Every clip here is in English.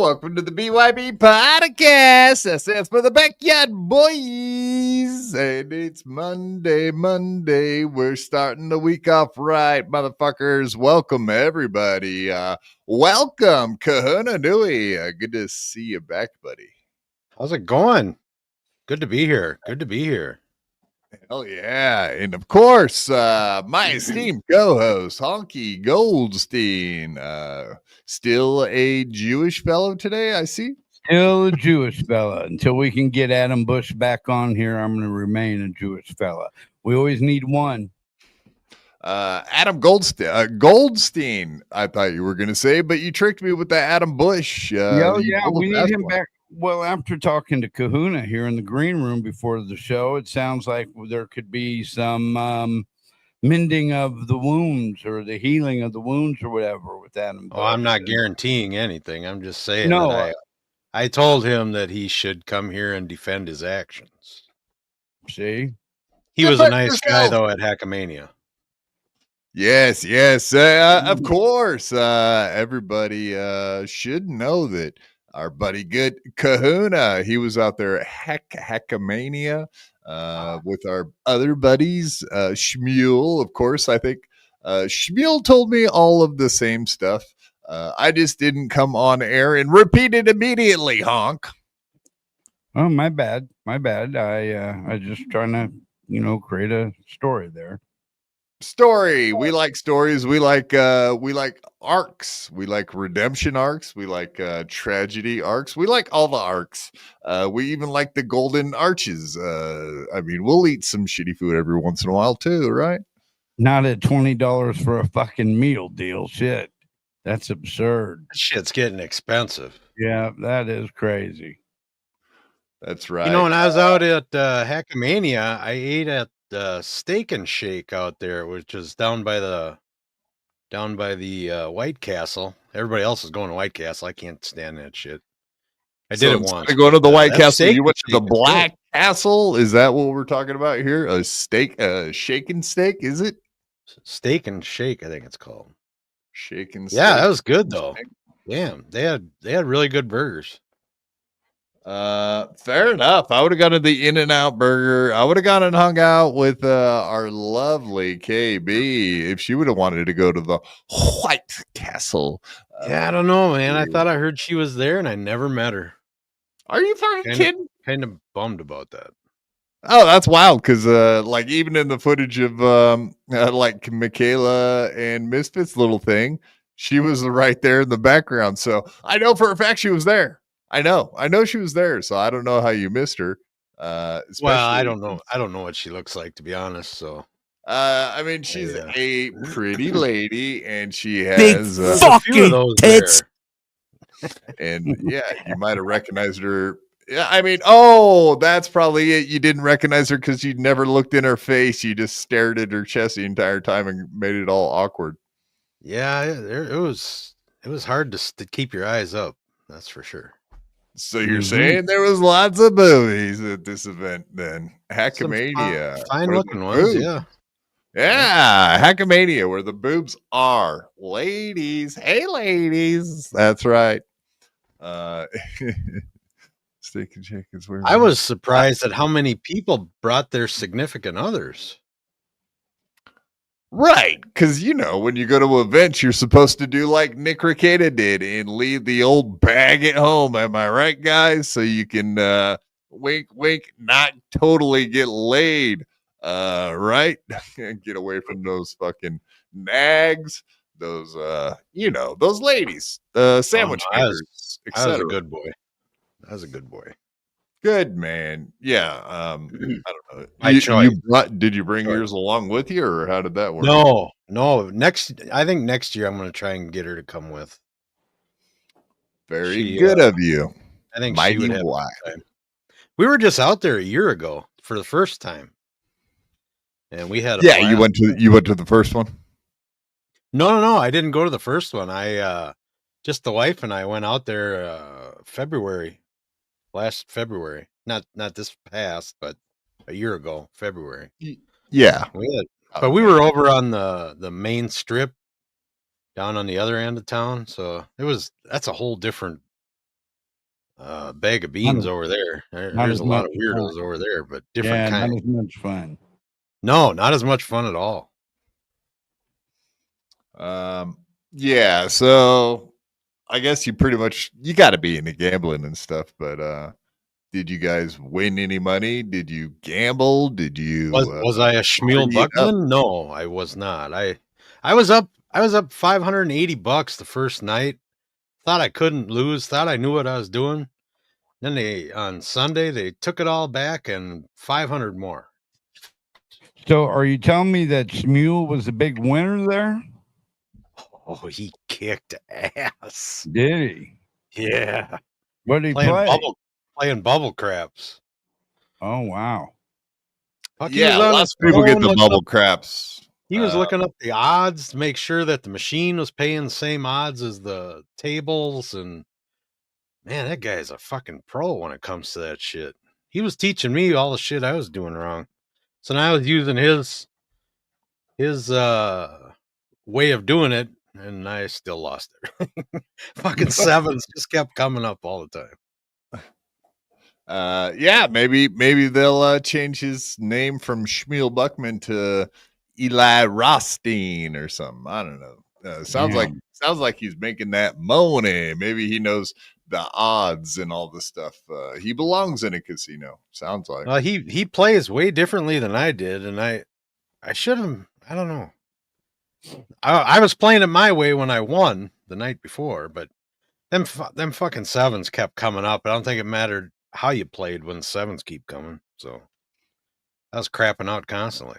Welcome to the BYB Podcast. That stands for the Backyard Boys. And it's Monday. We're starting the week off right, motherfuckers. Welcome, everybody. Welcome, KahunaNui. Good to see you back, buddy. How's it going? Good to be here. Hell yeah. And of course, my esteemed co-host, Honky Goldstein. Still a Jewish fellow today, I see. Still a Jewish fella. Until we can get Adam Bush back on here, I'm going to remain a Jewish fella. We always need one. Adam Goldstein, I thought you were going to say, but you tricked me with the Adam Bush. Yeah, we need him back. Well, after talking to Kahuna here in the green room before the show, it sounds like there could be some mending of the wounds or the healing of the wounds or whatever with Adam. Oh, I'm not guaranteeing anything. I'm just saying that I told him that he should come here and defend his actions. See? He was a nice guy, though, at Heckamania. Yes. Of course. Everybody should know that our buddy good Kahuna, he was out there at Heckamania with our other buddies. Shmuel, of course. I think Shmuel told me all of the same stuff. I just didn't come on air and repeat it immediately, honk. Oh, my bad. I just trying to, create a story there. We like stories. We like arcs. We like redemption arcs. We like tragedy arcs. We like all the arcs. We even like the golden arches. I mean, we'll eat some shitty food every once in a while too, right? Not at $20 for a fucking meal deal. Shit, that's absurd. Shit's getting expensive. Yeah, that is crazy. That's right. When I was out at Heckamania, I ate at Steak and Shake out there, which is down by the White Castle. Everybody else is going to White Castle. I can't stand that shit. I did it once. Going to the White Castle. You went to the Black Castle. Is that what we're talking about here? A steak, shake and steak, is it? Steak and Shake, I think it's called. Shake and steak. Yeah, that was good though. Damn, they had really good burgers. Fair enough. I would have gone to the In-N-Out Burger. I would have gone and hung out with our lovely KB if she would have wanted to go to the White Castle. Yeah, I don't know, man. I thought I heard she was there and I never met her. Are you fucking kidding? Kind of bummed about that. Oh, that's wild because like even in the footage of like Michaela and Misfits little thing, she was right there in the background. So I know for a fact she was there. I know she was there, so I don't know how you missed her. Well, I don't know. I don't know what she looks like, to be honest. So, I mean, she's a pretty lady, and she has big fucking tits. And yeah, you might have recognized her. Yeah, I mean, that's probably it. You didn't recognize her because you never looked in her face. You just stared at her chest the entire time and made it all awkward. Yeah, it was hard to keep your eyes up. That's for sure. So you're saying there was lots of movies at this event then? Heckamania. Fine looking ones, yeah. Yeah, Heckamania, where the boobs are. Ladies. Hey, ladies. That's right. Steak and chickens. I was surprised at how many people brought their significant others. Right, because when you go to events, you're supposed to do like Nick Rekieta did and leave the old bag at home. Am I right, guys? So you can wink, wink, not totally get laid. Right? Get away from those fucking nags, those those ladies, sandwich makers, etc. That was a good boy. That was a good boy. Good man. Yeah. I don't know. Did you bring yours along with you, or how did that work? No. I think next year I'm going to try and get her to come with. Very good of you. I think she would have time. We were just out there a year ago for the first time, and we had you went to the first one. No. I didn't go to the first one. Just the wife and I went out there last February, not this past, but a year ago, February. Yeah, but we were over on the main strip, down on the other end of town. So that's a whole different bag of beans over there. There's a lot of weirdos over there, but different kinds. Not as much fun. No, not as much fun at all. Yeah, so I guess you got to be into gambling and stuff, but did you guys win any money? Did you gamble? Did you was I a Schmiel Buckman? No, I was not. I was up $580 the first night. Thought I couldn't lose, thought I knew what I was doing. Then on Sunday they took it all back and 500 more. So are you telling me that Schmuel was a big winner there? Oh, he kicked ass. Did he? Yeah. What did he play? Playing bubble craps. Oh, wow. Yeah, lots of people get the bubble craps. He was looking up the odds to make sure that the machine was paying the same odds as the tables. And man, that guy's a fucking pro when it comes to that shit. He was teaching me all the shit I was doing wrong. So now I was using his way of doing it, and I still lost it. Fucking sevens just kept coming up all the time. Yeah, maybe they'll change his name from Schmiel Buckman to Eli Rothstein or something. I don't know. Sounds like he's making that money. Maybe he knows the odds and all the stuff. He belongs in a casino. Sounds like. Well, he plays way differently than I did, and I should have. I don't know. I was playing it my way when I won the night before, but them fucking sevens kept coming up. I don't think it mattered how you played when sevens keep coming. So I was crapping out constantly.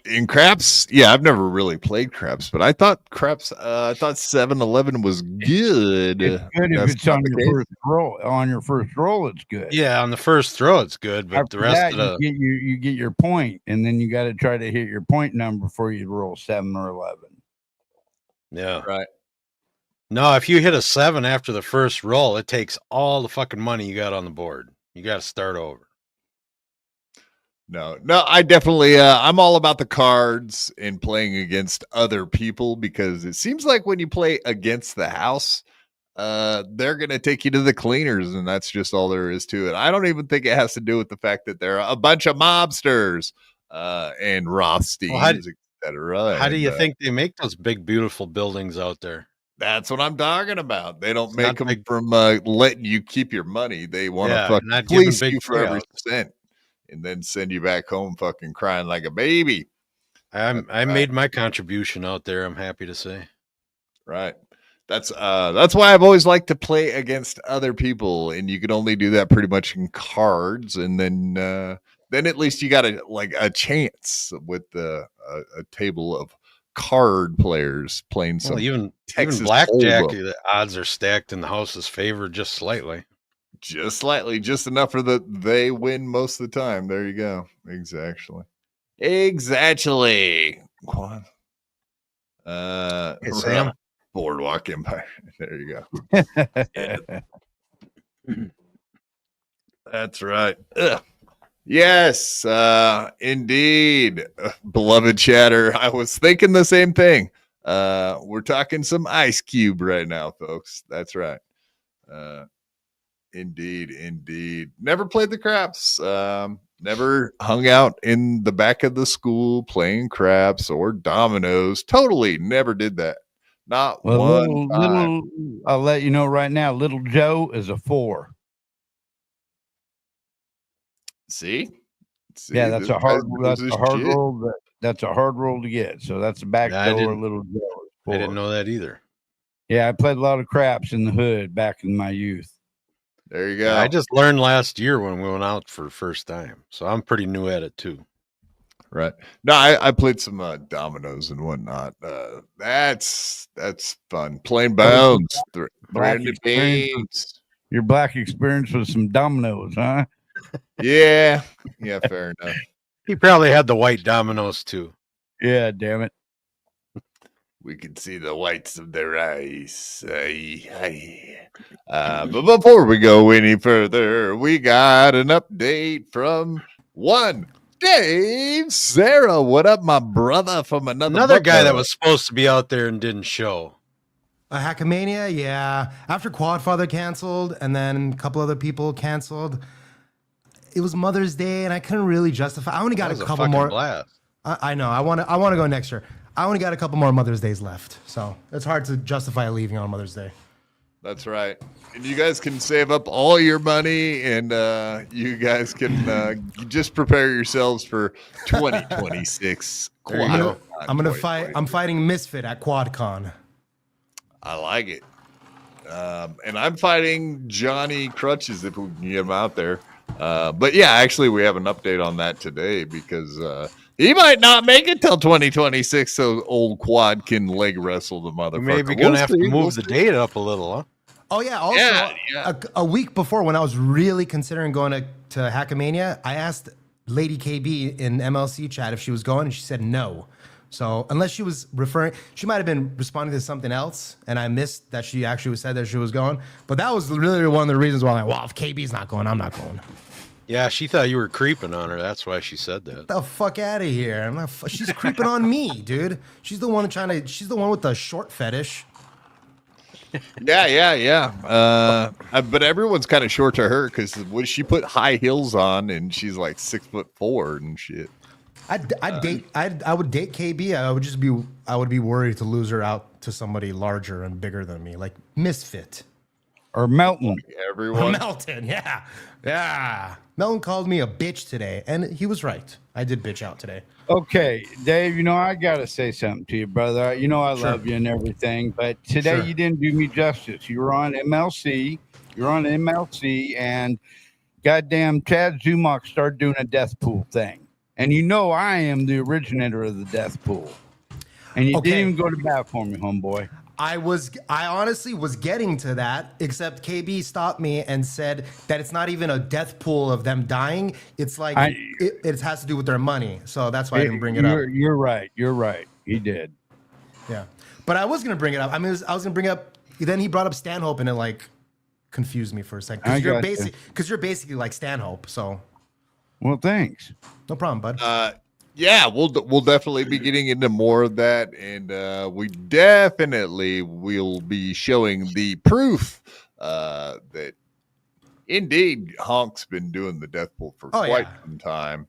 In craps, yeah, I've never really played craps, but I thought 7-Eleven was good. It's good if it's on your first roll. On your first roll, it's good. Yeah, on the first throw, it's good, but after the rest that, of the you get your point, and then you got to try to hit your point number before you roll 7 or 11. Yeah, right. No, if you hit a 7 after the first roll, it takes all the fucking money you got on the board. You got to start over. No, I definitely, I'm all about the cards and playing against other people, because it seems like when you play against the house, they're going to take you to the cleaners, and that's just all there is to it. I don't even think it has to do with the fact that they're a bunch of mobsters and Rothsteins, etc. How do you think they make those big, beautiful buildings out there? That's what I'm talking about. They don't make them from letting you keep your money. They want to fucking fleece you for every cent. And then send you back home fucking crying like a baby. I made my contribution out there, I'm happy to say. Right. That's why I've always liked to play against other people, and you can only do that pretty much in cards, and then at least you got a chance with a table of card players playing some even blackjack. The odds are stacked in the house's favor just slightly. Just slightly, just enough for they win most of the time. There you go. Exactly. Hey, Sam. Boardwalk Empire. There you go. That's right. Ugh. Yes, indeed. Beloved chatter. I was thinking the same thing. We're talking some Ice Cube right now, folks. That's right. Indeed. Never played the craps. Never hung out in the back of the school playing craps or dominoes. Totally never did that. Not one time. I'll let you know right now, Little Joe is a 4. See? Yeah, that's a hard roll. That's a hard roll to get. So that's a backdoor Little Joe. I didn't know that either. Yeah, I played a lot of craps in the hood back in my youth. There you go. I just learned last year when we went out for the first time. So I'm pretty new at it too. Right. No, I played some dominoes and whatnot. That's fun. Playing bones. Branded beans. Your black experience with some dominoes, huh? Yeah, fair enough. He probably had the white dominoes too. Yeah, damn it. We can see the whites of their eyes. But before we go any further, we got an update from one Dave Sarra. What up, my brother from another guy that was supposed to be out there and didn't show. A Heckamania, yeah. After Quadfather canceled, and then a couple other people canceled, it was Mother's Day, and I couldn't really justify. I only got a couple more. Blast. I know. I want to go next year. I only got a couple more Mother's Days left, so it's hard to justify leaving on Mother's Day. That's right. And you guys can save up all your money, and you guys can just prepare yourselves for 2026. I'm fighting Misfit at QuadCon. I like it. And I'm fighting Johnny Crutches if we can get him out there. But yeah, actually, we have an update on that today because he might not make it till 2026. So old Quad can leg wrestle the motherfucker. Maybe gonna have to move the date up a little, huh? Oh yeah. Also, a week before, when I was really considering going to Heckamania, I asked Lady KB in MLC chat if she was going, and she said no. So unless she was she might have been responding to something else, and I missed that she actually said that she was going. But that was really one of the reasons why I'm like, well, if KB's not going, I'm not going. Yeah, she thought you were creeping on her. That's why she said that. Get the fuck out of here! She's creeping on me, dude. She's the one she's the one with the short fetish. Yeah. But everyone's kind of short to her because she put high heels on, and she's like 6'4" and shit. I would date KB. I would be worried to lose her out to somebody larger and bigger than me, like Misfit or Melton. Everyone. Melton, yeah. Melton called me a bitch today, and he was right. I did bitch out today. Okay, Dave. I gotta say something to you, brother. I love you and everything, but today you didn't do me justice. You were on MLC. And goddamn, Chad Zumach started doing a death pool thing. And I am the originator of the death pool. And you didn't even go to bat for me, homeboy. I honestly was getting to that, except KB stopped me and said that it's not even a death pool of them dying. It's like it has to do with their money. So that's why I didn't bring it up. You're right. He did. Yeah. But I was going to bring it up. I was going to bring up, then he brought up Stanhope, and it confused me for a second. Because you're basically like Stanhope. So. Well, thanks. No problem, bud. Yeah, we'll definitely be getting into more of that, and we definitely will be showing the proof that indeed Honk's been doing the death pool for quite some time.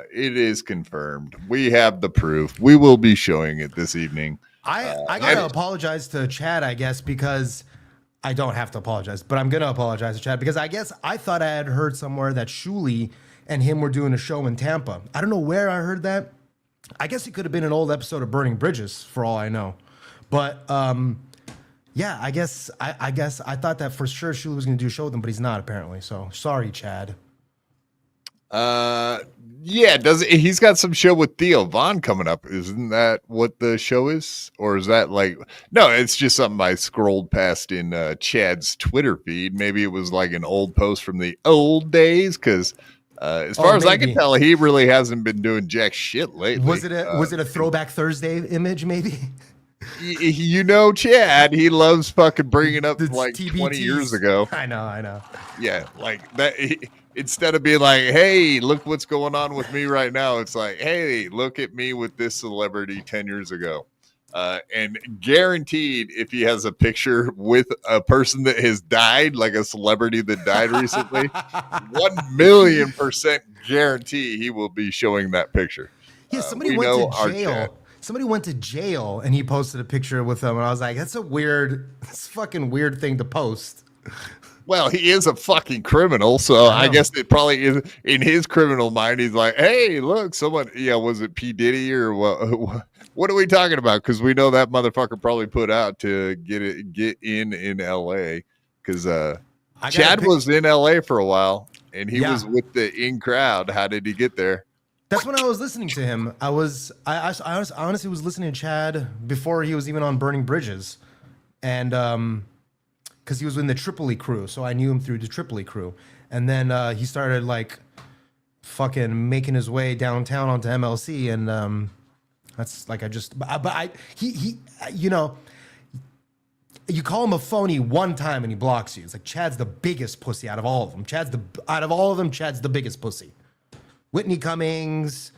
It is confirmed. We have the proof. We will be showing it this evening. I gotta apologize to Chad, I guess, because I don't have to apologize, but I'm gonna apologize to Chad because I guess I thought I had heard somewhere that Shuli and him were doing a show in Tampa. I don't know where I heard that. I guess it could have been an old episode of Burning Bridges, for all I know. But yeah, I guess I thought that for sure Shuli was going to do a show with him, but he's not apparently. So sorry, Chad. Yeah, he's got some show with Theo Von coming up? Isn't that what the show is, or is that no? It's just something I scrolled past in Chad's Twitter feed. Maybe it was like an old post from the old days because. As far as I can tell, he really hasn't been doing jack shit lately. Was it a Throwback Thursday image, maybe? Chad, he loves fucking bringing up TBTs. 20 years ago. I know. Yeah, like that. Instead of being like, hey, look what's going on with me right now, it's like, hey, look at me with this celebrity 10 years ago. And guaranteed, if he has a picture with a person that has died, like a celebrity that died recently, 1,000,000% guarantee he will be showing that picture. Yeah, somebody went to jail. Somebody went to jail and he posted a picture with them, and I was like, that's a fucking weird thing to post. Well, he is a fucking criminal, so I guess it probably is in his criminal mind. He's like, hey, look, someone, was it P. Diddy or what? What are we talking about? Because we know that motherfucker probably put out to get in L.A. Because Chad was in L.A. for a while, and he was with the in crowd. How did he get there? That's when I was listening to him. I honestly was listening to Chad before he was even on Burning Bridges, and because he was in the Tripoli crew, so I knew him through the Tripoli crew, and then he started fucking making his way downtown onto MLC, and that's you call him a phony one time and he blocks you. It's like Chad's the biggest pussy out of all of them. Chad's the biggest pussy. Whitney Cummings,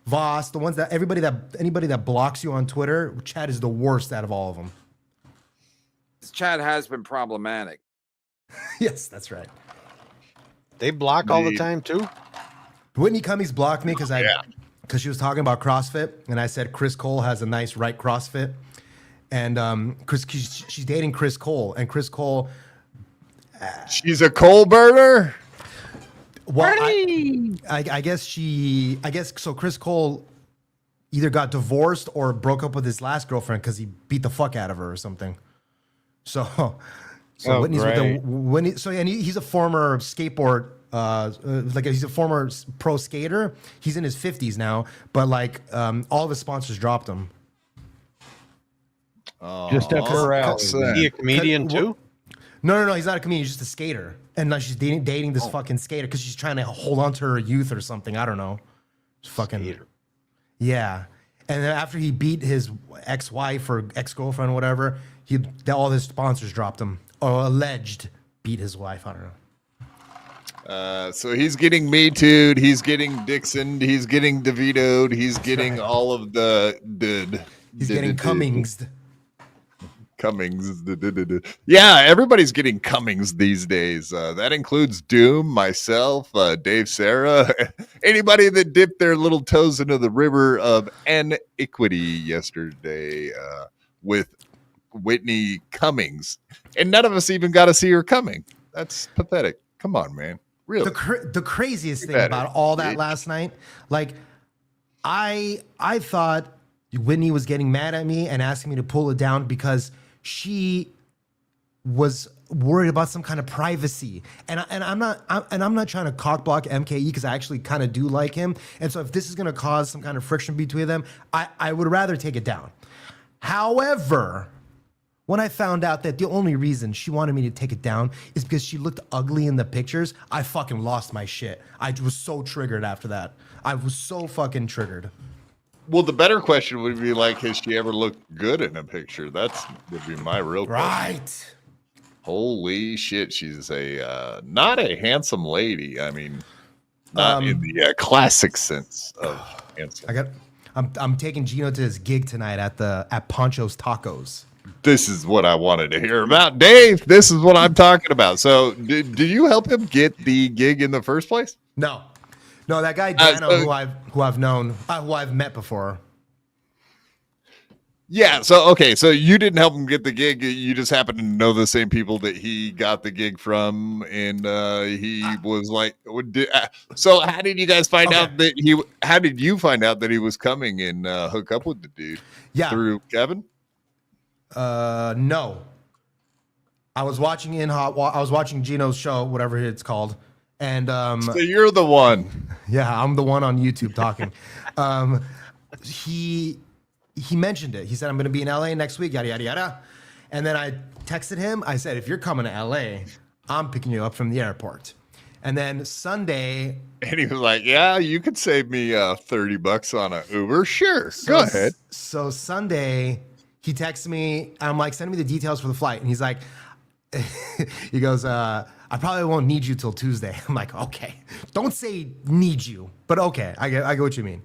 Voss, anybody that blocks you on Twitter, Chad is the worst out of all of them. Chad has been problematic. Yes, that's right. They block all the time too. Whitney Cummings blocked me because she was talking about CrossFit, and I said Chris Cole has a nice right CrossFit, and she's dating Chris Cole, and Chris Cole. She's a coal burner. Well, I guess so. Chris Cole either got divorced or broke up with his last girlfriend because he beat the fuck out of her or something. So Whitney's with Whitney. So and he's a former skateboard. He's a former pro skater. He's in his 50s now, but all of his sponsors dropped him. Just after her out. Is he a comedian too? No, he's not a comedian. He's just a skater. And now she's dating this fucking skater because she's trying to hold on to her youth or something. I don't know. It's fucking skater. Yeah. And then after he beat his ex-wife or ex-girlfriend or whatever, all his sponsors dropped him. Or alleged beat his wife. I don't know. So he's getting Me Too'd, he's getting Dixon, he's getting DeVito'd, he's getting all of the He's getting Cummings'd. Cummings. Yeah, everybody's getting Cummings these days. That includes Doom, myself, Dave, Sarra, anybody that dipped their little toes into the river of iniquity yesterday with Whitney Cummings. And none of us even got to see her coming. That's pathetic. Come on, man. Really. The craziest thing about all that last night, I thought Whitney was getting mad at me and asking me to pull it down because she was worried about some kind of privacy, and I'm not trying to cockblock MKE because I actually kind of do like him, and so if this is going to cause some kind of friction between them, I would rather take it down. However, when I found out that the only reason she wanted me to take it down is because she looked ugly in the pictures, I fucking lost my shit. I was so triggered after that. I was so fucking triggered. Well, the better question would be has she ever looked good in a picture? Would be my real question. Right. Holy shit, she's not a handsome lady. I mean, not in the classic sense of handsome. I'm taking Gino to his gig tonight at Poncho's Tacos. This is what I wanted to hear about, Dave. This is what I'm talking about. So, did you help him get the gig in the first place? No, that guy Dano, who I've known, who I've met before. Yeah. So you didn't help him get the gig. You just happen to know the same people that he got the gig from, and he was like. So how did you guys find out that How did you find out that he was coming and hook up with the dude? Yeah, through Kevin. No. I was watching Gino's show, whatever it's called, and so you're the one. Yeah, I'm the one on YouTube talking. He mentioned it. He said, I'm going to be in LA next week, yada, yada, yada. And then I texted him. I said, if you're coming to LA, I'm picking you up from the airport. And then Sunday. And he was like, yeah, you could save me $30 on an Uber. Sure. Go ahead. So Sunday, he texted me. I'm like, send me the details for the flight. And he's like, he goes, I probably won't need you till Tuesday. I'm like, okay. Don't say need you, but okay. I get what you mean.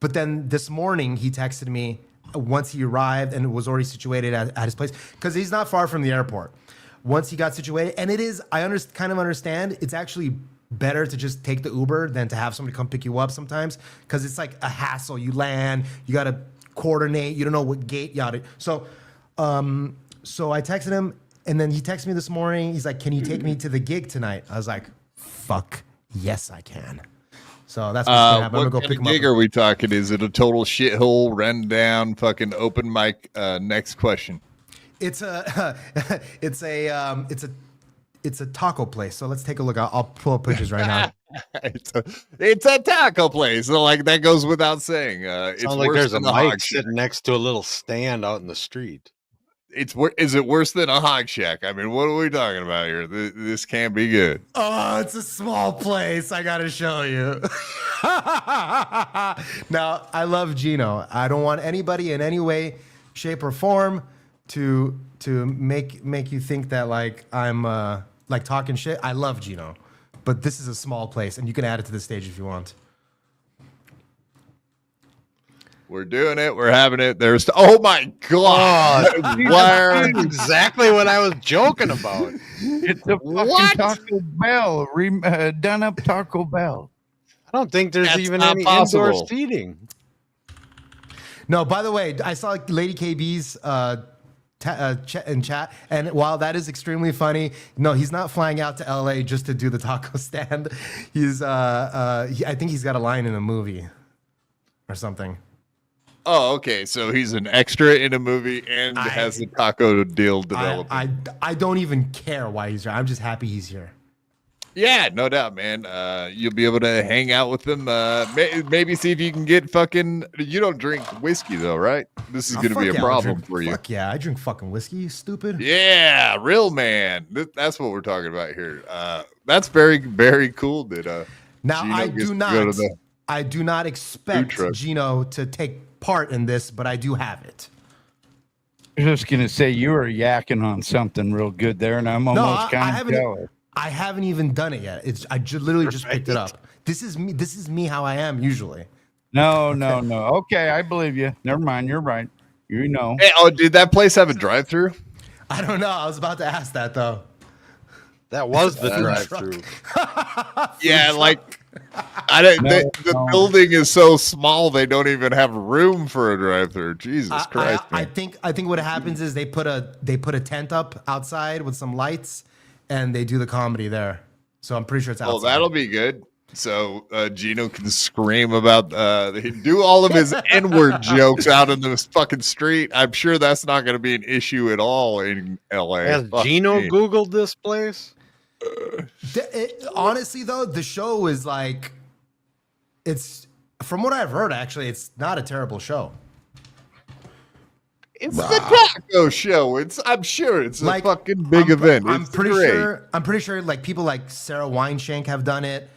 But then this morning he texted me once he arrived and was already situated at his place because he's not far from the airport. Once he got situated, and it is, I kind of understand, it's actually better to just take the Uber than to have somebody come pick you up sometimes because it's like a hassle. You land, you got to coordinate, you don't know what gate, yada. So I texted him, and then he texted me this morning. He's like, can you take me to the gig tonight? I was like, fuck, yes, I can. So that's what's gonna happen. I'm gonna go pick him up. What gig are we talking? Is it a total shithole, run down, fucking open mic? Next question. It's a taco place. So let's take a look. I'll pull up pictures right now. It's a taco place. So that goes without saying. It's like there's a mic sitting next to a little stand out in the street. Is it worse than a Hog Shack? I mean, what are we talking about here? This can't be good. Oh, it's a small place. I gotta show you. Now, I love Gino. I don't want anybody in any way, shape, or form to make you think that I'm talking shit. I love Gino, but this is a small place, and you can add it to the stage if you want. We're doing it. We're having it. There's oh my god! That's exactly what I was joking about. It's a fucking Taco Bell, done up Taco Bell. I don't think there's That's even not any possible. indoor seating. No, by the way, I saw Lady KB's in chat, and while that is extremely funny, no, he's not flying out to LA just to do the taco stand. He's I think he's got a line in a movie or something. Oh, okay. So he's an extra in a movie and has the taco deal developed. I don't even care why he's here. I'm just happy he's here. Yeah, no doubt, man. You'll be able to hang out with them. Maybe see if you can get fucking. You don't drink whiskey though, right? This is going to be a problem for you. Fuck yeah, I drink fucking whiskey. You stupid. Yeah, real man. That's what we're talking about here. That's very, very cool. That now Gino I do not expect Gino to take part in this, but I do have it. I was just gonna say you were yakking on something real good there, and I'm almost kind of jealous. I haven't even done it yet. Literally just picked it up. This is me. This is me how I am usually. No. Okay, I believe you. Never mind. You're right. You know. Hey, did that place have a drive-through? I don't know. I was about to ask that though. That was the drive-through. Yeah, like the building is so small they don't even have room for a drive-through. Jesus Christ! I think what happens is they put a tent up outside with some lights, and they do the comedy there. So I'm pretty sure it's outside. Oh, that'll be good. So Gino can scream about do all of his N-word jokes out in this fucking street. I'm sure that's not going to be an issue at all in LA. Has Gino Googled this place? Honestly, though, the show is like, it's from what I've heard. Actually, it's not a terrible show. It's the taco show. I'm sure it's a fucking big event. I'm pretty sure like people like Sarah Weinshank have done it.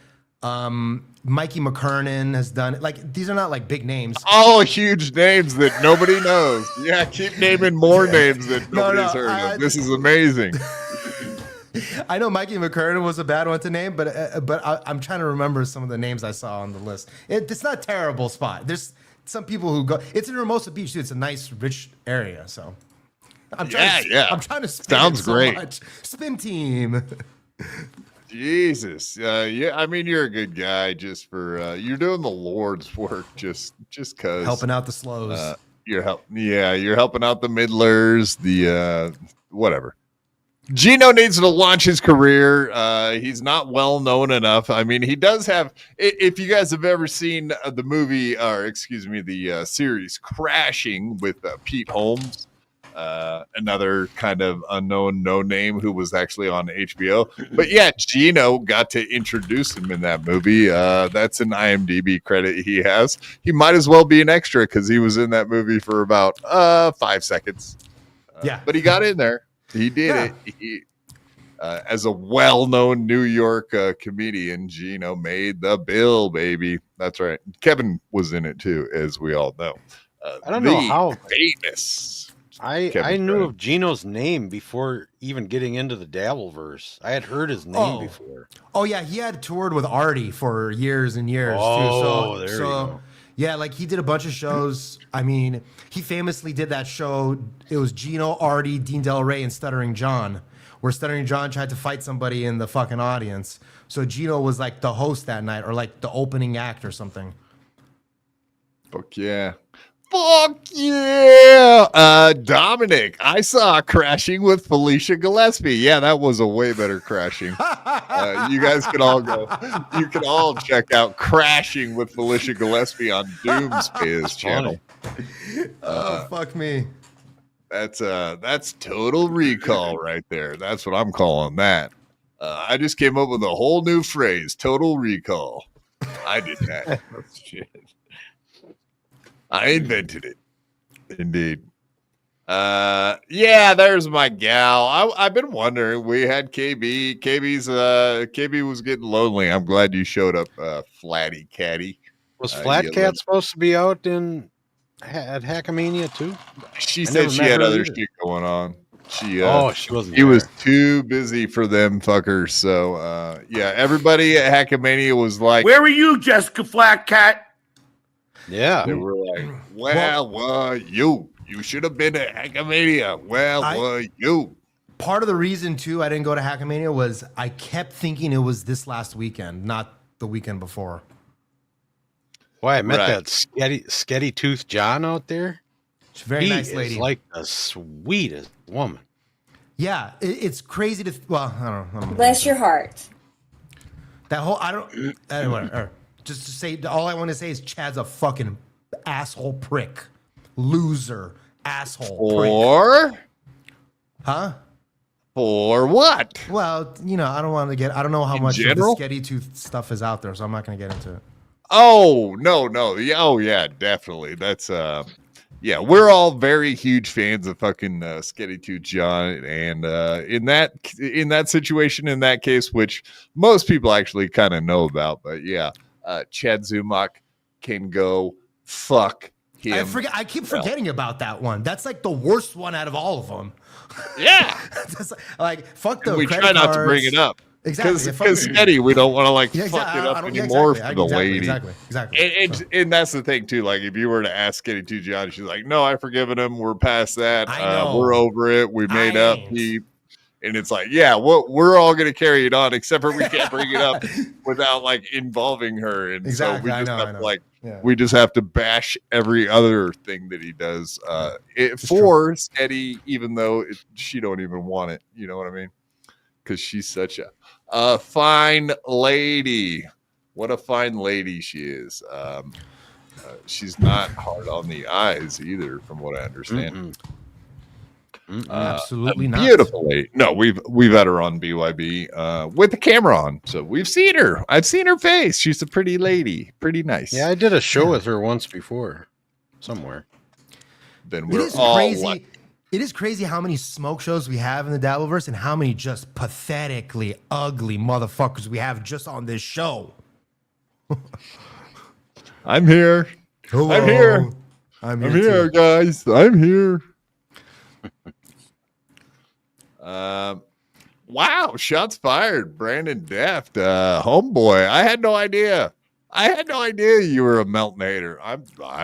Mikey McKernan has done it. Like these are not like big names. All huge names that nobody knows. Yeah, keep naming more names that nobody's heard of. This is amazing. I know Mikey McKernan was a bad one to name, but I'm trying to remember some of the names I saw on the list. It's not a terrible spot. There's some people who go. It's in Hermosa Beach too. It's a nice, rich area. So I'm trying to spin. Sounds great. Much. Spin team. Jesus. Yeah. I mean, you're a good guy. Just for you're doing the Lord's work. Just cause helping out the slows. You're helping out the middlers. The whatever. Gino needs to launch his career. He's not well known enough. I mean, he does have. If you guys have ever seen the movie, or excuse me, the series Crashing with Pete Holmes, another kind of unknown no name who was actually on HBO. But yeah, Gino got to introduce him in that movie. That's an IMDb credit he has. He might as well be an extra because he was in that movie for about 5 seconds. But he got in there. He did it. He, as a well-known New York comedian, Gino made the bill, baby. That's right. Kevin was in it too, as we all know. I don't know how famous. I knew of Gino's name before even getting into the Dabbleverse. I had heard his name before. Oh yeah, he had toured with Artie for years and years too. There you go. Yeah, like he did a bunch of shows. I mean, he famously did that show. It was Gino, Artie, Dean Del Rey, and Stuttering John, where Stuttering John tried to fight somebody in the fucking audience. So Gino was like the host that night, or like the opening act or something. Fuck yeah. Fuck yeah. Dominic, I saw Crashing with Felicia Gillespie. Yeah, that was a way better Crashing. You guys can all go. You can all check out Crashing with Felicia Gillespie on Doomspay's channel. Fuck me. That's Total Recall right there. That's what I'm calling that. I just came up with a whole new phrase, Total Recall. I did that. Shit. I invented it. Indeed. Yeah, there's my gal. I've been wondering. We had KB. KB was getting lonely. I'm glad you showed up, Flatty Catty. Was Flat Cat supposed to be out at Heckamania too? She said she had other shit going on. She wasn't. He was too busy for them fuckers. So yeah, everybody at Heckamania was like, "Where were you, Jessica Flat Cat?" Yeah, they were like, Well, you should have been at Heckamania. Well, you. Part of the reason too I didn't go to Heckamania was I kept thinking it was this last weekend, not the weekend before. Boy, I met that sketty tooth John out there. She's a very nice lady. Is like the sweetest woman. Yeah, it's crazy to. Well, I don't know. Bless your heart. That whole whatever. Just to say, all I want to say is Chad's a fucking asshole prick, loser, asshole. Or, huh? For what? Well, I don't want to get. I don't know how much of the sketty tooth stuff is out there, so I'm not going to get into it. Oh no! Oh yeah, definitely. That's yeah. We're all very huge fans of fucking Sketty Tooth John, and in that situation, in that case, which most people actually kind of know about, but yeah, Chad Zumach can go fuck him. I keep forgetting about that one. That's like the worst one out of all of them. Yeah, like fuck the. We try not to bring it up. Exactly. Because Sketty, we don't want to fuck it up anymore for the lady. Exactly. And that's the thing too. Like if you were to ask Sketty Too John, she's like, "No, I've forgiven him. We're past that. We're over it. We made up." And it's like, yeah, we're all gonna carry it on, except for we can't bring it up without involving her. And so we just have to we just have to bash every other thing that he does for Sketty, even though she don't even want it. You know what I mean? Because she's such a fine lady. What a fine lady she is. She's not hard on the eyes either, from what I understand. Absolutely not. Beautiful lady. No, we've had her on BYB with the camera on, so we've seen her. I've seen her face. She's a pretty lady, pretty nice. Yeah, I did a show with her once before, somewhere. Then we're all crazy. It is crazy how many smoke shows we have in the Dabbleverse and how many just pathetically ugly motherfuckers we have just on this show. I'm here. Hello. I'm here. I'm here, guys. I'm here. Wow, shots fired. Brandon Deft, homeboy. I had no idea. You were a Melton hater. I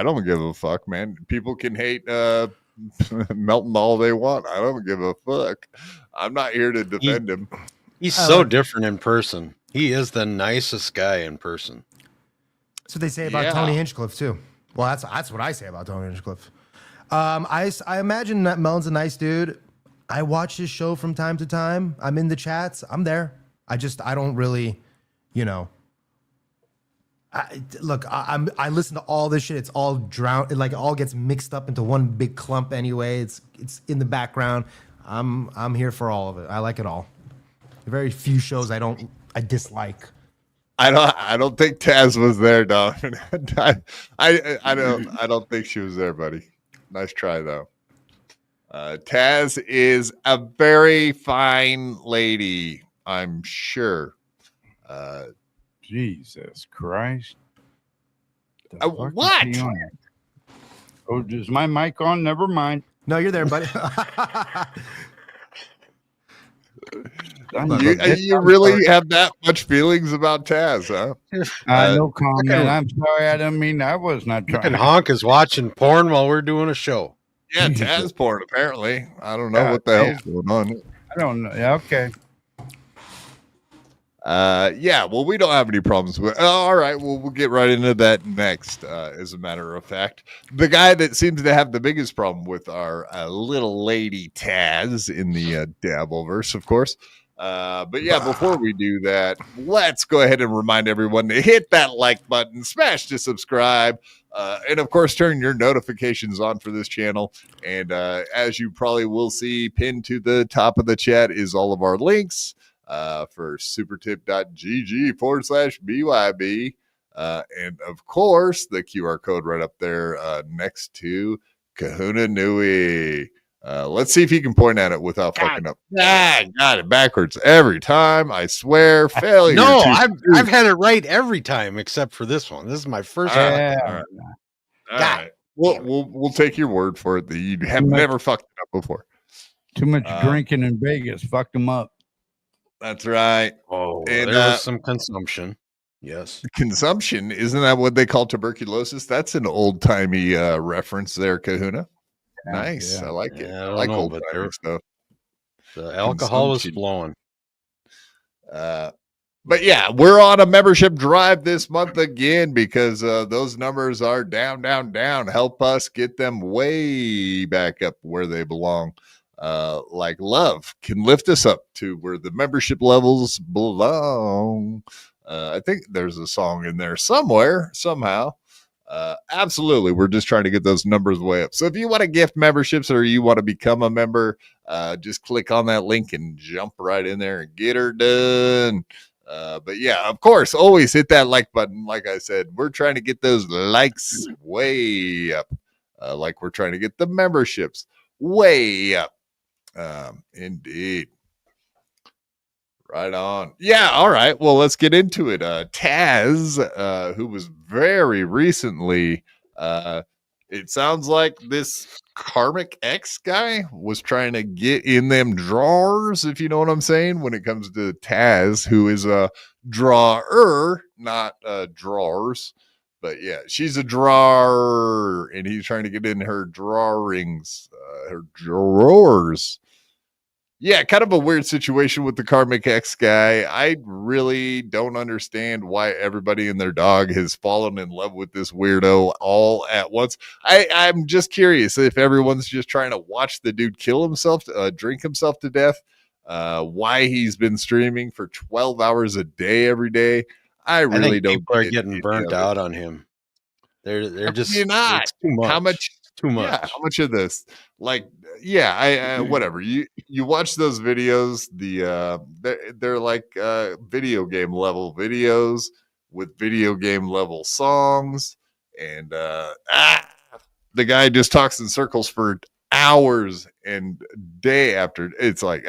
don't give a fuck, man. People can hate Melton all they want. I don't give a fuck. I'm not here to defend him. He's so different in person. He is the nicest guy in person. That's what they say about Tony Hinchcliffe too. Well, that's what I say about Tony Hinchcliffe. I imagine that Melton's a nice dude. I watch his show from time to time. I'm in the chats. I'm there. I don't really, I listen to all this shit. It's all drowned. It all gets mixed up into one big clump anyway. It's in the background. I'm here for all of it. I like it all. Very few shows I dislike. I don't think Taz was there, dog. I don't think she was there, buddy. Nice try though. Taz is a very fine lady, I'm sure. Jesus Christ. What? Oh, is my mic on? Never mind. No, you're there, buddy. You really have that much feelings about Taz, huh? No comment. I'm sorry. I didn't mean I was not trying. Fucking Honk is watching porn while we're doing a show. Yeah, Taz porn, apparently. I don't know what the hell's going on. I don't know. Yeah, okay. Yeah, well, we don't have any problems with all right, well, we'll get right into that next, as a matter of fact. The guy that seems to have the biggest problem with our little lady Taz in the Dabbleverse, of course. But yeah, before we do that, let's go ahead and remind everyone to hit that like button, smash to subscribe, and of course, turn your notifications on for this channel. And as you probably will see, pinned to the top of the chat is all of our links for supertip.gg/BYB. And of course, the QR code right up there next to KahunaNui. Let's see if you can point at it without fucking up. Got it backwards every time. I swear, failure. No, I've had it right every time except for this one. This is my first time. All right. We'll take your word for it that you have never fucked it up before. Too much drinking in Vegas fucked them up. That's right. Oh, and there was some consumption. Yes. Consumption, isn't that what they call tuberculosis? That's an old timey reference there, Kahuna. Nice. Yeah. I like it. Yeah, I I don't like know, old but timey stuff. the alcohol was Consumption. flowing. But yeah, we're on a membership drive this month again because those numbers are down. Help us get them way back up where they belong. Like love can lift us up to where the membership levels belong. I think there's a song in there somewhere, somehow. Absolutely. We're just trying to get those numbers way up. So if you want to gift memberships or you want to become a member, just click on that link and jump right in there and get her done. But yeah, of course, always hit that like button. Like I said, we're trying to get those likes way up. Like we're trying to get the memberships way up. Indeed. Right on. Yeah. All right. Well, let's get into it. Taz, who was very recently, it sounds like this Karmic X guy was trying to get in them drawers, if you know what I'm saying, when it comes to Taz, who is a drawer, not drawers. But yeah, she's a drawer, and he's trying to get in her drawings, her drawers. Yeah, kind of a weird situation with the Karmic X guy. I really don't understand why everybody and their dog has fallen in love with this weirdo all at once. I'm just curious if everyone's just trying to watch the dude kill himself, drink himself to death, why he's been streaming for 12 hours a day every day. I really don't. People are getting burnt out on him. They're just not it's too much. How much? Too much. Yeah, how much of this? Like, yeah, I whatever. You watch those videos, they're like video game level videos with video game level songs, and the guy just talks in circles for hours and day after. It's like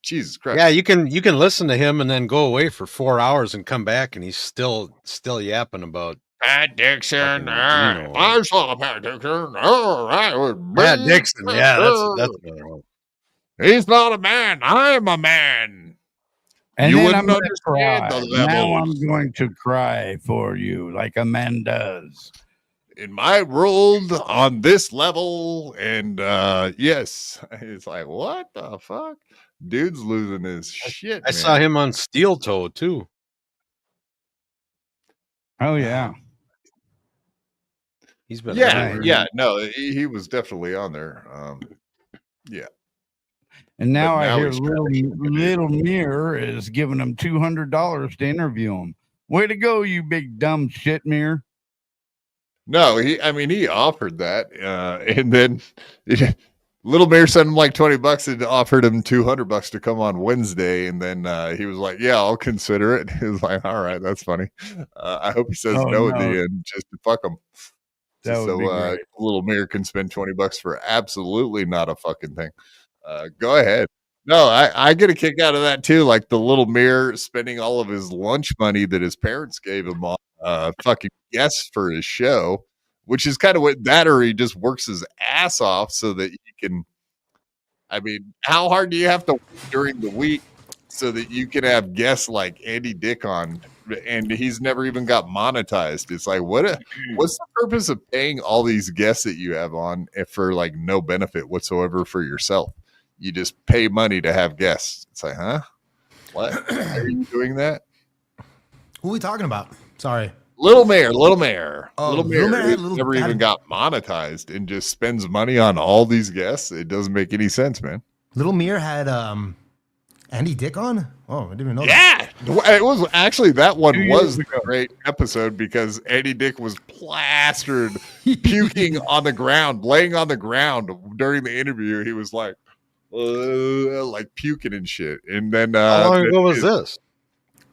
Jesus Christ. Yeah, you can listen to him and then go away for 4 hours and come back and he's still yapping about Pat Dixon. Gino. I saw Pat Dixon. Oh, I was Pat Dixon. Yeah, that's another one. He's not a man. I'm a man. And You then wouldn't I'm going to understand cry. the Now levels. I'm going to cry for you like a man does. In my world on this level, and yes, it's like, what the fuck? Dude's losing his shit. I saw him on Steel Toe too. Oh, yeah. He's been Yeah. No, he was definitely on there. Yeah. And now But I now hear he's little Mirror is giving him $200 to interview him. Way to go, you big dumb shit, Mirror. No, he offered that, and then Little Bear sent him like $20 and offered him $200 to come on Wednesday, and then he was like, "Yeah, I'll consider it." He was like, "All right, that's funny." I hope he says no at the end, just to fuck him. That would be great. Little Mirror can spend $20 for absolutely not a fucking thing. Go ahead. No, I get a kick out of that too. Like the Little Mirror spending all of his lunch money that his parents gave him on fucking guests for his show, which is kind of what that, or he just works his ass off so that he can. I mean, how hard do you have to work during the week so that you can have guests like Andy Dick on, and he's never even got monetized? It's like, what's the purpose of paying all these guests that you have on if for like no benefit whatsoever for yourself? You just pay money to have guests. It's like, huh? What? Are you doing that? Who are we talking about? Sorry. Little Mayor. Oh, Little Mayor never even got monetized and just spends money on all these guests. It doesn't make any sense, man. Little Mir had Andy Dick on? Oh, I didn't even know that. Yeah. It was actually, that one 2 was years a great episode because Andy Dick was plastered, puking on the ground, laying on the ground during the interview. He was like puking and shit. And then how long ago was this?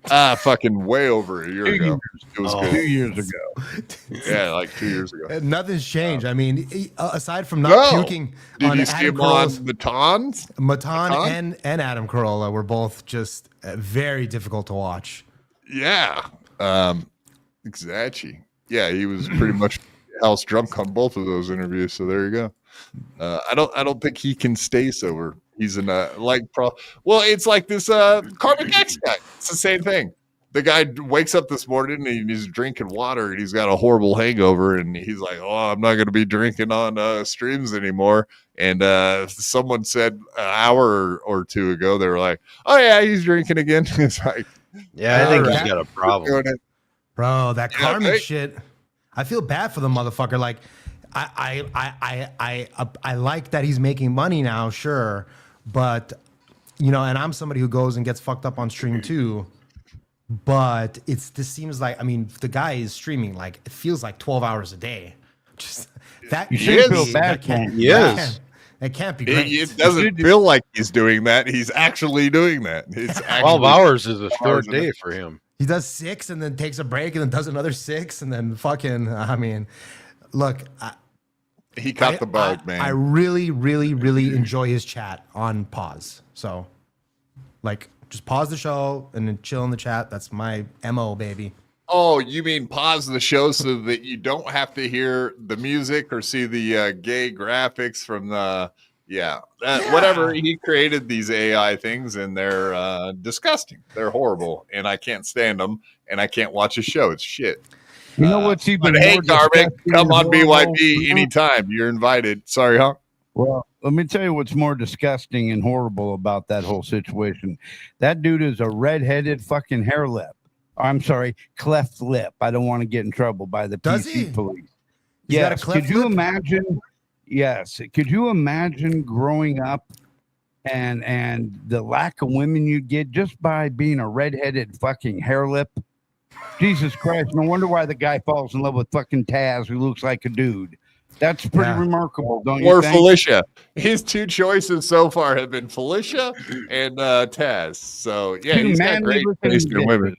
Fucking way over a year ago. It was good. 2 years ago. Yeah, like 2 years ago. Nothing's changed. I mean, aside from not puking Did on you see Adam him on Carolla's, Matan? Matan and Adam Carolla were both just very difficult to watch. Yeah. Exactly. Yeah, he was pretty much house drunk on both of those interviews. So there you go. I don't think he can stay sober. He's in well, it's like this Karmic X guy. It's the same thing. The guy wakes up this morning and he's drinking water and he's got a horrible hangover and he's like, "Oh, I'm not going to be drinking on streams anymore." And someone said an hour or two ago, they were like, "Oh yeah, he's drinking again." It's like, yeah, I think he's got a problem, bro. That karmic shit. I feel bad for the motherfucker. Like, I like that he's making money now, sure, but and I'm somebody who goes and gets fucked up on stream too. But this seems like, I mean, the guy is streaming like it feels like 12 hours a day. Just that you should feel bad. That can't be great. It doesn't feel like he's doing that. He's actually doing that. It's 12 hours is a short day for him. He does 6 and then takes a break and then does another 6 and then fucking. I mean, look. He caught the bug, man. I really, really, really enjoy his chat on pause. So, like, just pause the show and then chill in the chat. That's my MO, baby. Oh, you mean pause the show so that you don't have to hear the music or see the gay graphics from the whatever. He created these AI things and they're disgusting. They're horrible and I can't stand them and I can't watch a show. It's shit. You know what's even more hey, Karmic, come on horrible? BYB anytime. You're invited. Sorry, huh? Well, let me tell you what's more disgusting and horrible about that whole situation. That dude is a redheaded fucking hair lip. I'm sorry, cleft lip. I don't want to get in trouble by the PC police. Yes. Could you imagine? Yes. Could you imagine growing up and the lack of women you get just by being a redheaded fucking hair lip? Jesus Christ. No wonder why the guy falls in love with fucking Taz, who looks like a dude. That's pretty remarkable, don't you think? Or Felicia. His 2 choices so far have been Felicia and Taz. So yeah, he's got great taste in women.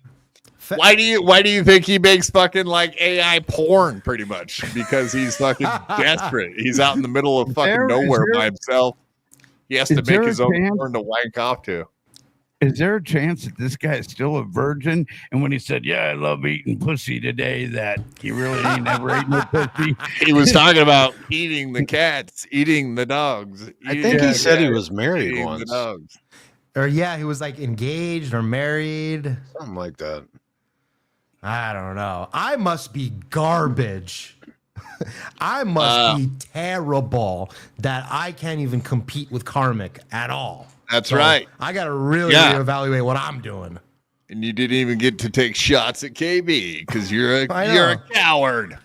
Why do you think he makes fucking like AI porn pretty much? Because he's fucking desperate. He's out in the middle of fucking nowhere by himself. He has to make his own porn to wank off to. Is there a chance that this guy is still a virgin? And when he said, "Yeah, I love eating pussy today," that he really ain't never eaten no pussy? He was talking about eating the cats, eating the dogs. I think he said he was married once. The dogs. Or he was like engaged or married. Something like that. I don't know. I must be garbage. I must be terrible that I can't even compete with Karmic at all. That's right. I got to really reevaluate what I'm doing. And you didn't even get to take shots at KB because you're a coward.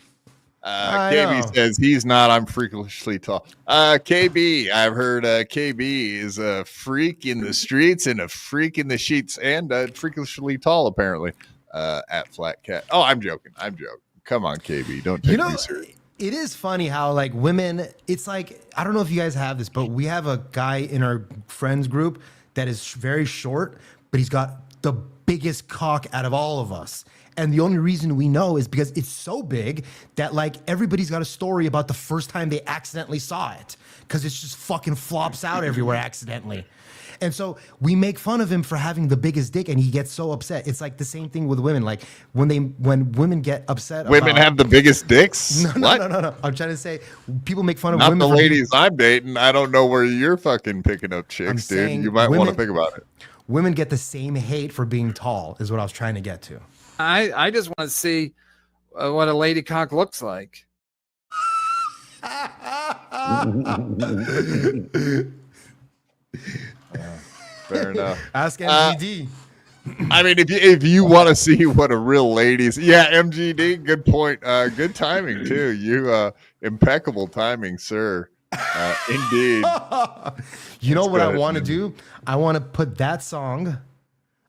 KB says he's not. I'm freakishly tall. KB, I've heard KB is a freak in the streets and a freak in the sheets and freakishly tall apparently. At Flat Cat. Oh, I'm joking. Come on, KB. Don't take me serious. It is funny how like women, it's like, I don't know if you guys have this, but we have a guy in our friends group that is very short, but he's got the biggest cock out of all of us. And the only reason we know is because it's so big that like everybody's got a story about the first time they accidentally saw it because it just fucking flops out everywhere accidentally. And so we make fun of him for having the biggest dick, and he gets so upset. It's like the same thing with women. Like when women get upset, women have the biggest dicks. No. I'm trying to say people make fun of not women. Not the ladies I'm dating. I don't know where you're fucking picking up chicks, dude. You might want to think about it. Women get the same hate for being tall. Is what I was trying to get to. I just want to see what a lady cock looks like. Fair enough. Ask MGD. I mean, if you want to see what a real lady's, MGD, good point. Good timing too. You impeccable timing, sir. Indeed. You know what I want to do? I want to put that song.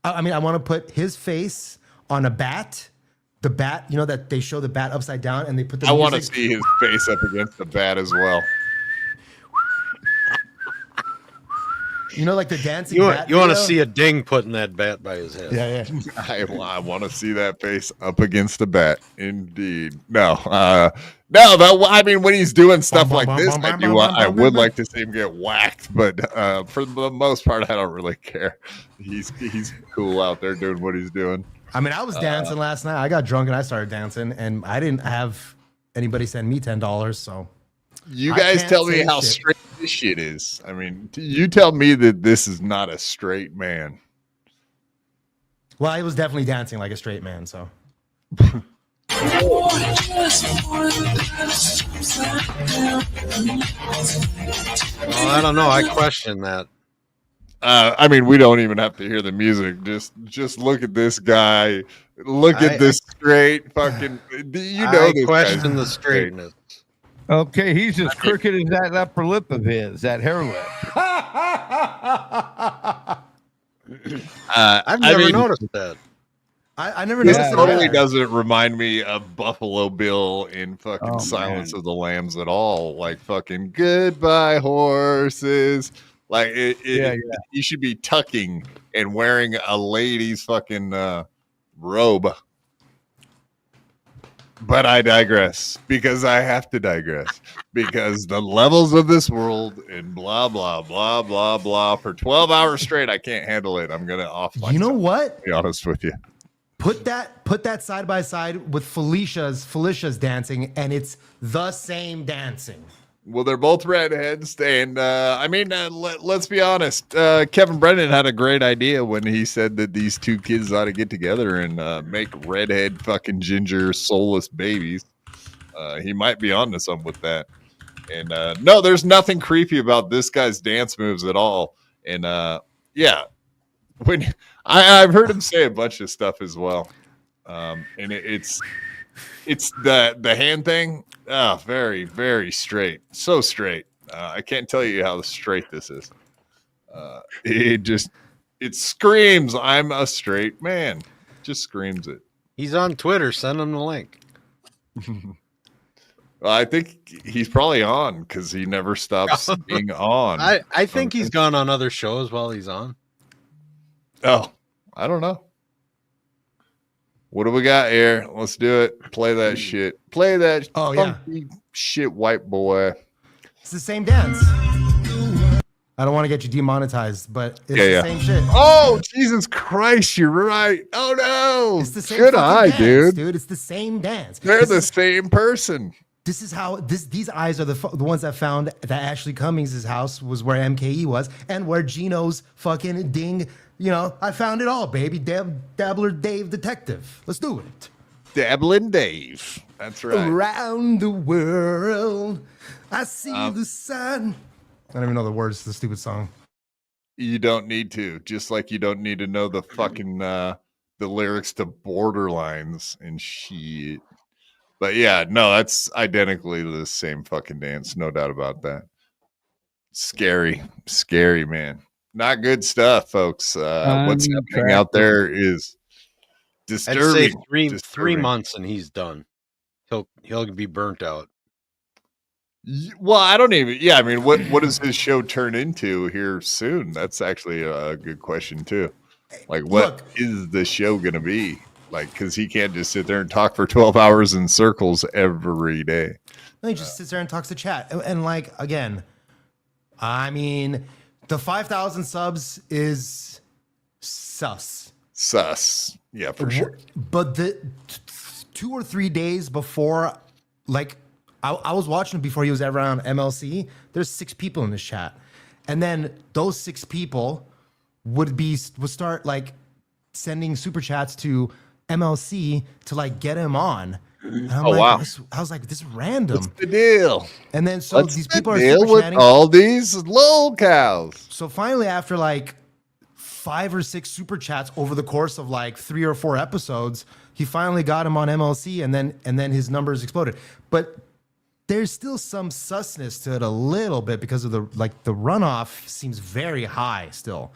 I want to put his face on a bat. The bat, that they show the bat upside down and they put the music. I want to see his face up against the bat as well. Like the dancing bat. You want to see a ding putting that bat by his head. Yeah. I want to see that face up against the bat. Indeed. No. When he's doing stuff like this, I would like to see him get whacked, but for the most part, I don't really care. He's cool out there doing what he's doing. I was dancing last night. I got drunk and I started dancing, and I didn't have anybody send me $10, so. You guys tell me how straight this shit is. You tell me that this is not a straight man. Well, I was definitely dancing like a straight man, so. Well, I don't know. I question that. I mean, we don't even have to hear the music. Just look at this guy. Look at this straight fucking. You know, I question the straightness. Okay, he's as crooked as that upper lip of his, that hair lip. I've never noticed that. I never This noticed totally that. doesn't remind me of Buffalo Bill in fucking Silence of the Lambs at all. Like fucking goodbye horses. Like you should be tucking and wearing a lady's fucking robe. But I digress because I have to digress because the levels of this world and blah blah blah blah blah for 12 hours straight, I can't handle it. I'm gonna off. You know what? To be honest with you. Put that side by side with Felicia's dancing, and it's the same dancing. Well, they're both redheads, and I mean, let's be honest. Kevin Brennan had a great idea when he said that these two kids ought to get together and make redhead fucking ginger soulless babies. He might be onto something with that. And no, there's nothing creepy about this guy's dance moves at all. And yeah, when I've heard him say a bunch of stuff as well, and it's the hand thing. Oh, very, very straight. So straight. I can't tell you how straight this is. It screams, I'm a straight man. Just screams it. He's on Twitter. Send him the link. Well, I think he's probably on because he never stops being on. I think he's gone on other shows while he's on. Oh, I don't know. What do we got here? Let's do it. Play that shit. Play that funky shit, white boy. It's the same dance. I don't want to get you demonetized, but it's the same shit. Oh, Jesus Christ, you're right. Oh, no. It's the same Good fucking eye, dance, dude. It's the same dance. They're the same person. This is how these eyes are the ones that found that Ashley Cummings' house was where MKE was and where Gino's fucking ding. You know, I found it all, baby. Dabbler Dave Detective. Let's do it. Dabbling Dave. That's right. Around the world, I see the sun. I don't even know the words to the stupid song. You don't need to. Just like you don't need to know the fucking the lyrics to Borderlines and shit. But yeah, no, that's identically the same fucking dance. No doubt about that. Scary, man. Not good stuff, folks. What's happening out there is disturbing. I'd say 3 months and he's done. He'll be burnt out. Well, I don't even. Yeah, I mean, what does his show turn into here soon? That's actually a good question too. Like, what is the show gonna be? Like, because he can't just sit there and talk for 12 hours in circles every day. No, he just sits there and talks to chat. And like, again, I mean, the 5,000 subs is sus. Yeah, for sure. But the 2 or 3 days before, like, I was watching before he was ever on MLC. There's 6 people in this chat. And then those 6 people would start like sending super chats to MLC to like get him on. And I'm wow. I was like, this is random. What's the deal? And then so these people are deal super with chatting. all these lol cows. So finally, after like 5 or 6 super chats over the course of like 3 or 4 episodes, he finally got him on MLC, and then his numbers exploded. But there's still some susness to it a little bit because of the runoff seems very high still.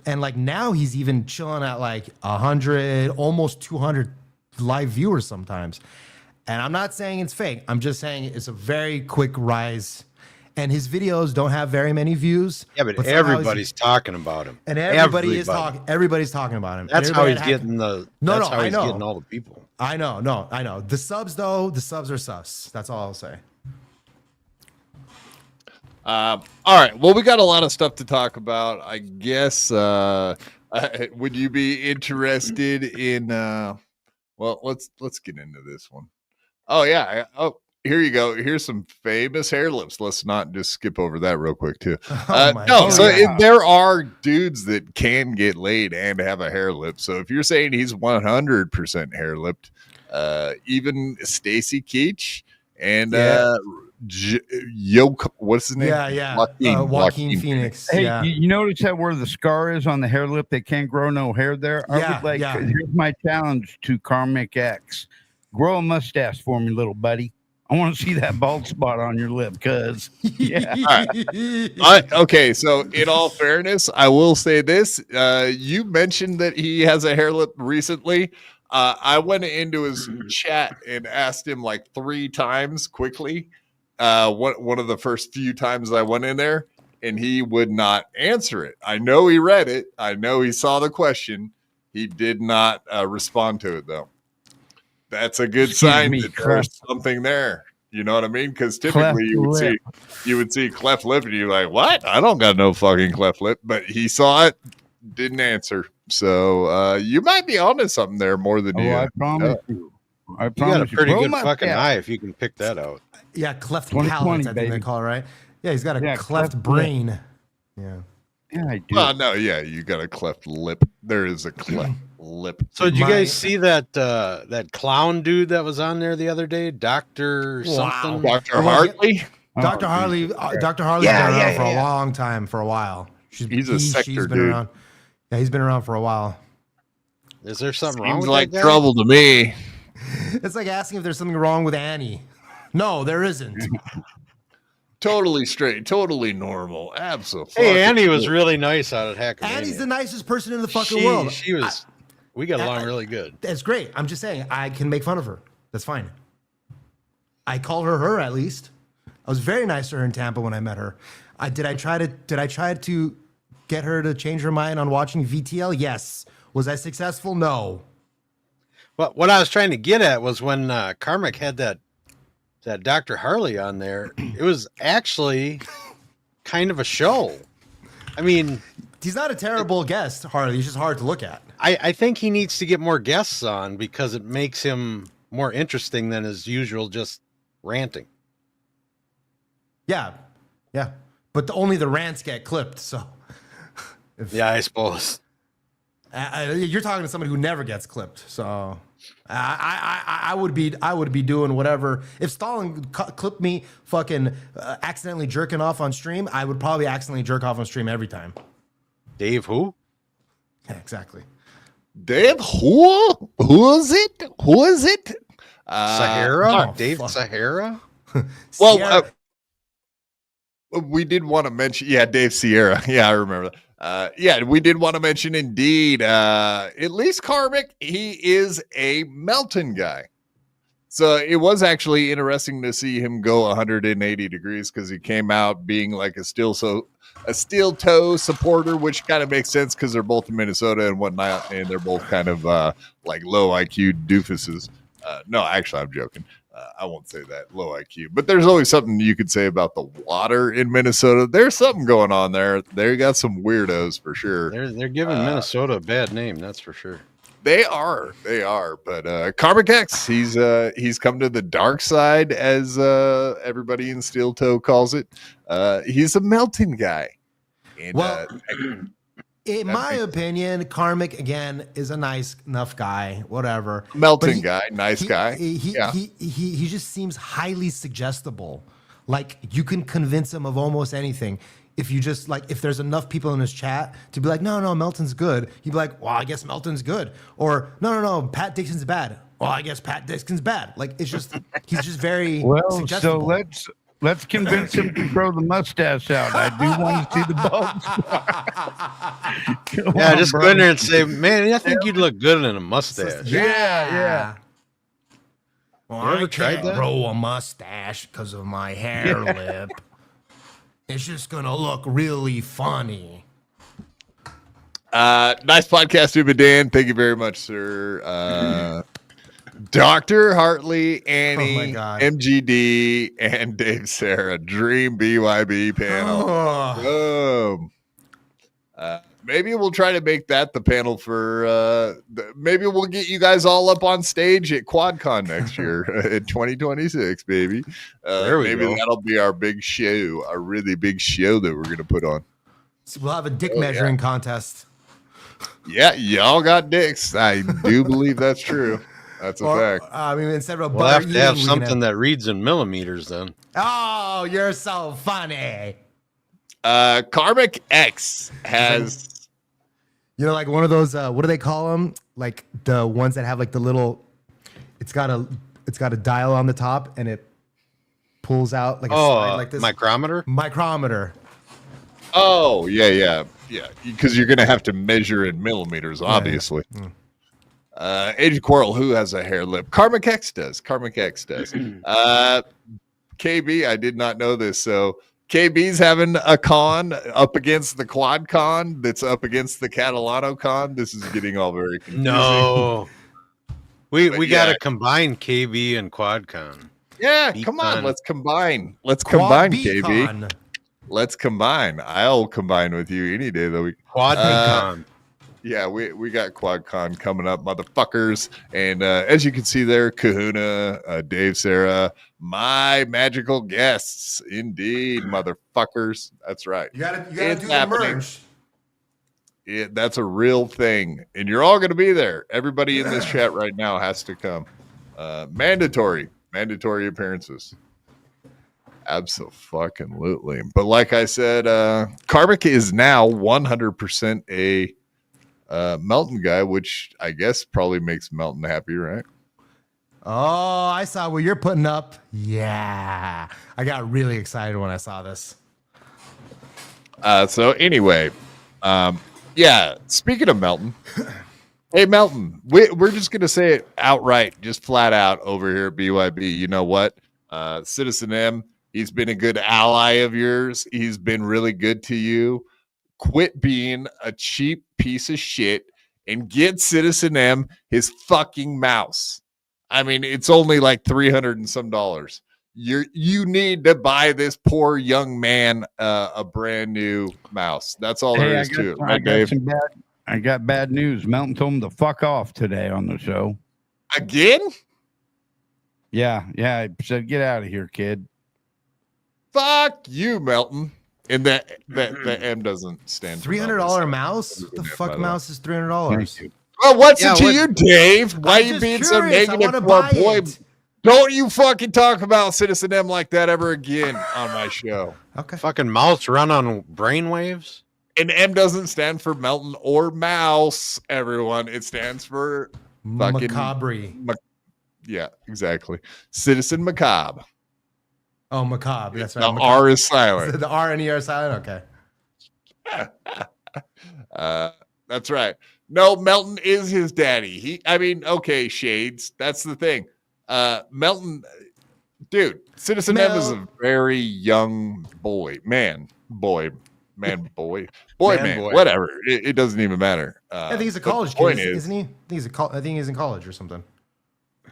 And like now he's even chilling at like 100, almost 200 live viewers sometimes. And I'm not saying it's fake. I'm just saying it's a very quick rise. And his videos don't have very many views. Yeah, but everybody's talking about him. And everybody's talking about him. That's how he's getting the. That's how I he's know. getting all the people. I know. The subs though, the subs are sus. That's all I'll say. All right. Well, we got a lot of stuff to talk about. I guess. Would you be interested in? Well, let's get into this one. Oh yeah. here you go. Here's some famous hair lips. Let's not just skip over that real quick too. Oh my God. There are dudes that can get laid and have a hair lip. So if you're saying he's 100% hair lipped, even Stacy Keach and what's his name? Joaquin Phoenix. Hey, Yeah. you notice that where the scar is on the hair lip? They can't grow no hair there. I would like. Here's my challenge to Karmic X: grow a mustache for me, little buddy. I want to see that bald spot on your lip, cuz. Yeah. Okay, so in all fairness, I will say this. You mentioned that he has a hair lip recently. I went into his chat and asked him like 3 times quickly. One of the first few times I went in there, and he would not answer it. I know he read it. I know he saw the question. He did not respond to it, though. That's a good sign that there's something there. You know what I mean? Because typically you would see cleft lip and you're like, what? I don't got no fucking cleft lip. But he saw it, didn't answer. So you might be onto something there more than you. I promise you. You got a pretty good fucking eye if you can pick that out. Yeah, cleft palate, I think they call it, right? Yeah, he's got a cleft brain. Yeah. Yeah, I do. Well, no, yeah, you got a cleft lip. There is a cleft lip. So did you guys see that that clown dude that was on there the other day? Dr. something? Dr. Hartley? Dr. Hartley. Dr. Hartley's been around for a long time, for a while. He's a sector she's been dude. around. Yeah, he's been around for a while. Is there something wrong Seems with like that guy? trouble to me. It's like asking if there's something wrong with Annie. No, there isn't. Totally straight, totally normal. Absolutely. Hey, Annie was really nice out at Heckamania. Annie's the nicest person in the fucking world. She was. We got along really good. That's great. I'm just saying, I can make fun of her. That's fine. I call her at least. I was very nice to her in Tampa when I met her. Did I try to get her to change her mind on watching VTL? Yes. Was I successful? No. But what I was trying to get at was when Karmic had that Dr. Harley on there, it was actually kind of a show. I mean, he's not a terrible guest, Harley. He's just hard to look at. I think he needs to get more guests on because it makes him more interesting than his usual just ranting. Yeah. Yeah. But only the rants get clipped, so. Yeah, I suppose. You're talking to somebody who never gets clipped, so I would be doing whatever. If Stalin clipped me fucking accidentally jerking off on stream, I would probably accidentally jerk off on stream every time. Dave who? Yeah, exactly. Dave who? Who is it? Who is it? Sahara? Dave Sahara? Well, we did want to mention, Dave Sierra. Yeah, I remember that. We did want to mention, indeed, at least Karmic, he is a Melton guy. So it was actually interesting to see him go 180 degrees because he came out being like a steel toe supporter, which kind of makes sense because they're both in Minnesota and whatnot, and they're both kind of like low IQ doofuses. No, actually, I'm joking. I won't say that, low IQ. But there's always something you could say about the water in Minnesota. There's something going on there. They got some weirdos for sure. They're giving Minnesota a bad name, that's for sure. They are. But Karmic X, he's come to the dark side, as everybody in Steel Toe calls it. He's a Melton guy. And, in my opinion, Karmic, again, is a nice enough guy, whatever. Melton guy, nice guy. He just seems highly suggestible. Like, you can convince him of almost anything. If you just, like, if there's enough people in his chat to be like, no, Melton's good. He'd be like, well, I guess Melton's good. Or, no, Pat Dixon's bad. Well, I guess Pat Dixon's bad. Like, it's just, he's just very suggestible. So let's convince him to grow the mustache out. I do want to see the bulbs. Just go in there and say, man, I think you'd look good in a mustache. Yeah. Well, I can't grow a mustache because of my hair lip. It's just going to look really funny. Nice podcast, Stupid Dan. Thank you very much, sir. Dr. Hartley, Annie, MGD, and Dave Sarra. Dream BYB panel. maybe we'll try to make that the panel for maybe we'll get you guys all up on stage at QuadCon next year in 2026, baby. There we maybe go. that'll be our big show, our really big show that we're gonna put on. So we'll have a dick measuring contest. Yeah, y'all got dicks. I do believe that's true. That's a fact. I mean, instead of We'll have to have something that reads in millimeters then. Oh, you're so funny. Karmic X has, like one of those. What do they call them? Like the ones that have like the little. It's got a dial on the top, and it pulls out like a slide like this. Micrometer. Oh yeah, because you're gonna have to measure in millimeters, obviously. Agent Quarrel, who has a hair lip? Karmic X does. KB, I did not know this, so. KB's having a con up against the QuadCon that's up against the Catalano con. This is getting all very confusing. No. We got to combine KB and QuadCon. Yeah, come on. Let's combine. Let's combine, KB. Let's combine. I'll combine with you any day of the week. QuadCon. Yeah, we got QuadCon coming up, motherfuckers. And as you can see there, Kahuna, Dave, Sarra, my magical guests. Indeed, motherfuckers. That's right. You gotta do the merge. That's a real thing. And you're all going to be there. Everybody in this chat right now has to come. Mandatory appearances. Absolutely. But like I said, Karmic is now 100% a Melton guy, which I guess probably makes Melton happy, right? Oh, I saw what you're putting up. Yeah. I got really excited when I saw this. So anyway, speaking of Melton, hey, Melton, we're just going to say it outright, just flat out over here at BYB. You know what? Citizen M, he's been a good ally of yours. He's been really good to you. Quit being a cheap piece of shit and get Citizen M his fucking mouse. I mean, it's only like $300 and some. You need to buy this poor young man a brand new mouse. That's all there is to it. I got bad news. Melton told him to fuck off today on the show. Again? Yeah. I said, get out of here, kid. Fuck you, Melton. And that M doesn't stand for $300 mouse? The fuck mouse is $300? Well, what's it to you, Dave? Why are you being so negative to our boy? Don't you fucking talk about Citizen M like that ever again on my show. Okay. Fucking mouse run on brainwaves? And M doesn't stand for Melton or mouse, everyone. It stands for fucking Macabre. Yeah, exactly. Citizen Macabre. Oh, macabre. That's right. The R is silent. The R and E are silent? Okay. That's right. No, Melton is his daddy. Okay, shades. That's the thing. Melton, dude, Citizen M is a very young boy. Man, boy. Whatever. It doesn't even matter. I think he's a college kid, isn't he? I think he's in college or something.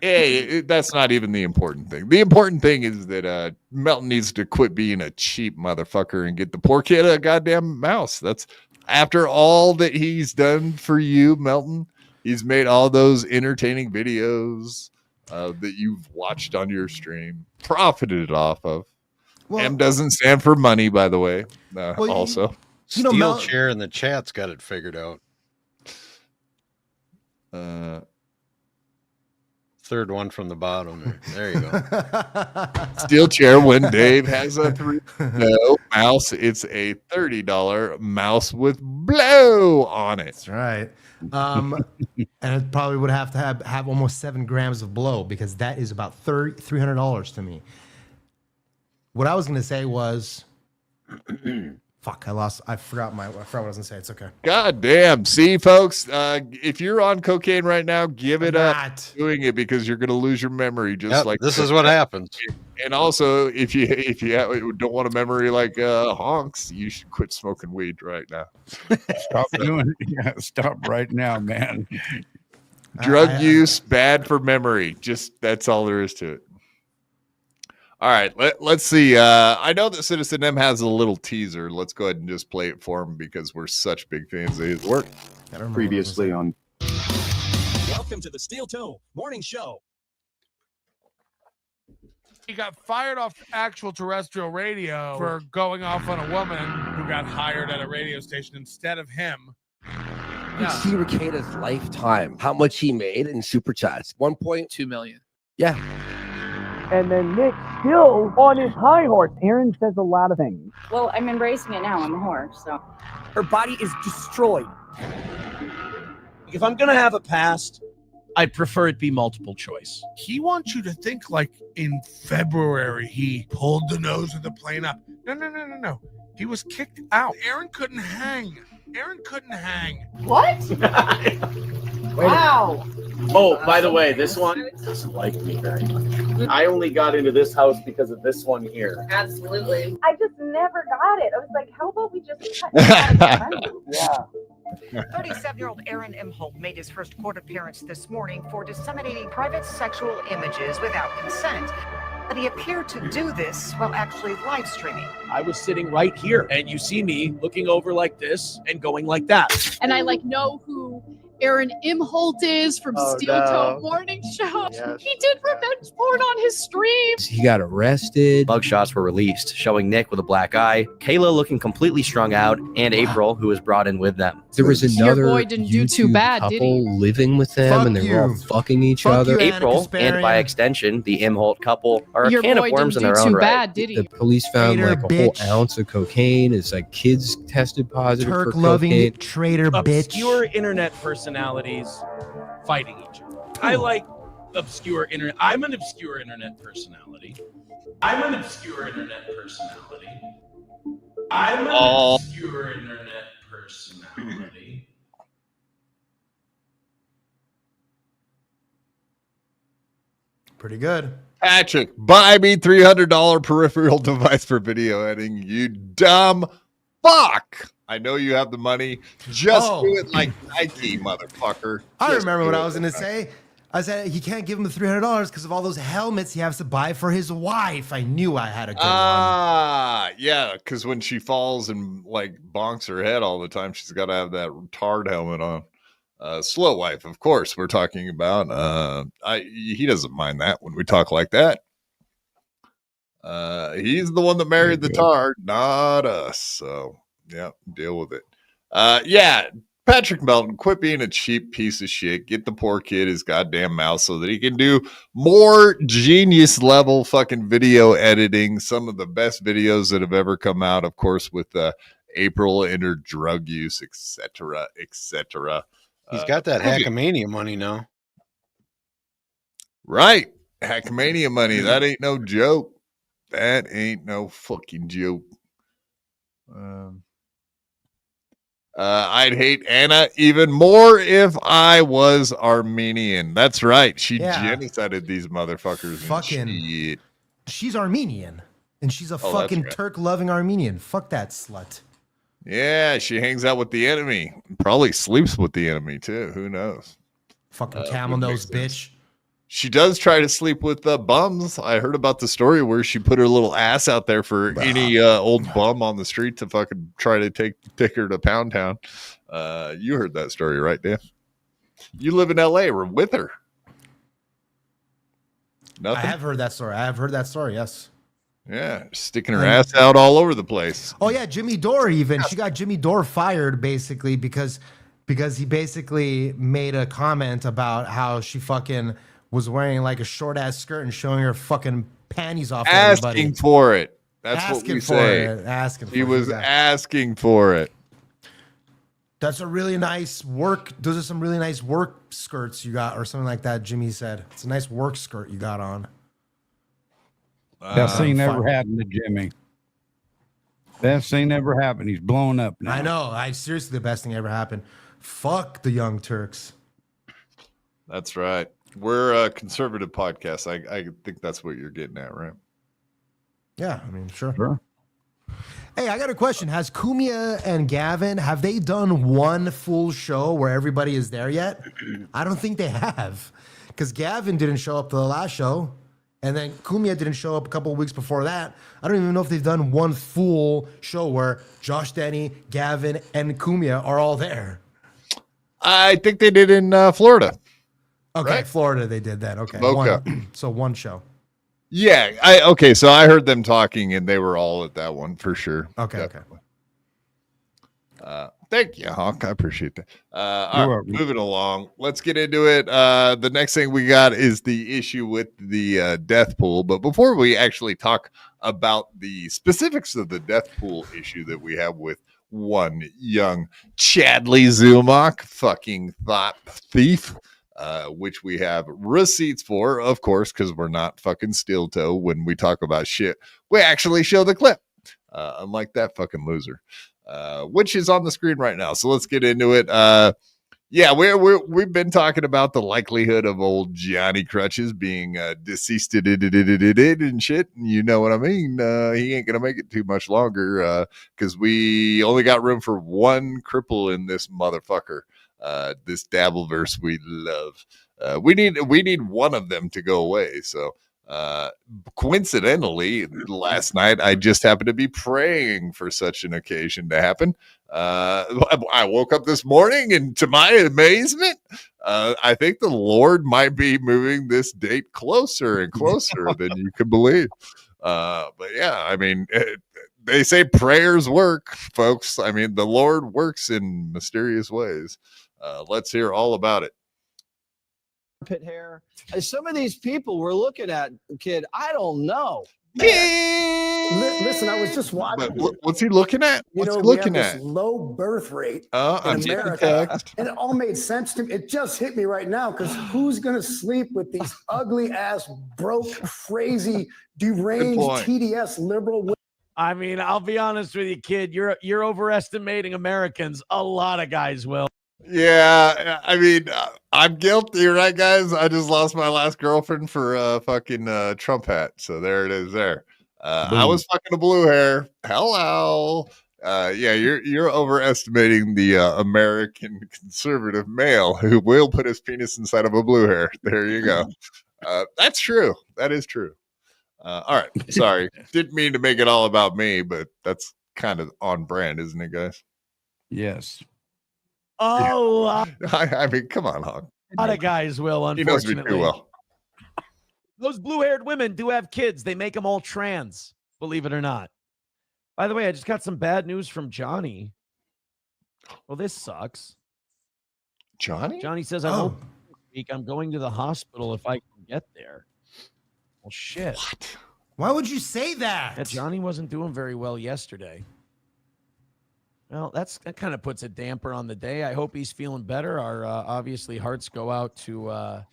Hey, that's not even the important thing. The important thing is that Melton needs to quit being a cheap motherfucker and get the poor kid a goddamn mouse. That's after all that he's done for you, Melton. He's made all those entertaining videos that you've watched on your stream, profited off of. Well, M doesn't stand for money, by the way. Also, Steel Chair in the chat's got it figured out. Third one from the bottom. There you go. Steel Chair. When Dave has a $3 mouse, it's a $30 mouse with blow on it. That's right. And it probably would have to have almost 7 grams of blow, because that is about $300 to me. What I was going to say was, fuck, I forgot what I was going to say. It's okay. God damn. See, folks, if you're on cocaine right now, give it up doing it, because you're going to lose your memory. This is what happens. And also, if you don't want a memory like honks, you should quit smoking weed right now. Stop doing it. Yeah, stop right now, man. Drug use, bad for memory. Just that's all there is to it. All right, let's see. I know that Citizen M has a little teaser. Let's go ahead and just play it for him because we're such big fans of his work. Previously on. Welcome to the Steel Toe Morning Show. He got fired off actual terrestrial radio for going off on a woman who got hired at a radio station instead of him. Yeah. See Ricardo's lifetime, how much he made in super chats. 1.2 million. Yeah. And then Nick still on his high horse. Aaron says a lot of things. Well, I'm embracing it now. I'm a horse, so. Her body is destroyed. If I'm going to have a past, I'd prefer it be multiple choice. He wants you to think like in February he pulled the nose of the plane up. No. He was kicked out. Aaron couldn't hang. What? Wow. Oh, by the way, this one doesn't like me very much. I only got into this house because of this one here. Absolutely. I just never got it. I was like, how about we just cut Yeah. 37-year-old Aaron Imholt made his first court appearance this morning for disseminating private sexual images without consent. But he appeared to do this while actually live streaming. I was sitting right here, and you see me looking over like this and going like that. And I know who Aaron Imholt is from Steel Toe Morning Show. Yes. He did revenge porn on his stream. He got arrested. Mugshots were released, showing Nick with a black eye, Kayla looking completely strung out, and April, who was brought in with them. There was another Your boy didn't do too bad, couple did he? living with them, Fuck and they were all you. fucking each Fuck other. you, April, Anna and by Kasparian. extension, the Imholt couple, are a Your can of boy worms in didn't their do own too right. bad, did he? The police found Traitor, like a whole bitch. ounce of cocaine. It's like kids tested positive for Turk-loving cocaine. traitor bitch. Obscure internet personalities fighting each other. I like obscure internet. I'm an obscure internet personality. I'm an obscure internet personality. Pretty good. Patrick, buy me $300 peripheral device for video editing. You dumb fuck. I know you have the money. Just do it like Nike, motherfucker. I remember what I was going to say. I said he can't give him the $300 because of all those helmets he has to buy for his wife. I knew I had a good one. Yeah, because when she falls and like bonks her head all the time, she's got to have that retard helmet on. Slow wife, of course, we're talking about. He doesn't mind that when we talk like that. He's the one that married the tard, not us. So yeah, deal with it. Yeah, Patrick Melton, quit being a cheap piece of shit. Get the poor kid his goddamn mouse so that he can do more genius level fucking video editing. Some of the best videos that have ever come out, of course, with April and her drug use, etc., etc. He's got that Heckamania money now. Right. Heckamania money. That ain't no joke. That ain't no fucking joke. I'd hate Anna even more if I was Armenian. That's right. She genocided these motherfuckers. Fucking. She's Armenian. And she's a that's fucking right. Turk-loving Armenian. Fuck that slut. Yeah, she hangs out with the enemy. Probably sleeps with the enemy too. Who knows? Fucking camel nose bitch. She does try to sleep with bums. I heard about the story where she put her little ass out there for any old bum on the street to fucking try to take her to Pound Town. You heard that story, right, Dan? You live in LA. We're with her. Nothing. I have heard that story. Yes. Yeah, sticking her ass out all over the place. Oh yeah, Jimmy Dore even. She got Jimmy Dore fired basically because he basically made a comment about how she fucking was wearing like a short ass skirt and showing her fucking panties off. Asking for it. That's what we say. Asking for it. He was asking for it. That's a really nice work. Those are some really nice work skirts you got, or something like that. Jimmy said it's a nice work skirt you got on. Best thing ever happened to Jimmy. Best thing ever happened. He's blown up now. I know. Seriously, the best thing ever happened. Fuck the Young Turks. That's right. We're a conservative podcast. I think that's what you're getting at, right? Yeah, I mean, sure. Hey, I got a question. Has Kumia and Gavin, have they done one full show where everybody is there yet? I don't think they have. Because Gavin didn't show up to the last show. And then Kumia didn't show up a couple of weeks before that. I don't even know if they've done one full show where Josh Denny, Gavin, and Kumia are all there. I think they did in Florida. Okay, right? Florida they did that. Okay, Boca. So one show. Yeah, so I heard them talking, and they were all at that one for sure. Okay, definitely. Thank you, Hawk. I appreciate that. All right, moving along. Let's get into it. The next thing we got is the issue with the death pool. But before we actually talk about the specifics of the death pool issue that we have with one young Chadley Zumock, fucking thought thief, which we have receipts for, of course, because we're not fucking steel toe when we talk about shit. We actually show the clip, unlike that fucking loser. Which is on the screen right now. So let's get into it. We've been talking about the likelihood of old Johnny Crutches being deceased and shit. You know what I mean? He ain't gonna make it too much longer because we only got room for one cripple in this motherfucker. This Dabbleverse we love. We need one of them to go away. So coincidentally, last night I just happened to be praying for such an occasion to happen. I woke up this morning, and to my amazement, I think the Lord might be moving this date closer and closer than you could believe. But yeah, I mean, they say prayers work, folks. I mean, the Lord works in mysterious ways. Let's hear all about it. Pit hair. Some of these people we're looking at, kid, I don't know. Listen, I was just watching. What's he looking at? What's he looking at? This low birth rate in I'm America, and it all made sense to me. It just hit me right now because who's gonna sleep with these ugly ass, broke, crazy, deranged TDS liberal women? I mean, I'll be honest with you, kid. You're overestimating Americans. A lot of guys will. Yeah, I mean, I'm guilty, right, guys? I just lost my last girlfriend for a fucking Trump hat. So there it is there. I was fucking a blue hair. Hello. Yeah, you're overestimating the American conservative male who will put his penis inside of a blue hair. There you go. That's true. That is true. All right. Sorry. Didn't mean to make it all about me, but that's kind of on brand, isn't it, guys? Yes. Oh, I mean, come on, Hog. A lot of guys will, He knows unfortunately. me too well. Those blue-haired women do have kids. They make them all trans, believe it or not. By the way, I just got some bad news from Johnny. Well, this sucks. Johnny says, I'm going to the hospital if I can get there. Well, shit. What? Why would you say that? Yeah, Johnny wasn't doing very well yesterday. Well, that kind of puts a damper on the day. I hope he's feeling better. Our obviously hearts go out to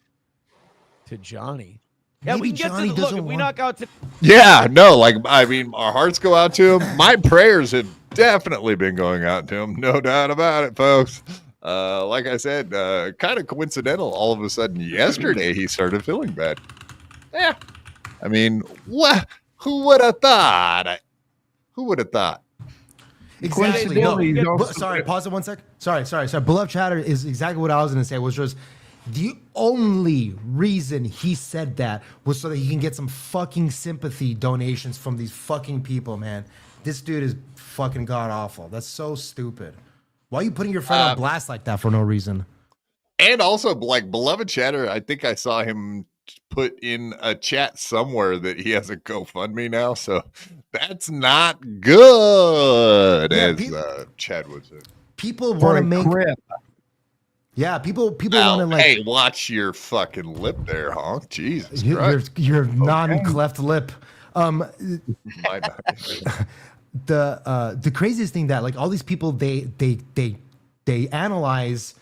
Johnny. Yeah, Maybe we can get Johnny to the look. If we knock out to Yeah, no, like, I mean, our hearts go out to him. My prayers have definitely been going out to him. No doubt about it, folks. Like I said, kind of coincidental. All of a sudden yesterday, he started feeling bad. Yeah. I mean, what? Who would have thought? Who would have thought? Exactly. No, sorry, pause it 1 sec. Sorry. Beloved chatter is exactly what I was going to say, which was the only reason he said that was so that he can get some fucking sympathy donations from these fucking people, man. This dude is fucking god awful. That's so stupid. Why are you putting your friend on blast like that for no reason? And also, like, beloved chatter, I think I saw him put in a chat somewhere that he has a GoFundMe now, so that's not good, as Chad would say. People want to make grip. Yeah, people want to like. Hey, watch your fucking lip there, Honk. Jesus Christ. Your non-cleft lip. The craziest thing that like all these people they analyze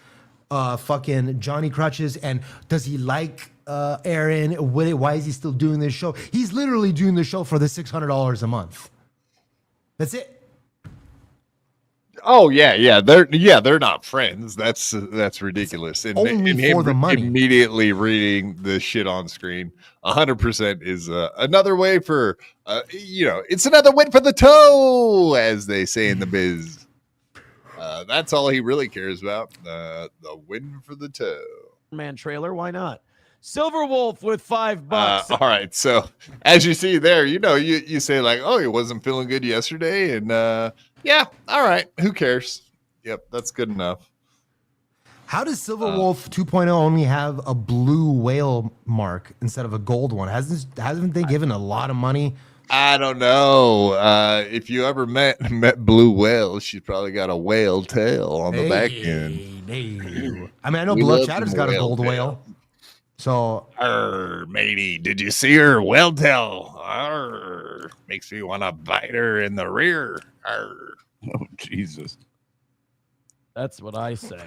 fucking Johnny Crutches and does he like Aaron? Why is he still doing this show? He's literally doing the show for the $600 a month. That's it. Oh yeah. They're not friends. That's ridiculous. And Only for the money. Immediately reading the shit on screen, 100% is another way for it's another win for the toe, as they say in the biz. That's all he really cares about. The win for the toe. Man trailer, why not? Silver Wolf with $5. All right. So as you see there, you say like, oh, he wasn't feeling good yesterday. And yeah, all right. Who cares? Yep. That's good enough. How does Silver Wolf 2.0 only have a blue whale mark instead of a gold one? Hasn't they given a lot of money? I don't know. If you ever met Blue Whale, she's probably got a whale tail on the back end. I mean, I know Blood Chatter's got a gold whale. So, matey, did you see her whale tail? Makes me want to bite her in the rear. Oh, Jesus. That's what I say.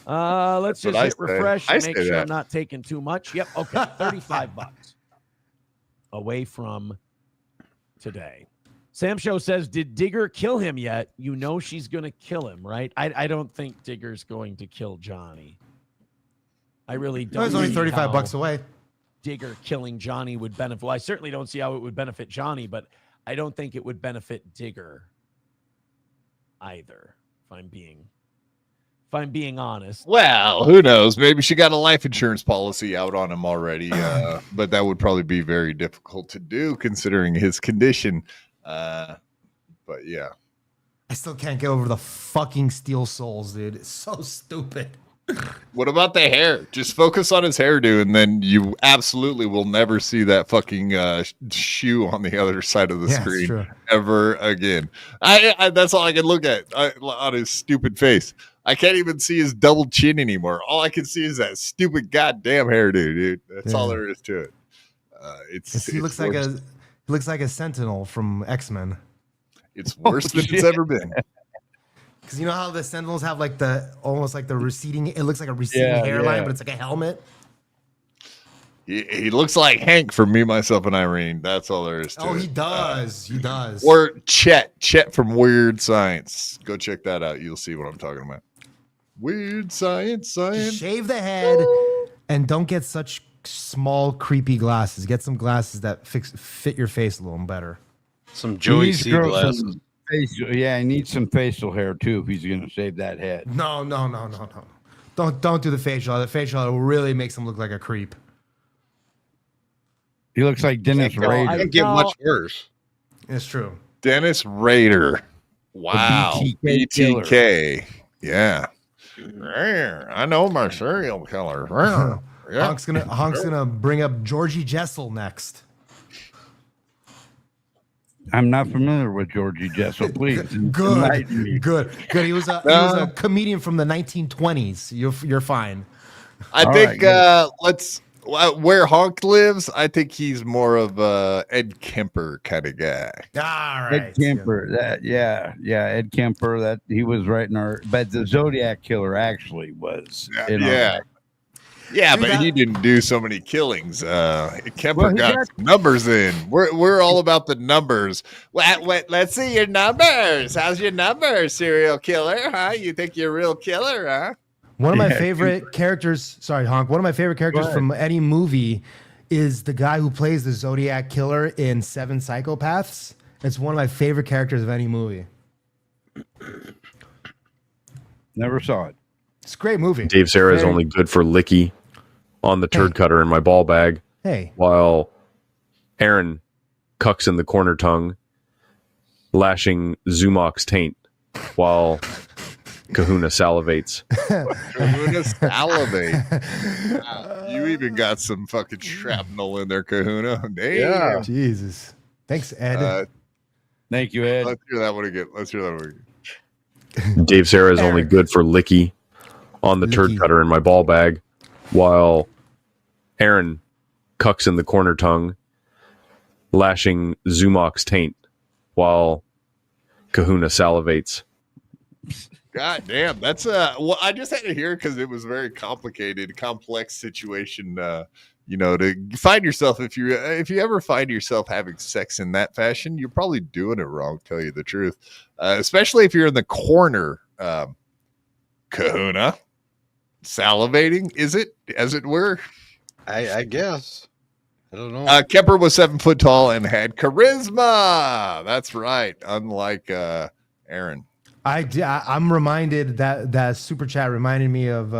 Let's just hit refresh and make sure I'm not taking too much. Yep. Okay. $35 away from today. Sam Show says, did Digger kill him yet? You know she's going to kill him, right? I don't think Digger's going to kill Johnny. I really don't. It's only $35 away. Digger killing Johnny would benefit. Well, I certainly don't see how it would benefit Johnny, but I don't think it would benefit Digger either, if I'm being honest. Well, who knows? Maybe she got a life insurance policy out on him already, but that would probably be very difficult to do considering his condition. But yeah. I still can't get over the fucking Steel Souls, dude. It's so stupid. What about the hair? Just focus on his hairdo, and then you absolutely will never see that fucking shoe on the other side of the screen ever again. I that's all I can look at on his stupid face. I can't even see his double chin anymore. All I can see is that stupid goddamn hairdo, dude. That's all there is to it. He looks like a Sentinel from X-Men. It's worse than it's ever been. Because you know how the Sentinels have like almost like the receding, it looks like a receding hairline, but it's like a helmet. He looks like Hank from Me, Myself, and Irene. That's all there is to it. Oh, he does. He does. Or Chet from Weird Science. Go check that out. You'll see what I'm talking about. Weird Science. Shave the head and don't get such small, creepy glasses. Get some glasses that fit your face a little better. Some Joey C glasses. Yeah, he needs some facial hair too if he's going to shave that head. No. Don't do the facial. The facial hair really makes him look like a creep. He looks like Dennis Rader. It can't get much worse. It's true. Dennis Rader. Wow. BTK. Yeah. I know my serial killer. Yeah. Honk's gonna bring up Georgie Jessel next. I'm not familiar with Georgie Jessel. Please, good. He was a comedian from the 1920s. You're fine. I think where Honk lives, I think he's more of a Ed Kemper kind of guy. All right, Ed Kemper. Ed Kemper. That he was right in our. But the Zodiac Killer actually was. Yeah, but he didn't do so many killings. Kemper got numbers in. We're all about the numbers. Let's see your numbers. How's your numbers, serial killer? Huh? You think you're a real killer, huh? One of my favorite characters. Sorry, Honk. One of my favorite characters from any movie is the guy who plays the Zodiac Killer in Seven Psychopaths. It's one of my favorite characters of any movie. Never saw it. It's a great movie. Dave Sarra is only good for licky on the turd cutter in my ball bag. Hey. While Aaron cucks in the corner tongue, lashing Zumock's taint while Kahuna salivates. Kahuna salivate. Wow. You even got some fucking shrapnel in there, Kahuna. Damn. Yeah. Jesus. Thanks, Ed. Thank you, Ed. Let's hear that one again. Dave Sarra is only good for licky on the turd cutter in my ball bag, while Aaron cucks in the corner tongue, lashing Zumock's taint while Kahuna salivates. God damn, that's well, I just had to hear it because it was a very complex situation. To find yourself, if you ever find yourself having sex in that fashion, you're probably doing it wrong. Tell you the truth, especially if you're in the corner, Kahuna. Salivating, is it, as it were? I guess. I don't know. Kemper was 7 foot tall and had charisma. That's right. Unlike Aaron. I'm reminded that super chat reminded me of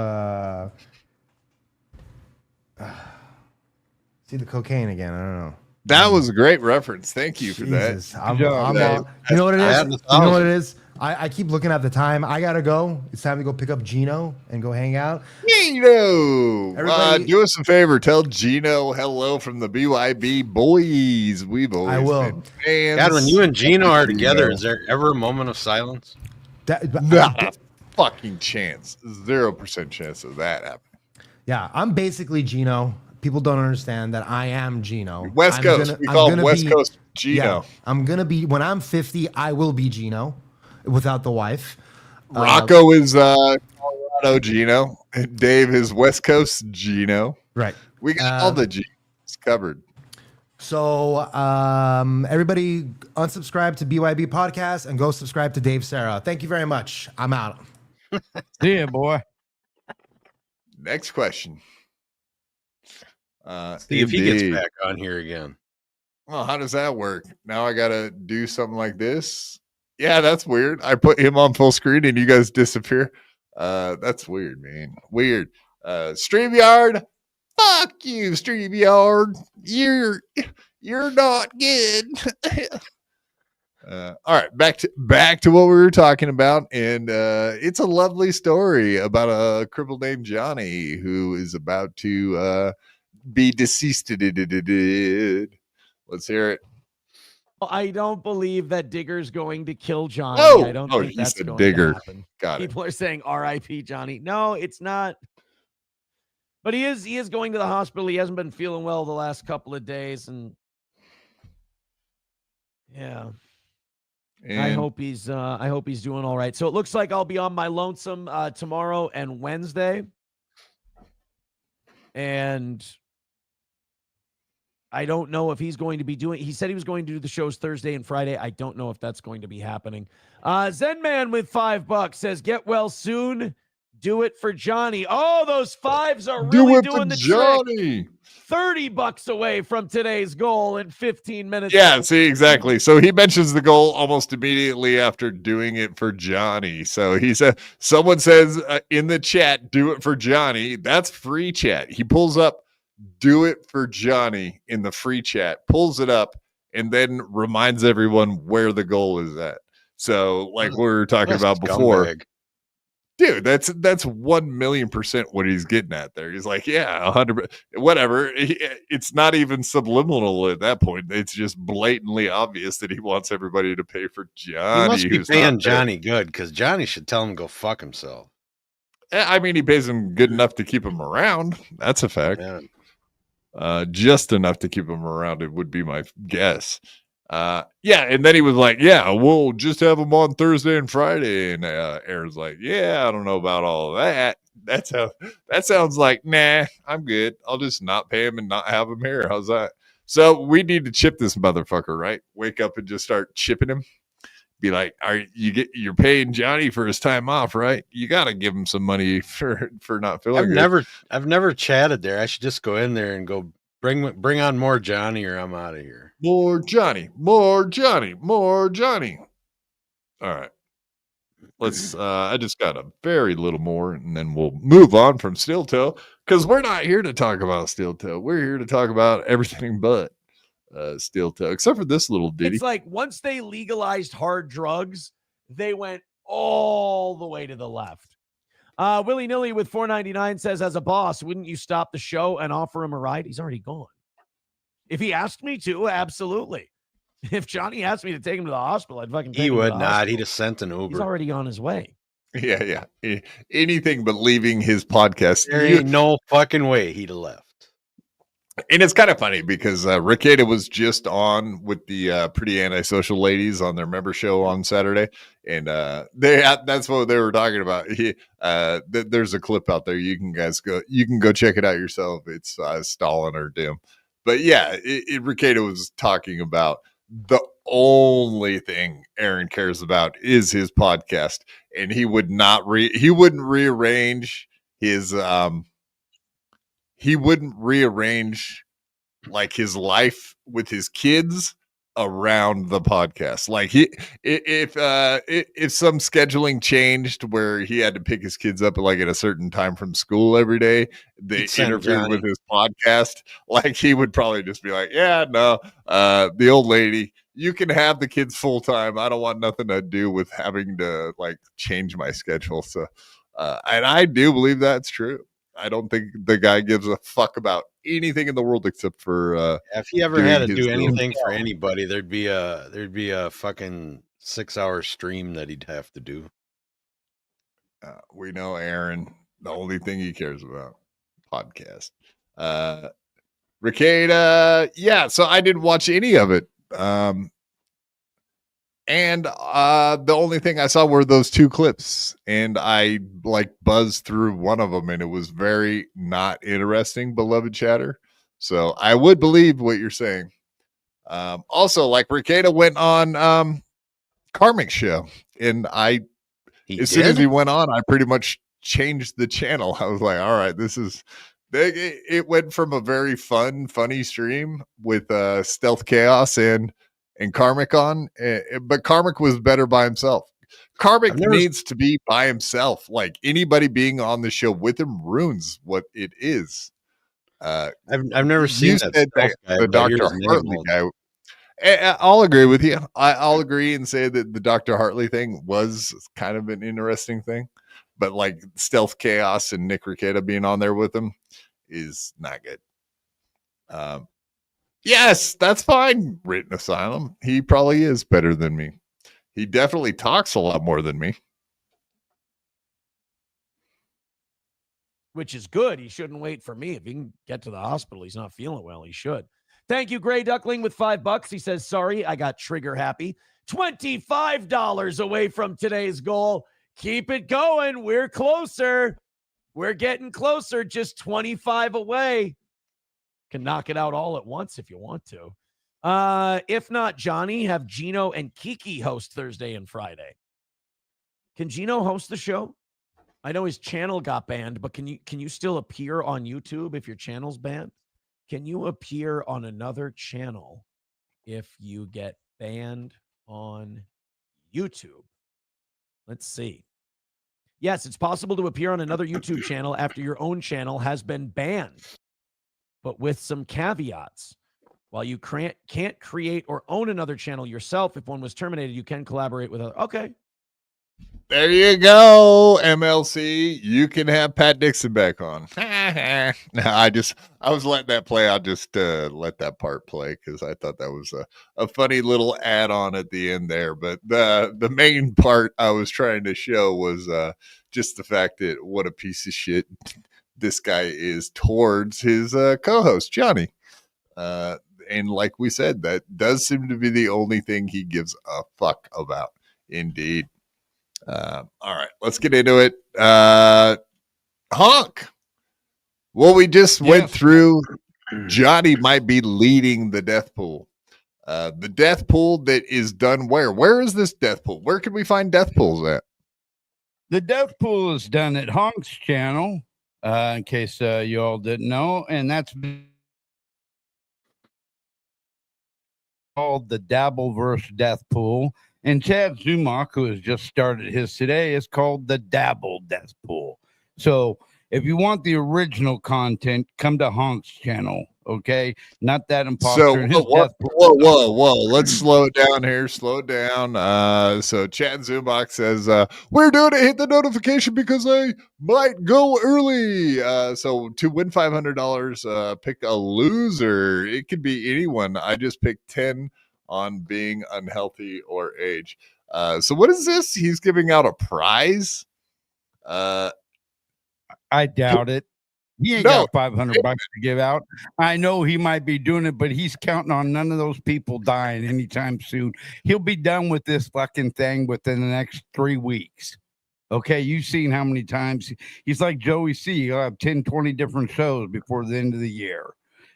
See the cocaine again. I don't know. That was a great reference. Thank you for Jesus. that. You know what it is? You know what it is? I keep looking at the time. I gotta go. It's time to go pick up Gino and go hang out. Gino, Everybody- do us a favor. Tell Gino hello from the BYB boys. We've always I will. been fans. God, when you and Gino are together, Gino. is there ever a moment of silence? Not a fucking chance. 0% chance of that happening. Yeah, I'm basically Gino. People don't understand that I am Gino. West Coast. We call him West Coast Gino. Yeah, I'm gonna be when I'm 50. I will be Gino, without the wife. Rocco is Colorado Gino. Dave is West Coast Gino. Right. We got all the G's covered. So everybody unsubscribe to BYB Podcast and go subscribe to Dave Sarra. Thank you very much. I'm out. See ya, boy. Next question. See if he gets indeed. back on here again. Well, how does that work? Now I got to do something like this. Yeah, that's weird. I put him on full screen and you guys disappear. That's weird, man. Weird. StreamYard. Fuck you, StreamYard. You're not good. All right, back to what we were talking about, and it's a lovely story about a cripple named Johnny who is about to be deceased. Let's hear it. I don't believe that Digger's going to kill Johnny. Oh, I don't oh, think he that's said going Digger. to happen. Got it. People are saying R.I.P. Johnny. No, it's not. But he is going to the hospital. He hasn't been feeling well the last couple of days, and yeah. I hope he's doing all right. So it looks like I'll be on my lonesome tomorrow and Wednesday. And I don't know if he's going to be doing. He said he was going to do the shows Thursday and Friday. I don't know if that's going to be happening. Zen Man with $5 says, "Get well soon. Do it for Johnny." Oh, those fives are really doing the Johnny. trick. $30 away from today's goal in 15 minutes. Yeah, see, exactly. So he mentions the goal almost immediately after doing it for Johnny. So he said, someone says in the chat, "Do it for Johnny." That's free chat. He pulls up, "Do it for Johnny" in the free chat, pulls it up, and then reminds everyone where the goal is at. So, like we were talking about before. Scumbag. Dude, that's 1,000,000% what he's getting at there. He's like, yeah, 100, whatever. It's not even subliminal at that point. It's just blatantly obvious that he wants everybody to pay for Johnny. He must be who's paying not there. Johnny good, because Johnny should tell him to go fuck himself. I mean, he pays him good enough to keep him around. That's a fact. Yeah. Just enough to keep him around, it would be my guess. Yeah, and then he was like, "Yeah, we'll just have him on Thursday and Friday." And Aaron's like, "Yeah, I don't know about all of that. That sounds like, nah, I'm good. I'll just not pay him and not have him here. How's that?" So we need to chip this motherfucker, right? Wake up and just start chipping him. Be like, you're paying Johnny for his time off, right? You got to give him some money for not feeling good. I've never chatted there. I should just go in there and go bring on more Johnny, or I'm out of here. More Johnny, more Johnny, more Johnny. All right. Let's I just got a very little more, and then we'll move on from Steel Toe, because we're not here to talk about Steel Toe. We're here to talk about everything but Steel Toe, except for this little ditty. It's like once they legalized hard drugs, they went all the way to the left. Willy Nilly with $4.99 says, "As a boss, wouldn't you stop the show and offer him a ride?" He's already gone. If he asked me to, absolutely. If Johnny asked me to take him to the hospital, I'd fucking take He him to would the not. hospital. He'd have sent an Uber. He's already on his way. Yeah. Anything but leaving his podcast. There ain't no fucking way he'd have left. And it's kind of funny because Ricada was just on with the Pretty Antisocial Ladies on their member show on Saturday, and that's what they were talking about. There's a clip out there. You can go check it out yourself. It's Stalin or Dim, but yeah, Ricada was talking about the only thing Aaron cares about is his podcast, and he would not he wouldn't rearrange his he wouldn't rearrange like his life with his kids around the podcast. Like if some scheduling changed where he had to pick his kids up like at a certain time from school every day, they interfered with his podcast. Like he would probably just be like, yeah, no, the old lady, you can have the kids full time. I don't want nothing to do with having to like change my schedule. So, and I do believe that's true. I don't think the guy gives a fuck about anything in the world except for if he ever had to do anything for anybody, there'd be a fucking 6-hour stream that he'd have to do. We know Aaron, the only thing he cares about, podcast. Ricada, yeah, so I didn't watch any of it. And the only thing I saw were those 2 clips, and I like buzzed through one of them, and it was very not interesting, beloved chatter. So I would believe what you're saying. Also, like Ricada went on Karmic show, and as soon as he went on, I pretty much changed the channel. I was like, all right, this is big. It went from a very funny stream with Stealth Chaos and Karmic on, but Karmic was better by himself. Karmic needs to be by himself. Like anybody being on the show with him ruins what it is. I've never seen that guy, the Dr. Hartley guy. I'll agree with you. I'll agree and say that the Dr. Hartley thing was kind of an interesting thing, but like Stealth Chaos and Nick Ricada being on there with him is not good. Yes, that's fine. Written Asylum. He probably is better than me. He definitely talks a lot more than me. Which is good. He shouldn't wait for me. If he can get to the hospital, he's not feeling well. He should. Thank you, Gray Duckling, with $5. He says, sorry, I got trigger happy. $25 away from today's goal. Keep it going. We're closer. We're getting closer. Just 25 away. Can knock it out all at once if you want to. If not, Johnny, have Gino and Kiki host Thursday and Friday. Can Gino host the show? I know his channel got banned, but can you still appear on YouTube if your channel's banned? Can you appear on another channel if you get banned on YouTube? Let's see. Yes, it's possible to appear on another YouTube channel after your own channel has been banned, but with some caveats. While you can't create or own another channel yourself, if one was terminated, you can collaborate with other. Okay. There you go, MLC. You can have Pat Dixon back on. No, I was letting that play. I'll just let that part play because I thought that was a funny little add-on at the end there. But the main part I was trying to show was just the fact that what a piece of shit this guy is towards his co-host, Johnny. And like we said, that does seem to be the only thing he gives a fuck about. Indeed. All right, let's get into it. Honk. Well, we just went through. Johnny might be leading the death pool. The death pool that is done where? Where is this death pool? Where can we find death pools at? The death pool is done at Honk's channel, in case you all didn't know, and that's called the Dabbleverse Death Pool. And Chad Zumach, who has just started his today, is called the Dabble Death Pool. So if you want the original content, come to Honk's channel, okay? Not that imposter. So whoa. Let's slow it down here. Slow it down. So Chad Zumach says, we're doing it. Hit the notification because I might go early. So to win $500, pick a loser. It could be anyone. I just picked 10 on being unhealthy or age. So what is this? He's giving out a prize? I doubt it. He ain't got $500 to give out. I know he might be doing it, but he's counting on none of those people dying anytime soon. He'll be done with this fucking thing within the next 3 weeks. Okay, you've seen how many times he's like Joey C. He'll have 10, 20 different shows before the end of the year.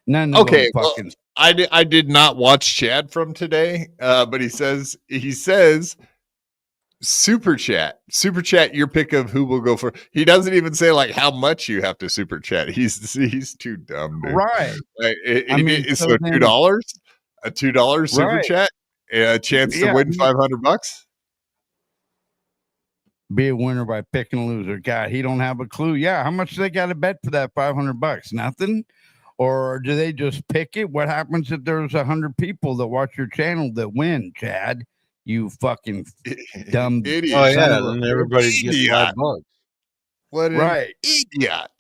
None of those fucking. Well, I did not watch Chad from today, but he says super chat, your pick of who will go for. He doesn't even say like how much you have to super chat. He's too dumb, dude. Right. Like, so $2. A $2 super Right. chat, a chance to Yeah. win $500. Be a winner by picking a loser. God, he don't have a clue. Yeah, how much do they got to bet for that $500? Nothing. Or do they just pick it? What happens if there's 100 people that watch your channel that win, Chad? You fucking dumb idiot. Oh, yeah. son of a Then everybody gets idiot. $5. What an Right. idiot.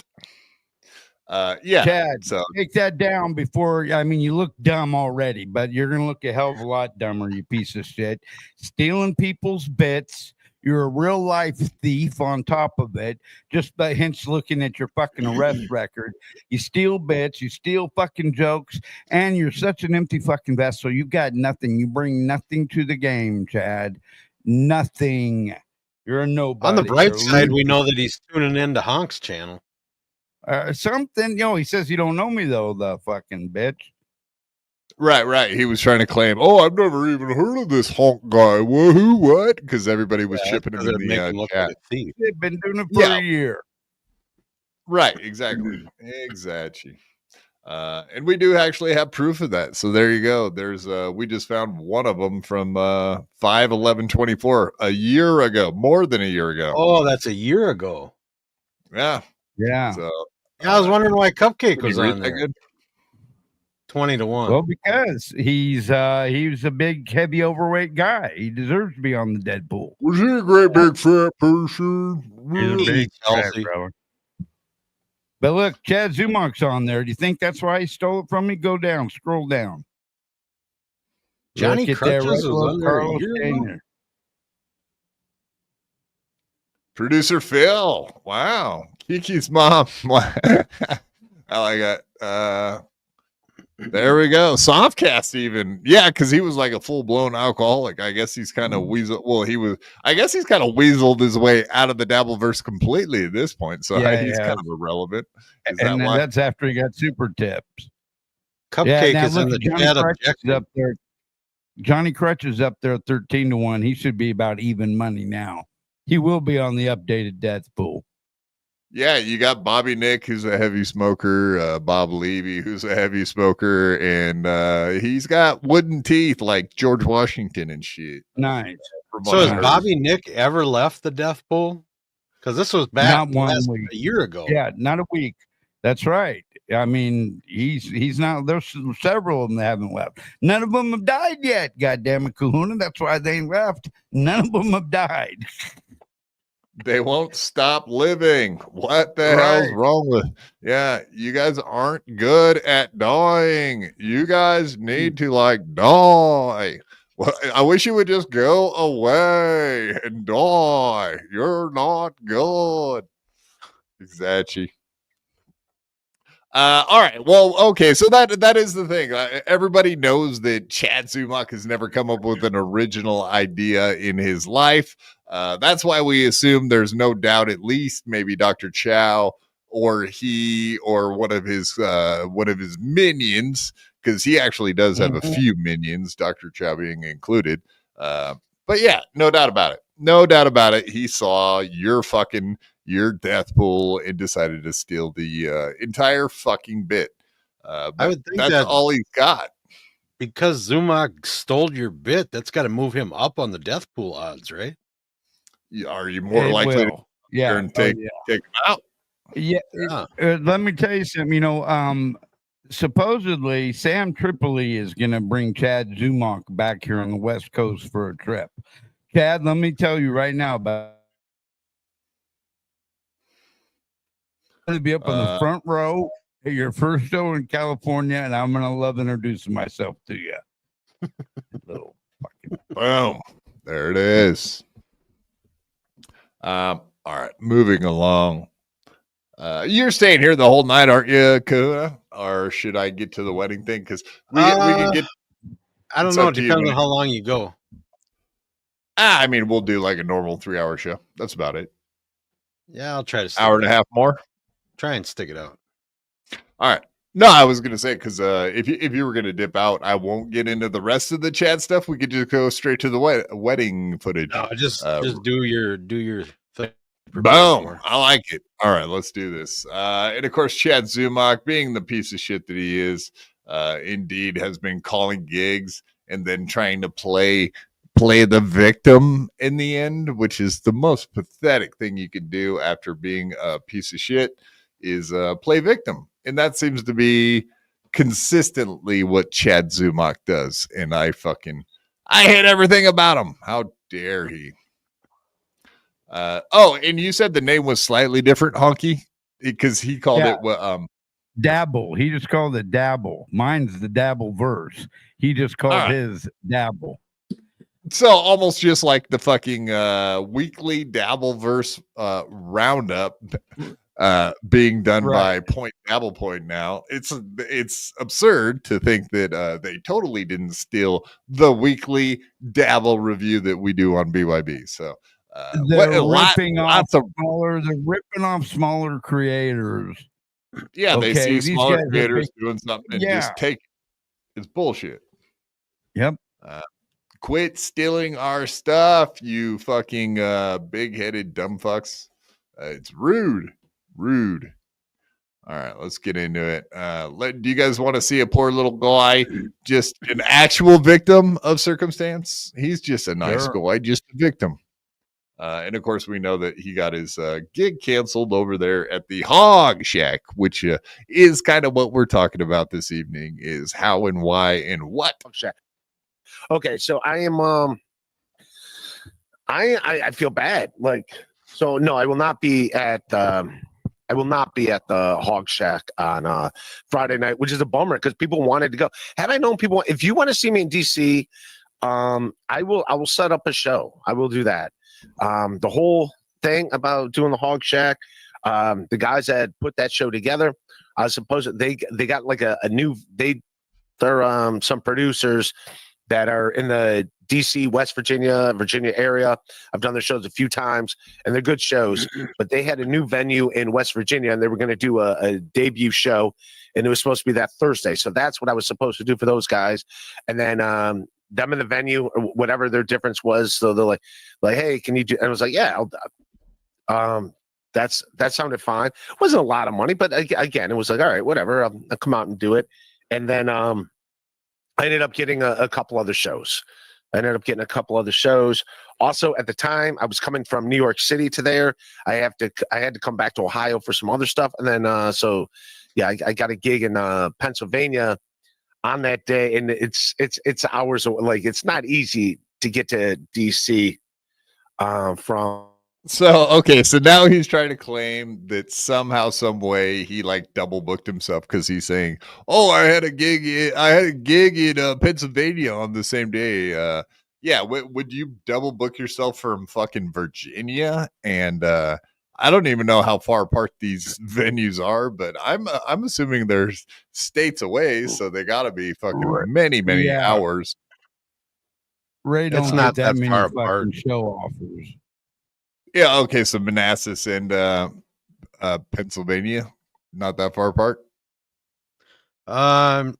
Yeah. Chad, So take that down before. I mean, you look dumb already, but you're gonna look a hell of a lot dumber, you piece of shit. Stealing people's bits. You're a real life thief on top of it. Just by hence looking at your fucking arrest record. You steal bits, you steal fucking jokes, and you're such an empty fucking vessel. You got nothing. You bring nothing to the game, Chad. Nothing. You're a nobody. On the bright You're a side, we loser. know that he's tuning into Honk's channel. Something, he says you don't know me though, the fucking bitch. right. He was trying to claim, oh, I've never even heard of this honk guy. Woohoo, what? Because everybody was chipping him in the chat. They've been doing it for a year. Right, exactly. And we do actually have proof of that. So there you go. There's we just found one of them from 5/11/24 a year ago, more than a year ago. Oh, that's a year ago. Yeah. So I was wondering why Cupcake was Did he on read that there. good? 20-1. Well, because he's a big, heavy, overweight guy. He deserves to be on the Deadpool. Was he a great big fat person? He's a big fat Chelsea. brother. But look, Chad Zumach's on there. Do you think that's why he stole it from me? Go down, scroll down. Johnny Look at that Crutches was Red on there a Carlos year ago? Jr. Producer Phil. Wow. Kiki's mom. I like that. There we go. Softcast even. Yeah, because he was like a full-blown alcoholic. I guess he's kind of weasel. Well, I guess he's kind of weaseled his way out of the Dabbleverse completely at this point. So he's kind of irrelevant. Is that And why? that's after he got super tips. Cupcake now is in look, the chat objective. up there. Johnny Crutches up there 13-1. He should be about even money now. He will be on the updated death pool. Yeah, you got Bobby Nick, who's a heavy smoker, Bob Levy, who's a heavy smoker, and he's got wooden teeth like George Washington and shit. Nice. So has Bobby Nick ever left the death pool? Because this was back Not 1 last- week. a year ago. Yeah, not a week. That's right. I mean, he's not. There's several of them that haven't left. None of them have died yet. God damn it, Kahuna. That's why they ain't left. None of them have died. They won't stop living. What the hell's wrong with? Yeah, you guys aren't good at dying. You guys need to die. Well, I wish you would just go away and die. You're not good. Exactly. All right. Well, okay. So that is the thing. Everybody knows that Chad Zumach has never come up with an original idea in his life. That's why we assume there's no doubt, at least maybe Dr. Chow or he or one of his minions, because he actually does have a few minions, Dr. Chow being included. But yeah, no doubt about it. No doubt about it. He saw your death pool and decided to steal the entire fucking bit. I would think that's that all he's got. Because Zumock stole your bit, that's got to move him up on the death pool odds, right? Are you more likely to and take him out? Yeah. Let me tell you something. Supposedly Sam Tripoli is going to bring Chad Zumach back here on the West Coast for a trip. Chad, let me tell you right now about. I'm going to be up on the front row at your first show in California, and I'm going to love introducing myself to you. Little fucking boom. There it is. All right, moving along. You're staying here the whole night, aren't you, Kahuna? Or should I get to the wedding thing? Because we can get. I don't know. It depends on how long you go. I mean, we'll do like a normal 3-hour show. That's about it. Yeah, I'll try to. Hour and a half more. Try and stick it out. All right. No, I was gonna say because if you were gonna dip out, I won't get into the rest of the chat stuff. We could just go straight to the wedding footage. No, just do your thing. Boom! I like it. All right, let's do this. And of course, Chad Zumach, being the piece of shit that he is, indeed has been calling gigs and then trying to play the victim in the end, which is the most pathetic thing you can do after being a piece of shit, is play victim. And that seems to be consistently what Chad Zumach does. And I hate everything about him. How dare he? And you said the name was slightly different, Honky, because he called it Dabble. He just called it Dabble. Mine's the Dabbleverse. He just called his Dabble. So almost just like the fucking weekly Dabbleverse roundup being done by Point Dabble Point now. It's absurd to think that they totally didn't steal the weekly Dabble review that we do on BYB. So they're ripping off smaller creators. Yeah, they see smaller creators doing something and just take it. It's bullshit. Yep. Quit stealing our stuff, you fucking big-headed dumb fucks. It's rude. All right, let's get into it. Do you guys want to see a poor little guy, just an actual victim of circumstance? He's just a nice guy, just a victim. And of course, we know that he got his gig canceled over there at the Hog Shack, which is kind of what we're talking about this evening, is how and why and what. Hog Shack. Okay, so I am I feel bad. No, I will not be at the Hog Shack on Friday night, which is a bummer because people wanted to go. Had I known people, if you want to see me in DC, I will set up a show. I will do that. The whole thing about doing the Hog Shack, the guys that put that show together, I suppose they got like they're some producers that are in the DC, West Virginia area. I've done their shows a few times, and they're good shows. But they had a new venue in West Virginia, and they were going to do a debut show, and it was supposed to be that Thursday. So that's what I was supposed to do for those guys. And then them in the venue, or whatever their difference was. So they're like, hey, can you do? And I was like, yeah, that sounded fine. It wasn't a lot of money, but again, it was like, all right, whatever. I'll come out and do it. And then I ended up getting a couple other shows. Also, at the time, I was coming from New York City to there. I had to come back to Ohio for some other stuff, and then I got a gig in Pennsylvania on that day, and it's hours away. Like, it's not easy to get to DC from. So now he's trying to claim that somehow, some way, he double booked himself because he's saying, "Oh, I had a gig in Pennsylvania on the same day." Would you double book yourself from fucking Virginia? And I don't even know how far apart these venues are, but I'm assuming they're states away, so they got to be fucking many hours. Ray, it's not that far apart. Show offers. Yeah, okay, so Manassas and Pennsylvania, not that far apart. I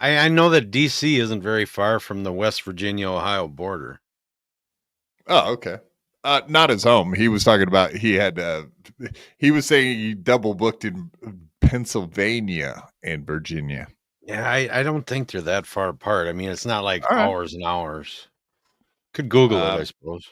know that DC isn't very far from the West Virginia-Ohio border. Oh, okay. Not his home. He was talking about he was saying he double booked in Pennsylvania and Virginia. Yeah, I don't think they're that far apart. I mean, it's not like hours and hours. Could Google it, I suppose.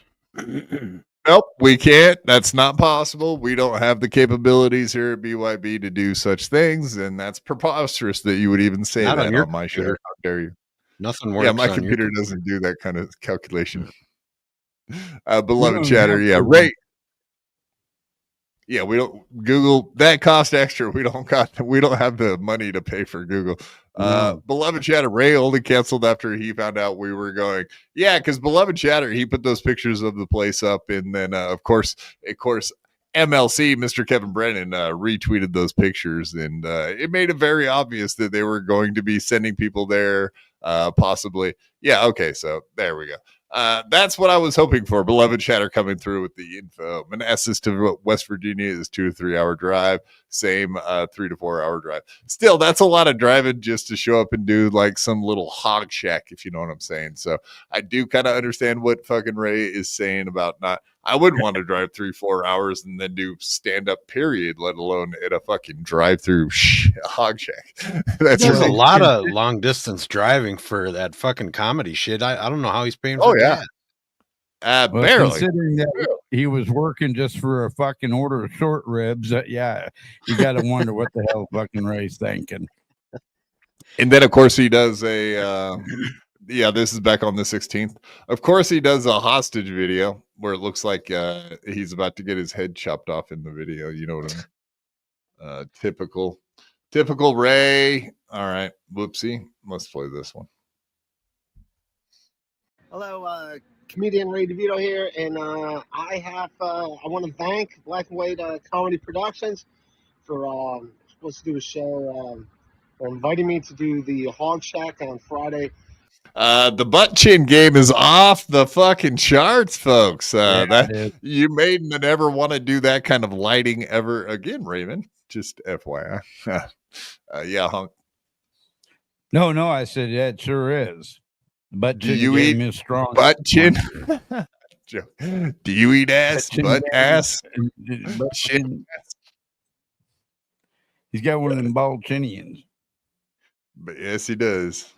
Nope, we can't. That's not possible. We don't have the capabilities here at BYB to do such things, and that's preposterous that you would even say that on my show. How dare you? Nothing works. Yeah, my computer doesn't do that kind of calculation. Beloved chatter, Ray. Yeah, we don't Google that cost extra. We don't have the money to pay for Google. Beloved chatter, Ray only canceled after he found out we were going. Yeah, because beloved chatter, he put those pictures of the place up, and then of course, MLC, Mr. Kevin Brennan, retweeted those pictures, and it made it very obvious that they were going to be sending people there, possibly. Yeah, okay, so there we go. That's what I was hoping for. Beloved chatter coming through with the info. Manassas to West Virginia is 2 to 3 hour drive. Same 3 to 4 hour drive. Still, that's a lot of driving just to show up and do some little Hog Shack, if you know what I'm saying. So I do kind of understand what fucking Ray is saying about not I wouldn't want to drive 3-4 hours and then do stand up period, let alone at a fucking drive through Hog Shack. There's a lot of long distance driving for that fucking comedy shit. I don't know how he's paying for gas. Well, Barely. considering that he was working just for a fucking order of short ribs, yeah, you got to wonder what the hell fucking Ray's thinking. And then, of course, he does a, this is back on the 16th. Of course, he does a hostage video where it looks like he's about to get his head chopped off in the video. You know what I mean? Typical Ray. All right. Whoopsie. Let's play this one. Hello, comedian Ray Devito here, and I want to thank Black and White Comedy Productions for supposed to do a show. They're inviting me to do the Hog Shack on Friday. The butt chin game is off the fucking charts, folks. You may never want to do that kind of lighting ever again, Raymond. Just FYI. Yeah, Hunk. No, I said yeah, it sure is. Butt chin you game eat is strong. Butt chin. Do you eat ass? Butt ass? Shit. He's got one of them bald chinians. But yes, he does.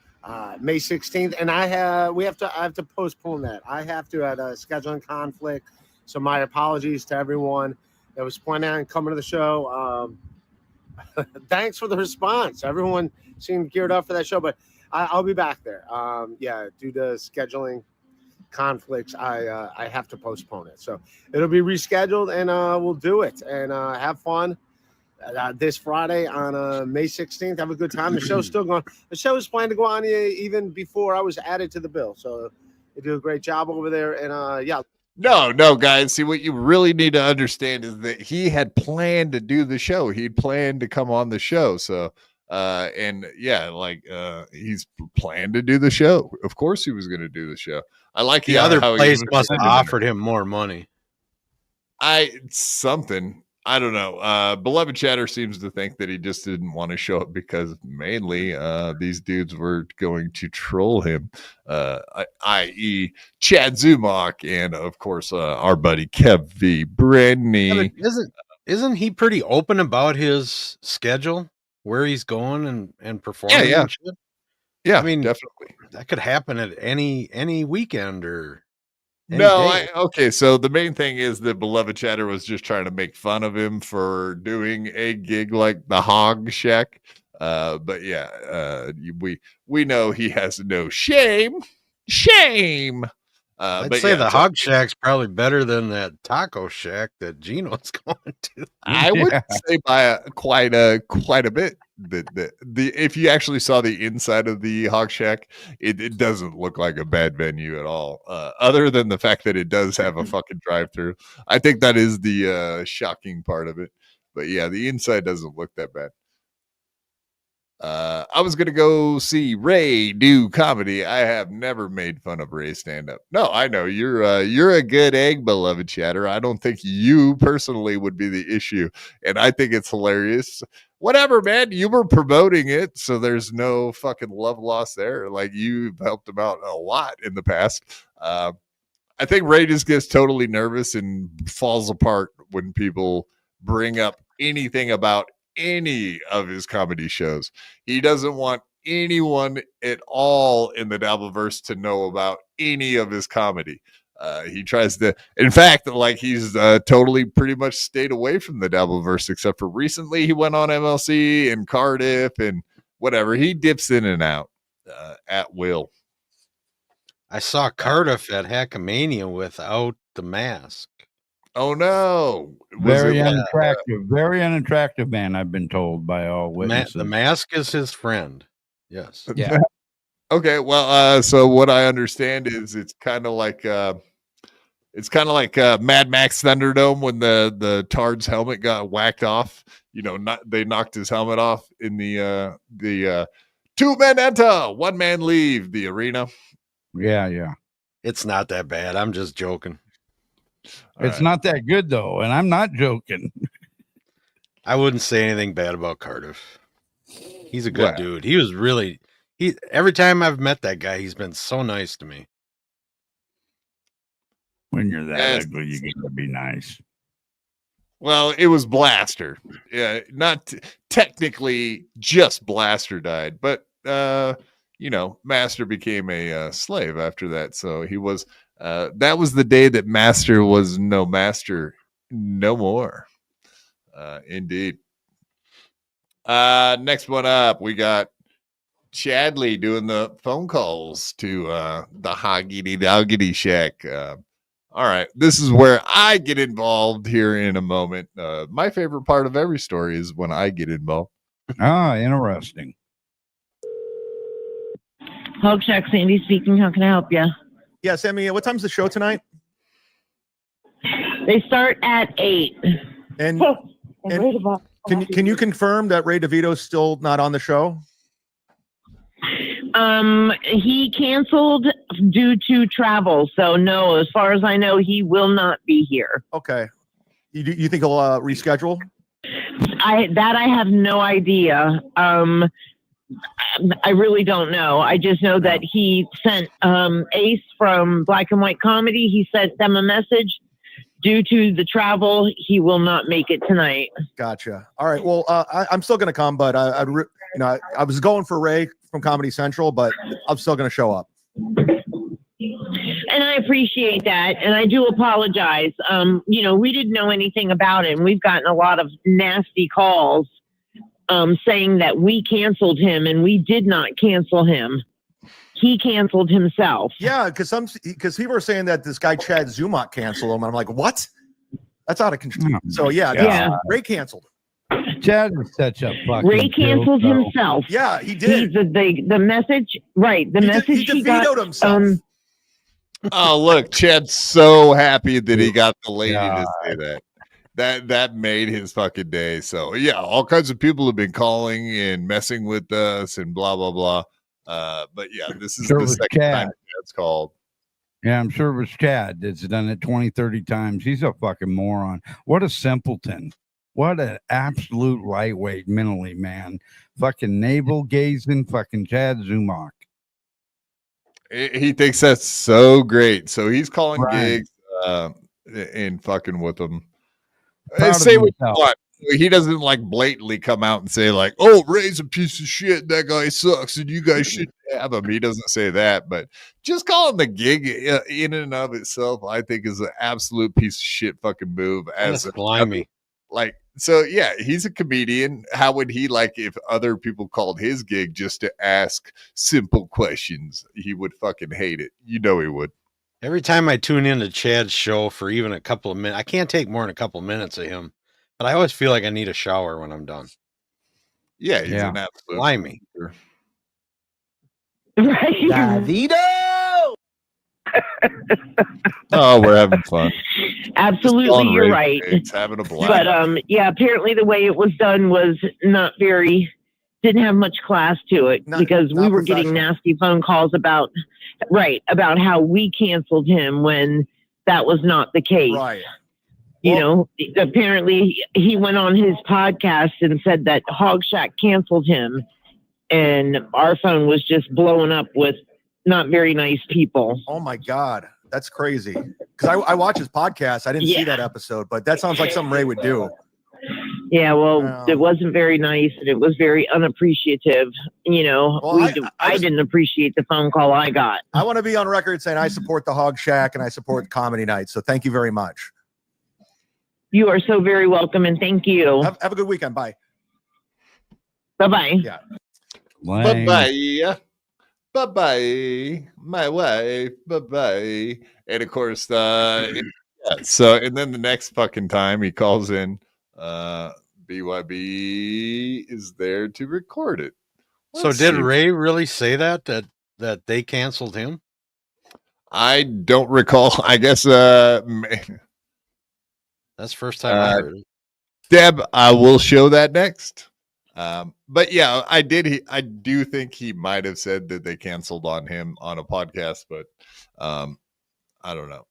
May 16th, and I have to postpone that. I have to at a scheduling conflict. So my apologies to everyone that was planning on coming to the show. Thanks for the response. Everyone seemed geared up for that show, but I'll be back there. Due to scheduling conflicts, I have to postpone it. So it'll be rescheduled, and we'll do it and have fun. This Friday on May 16th. Have a good time. The show's still going. The show is planned to go on even before I was added to the bill. So they do a great job over there. And No, guys. See, what you really need to understand is that he had planned to do the show. He'd planned to come on the show. So, he's planned to do the show. Of course, he was going to do the show. I like the other place must have offered him more money. I don't know. Beloved Chatter seems to think that he just didn't want to show up because mainly these dudes were going to troll him, i.e. Chad Zumach and, of course, our buddy Kev V. Brennan. Isn't he pretty open about his schedule, where he's going and performing? Yeah. And shit? Yeah, I mean, definitely. That could happen at any weekend or okay. So the main thing is that Beloved Chatter was just trying to make fun of him for doing a gig like the Hog Shack. We know he has no shame. I'd say the Hog Shack's probably better than that Taco Shack that Gino's going to. I would say by quite a bit. If you actually saw the inside of the Hog Shack, it doesn't look like a bad venue at all. Other than the fact that it does have a fucking drive-through, I think that is the shocking part of it. But yeah, the inside doesn't look that bad. I was gonna go see Ray do comedy. I have never made fun of Ray stand up. No, I know you're a good egg, Beloved Chatter. I don't think you personally would be the issue, and I think it's hilarious. Whatever, man. You were promoting it, so there's no fucking love lost there. Like, you've helped him out a lot in the past. I think Ray just gets totally nervous and falls apart when people bring up anything about any of his comedy shows. He doesn't want anyone at all in the Dabbleverse to know about any of his comedy. He tries to, in fact, like he's totally pretty much stayed away from the Dabbleverse, except for recently he went on MLC and Cardiff and whatever. He dips in and out at will. I saw Cardiff at Heckamania without the mask. Oh no! Very unattractive man. I've been told by all witnesses. The mask is his friend. Yes. Yeah. Okay. Well, so what I understand is it's kind of like Mad Max Thunderdome when the Tard's helmet got whacked off. You know, they knocked his helmet off in the 2 men enter, 1 man leave the arena. Yeah. It's not that bad. I'm just joking. It's not that good though, and I'm not joking. I wouldn't say anything bad about Cardiff. He's a good dude. He was really every time I've met that guy, he's been so nice to me. When you're that Yes. ugly, you get to be nice. Well, it was Blaster. Yeah, not technically just Blaster died, but Master became a slave after that. So he was. That was the day that Master was no master no more. Indeed. Next one up, we got Chadley doing the phone calls to the Hoggity Doggity Shack. All right, this is where I get involved here in a moment. My favorite part of every story is when I get involved. Ah, interesting. Hog Shack, Sandy speaking. How can I help you? Yeah, Sammy, what time's the show tonight? They start at 8. And can you confirm that Ray Devito's still not on the show? He canceled due to travel. So no, as far as I know, he will not be here. Okay. You think he'll reschedule? I have no idea. I really don't know. I just know that he sent Ace from Black and White Comedy. He sent them a message. Due to the travel, he will not make it tonight. Gotcha. All right. Well, I'm still going to come, but I was going for Ray from Comedy Central, but I'm still going to show up. And I appreciate that. And I do apologize. We didn't know anything about it. And we've gotten a lot of nasty calls saying that we canceled him, and we did not cancel him. He canceled himself. Yeah, because people were saying that this guy Chad Zumach canceled him. And I'm like, what? That's out of control. So yeah. Ray canceled him. Chad is such a fucking. Ray canceled himself. Yeah, he did. The message, right? The message he got himself. Oh, look, Chad's so happy that he got the lady to say that. That made his fucking day. So yeah, all kinds of people have been calling and messing with us and blah blah blah. But yeah, this is the second time Chad's called. Yeah, I'm sure it was Chad that's done it 20, 30 times. He's a fucking moron. What a simpleton. What an absolute lightweight mentally, man. Fucking navel gazing, fucking Chad Zumach. He thinks that's so great. So he's calling gigs and fucking with them. Say what you want. He doesn't like blatantly come out and say like, "Oh, Ray's a piece of shit. That guy sucks, and you guys shouldn't have him." He doesn't say that, but just calling the gig in and of itself, I think, is an absolute piece of shit fucking move. As a slimy, like, so yeah, he's a comedian. How would he like if other people called his gig just to ask simple questions? He would fucking hate it. You know he would. Every time I tune into Chad's show for even a couple of minutes, I can't take more than a couple of minutes of him. But I always feel like I need a shower when I'm done. Yeah, he's an absolute slimy. Davito! Oh, we're having fun. Absolutely, you're right. It's having a blast. But yeah, apparently the way it was done was didn't have much class to it, because we were getting nasty phone calls about how we canceled him when that was not the case. Right. Apparently he went on his podcast and said that Hog Shack canceled him, and our phone was just blowing up with not very nice people. Oh my God. That's crazy. Because I watch his podcast. I didn't see that episode, but that sounds like something Ray would do. Yeah, well, it wasn't very nice, and it was very unappreciative. I didn't appreciate the phone call I got. I want to be on record saying I support the Hog Shack and I support the Comedy Night. So thank you very much. You are so very welcome, and thank you. Have a good weekend. Bye. Bye-bye. Yeah. Bye-bye. Bye-bye. My wife. Bye-bye. And of course, and then the next fucking time he calls in, BYB is there to record it. So did Ray really say that they canceled him? I don't recall. I guess that's the first time I heard it. Deb, I will show that next. But yeah, I do think he might have said that they canceled on him on a podcast, but I don't know.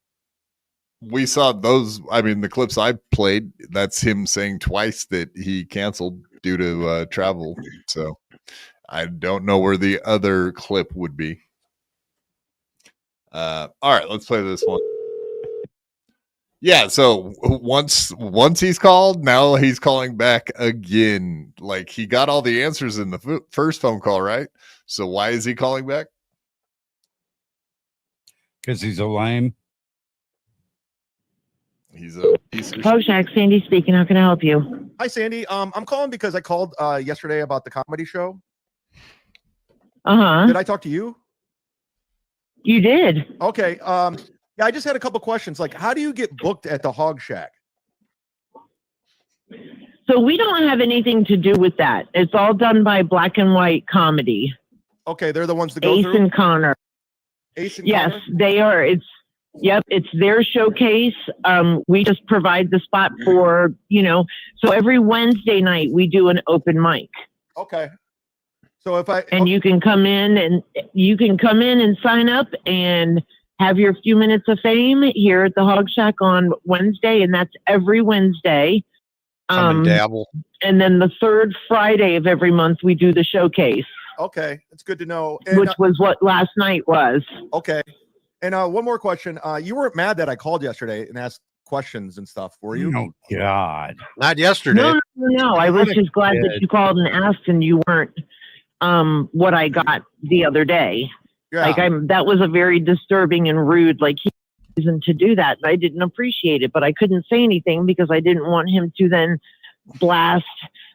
We saw those. I mean, the clips I played, that's him saying twice that he canceled due to travel. So I don't know where the other clip would be. All right, let's play this one. Yeah, so once he's called, now he's calling back again. Like he got all the answers in the first phone call, right? So why is he calling back? Because he's a lame. He's a piece of Hog Shack, Sandy speaking. How can I help you? Hi, Sandy. I'm calling because I called yesterday about the comedy show. Uh-huh. Did I talk to you? You did. Okay. Yeah, I just had a couple questions. Like, how do you get booked at the Hog Shack? So we don't have anything to do with that. It's all done by Black and White Comedy. Okay, they're the ones that go Ace through? and Connor. Ace and Yes, Connor? they are. It's their showcase. We just provide the spot for, so every Wednesday night we do an open mic. Okay. So if I and you can come in and sign up and have your few minutes of fame here at the Hog Shack on Wednesday, and that's every Wednesday. Come and dabble. And then the third Friday of every month we do the showcase. Okay, that's good to know. And, which was what last night was. Okay. And one more question. You weren't mad that I called yesterday and asked questions and stuff, were you? Oh, God. Not yesterday. No. I was just glad that you called and asked and you weren't what I got the other day. Yeah. Like that was a very disturbing and rude, like he reason to do that. And I didn't appreciate it, but I couldn't say anything because I didn't want him to then blast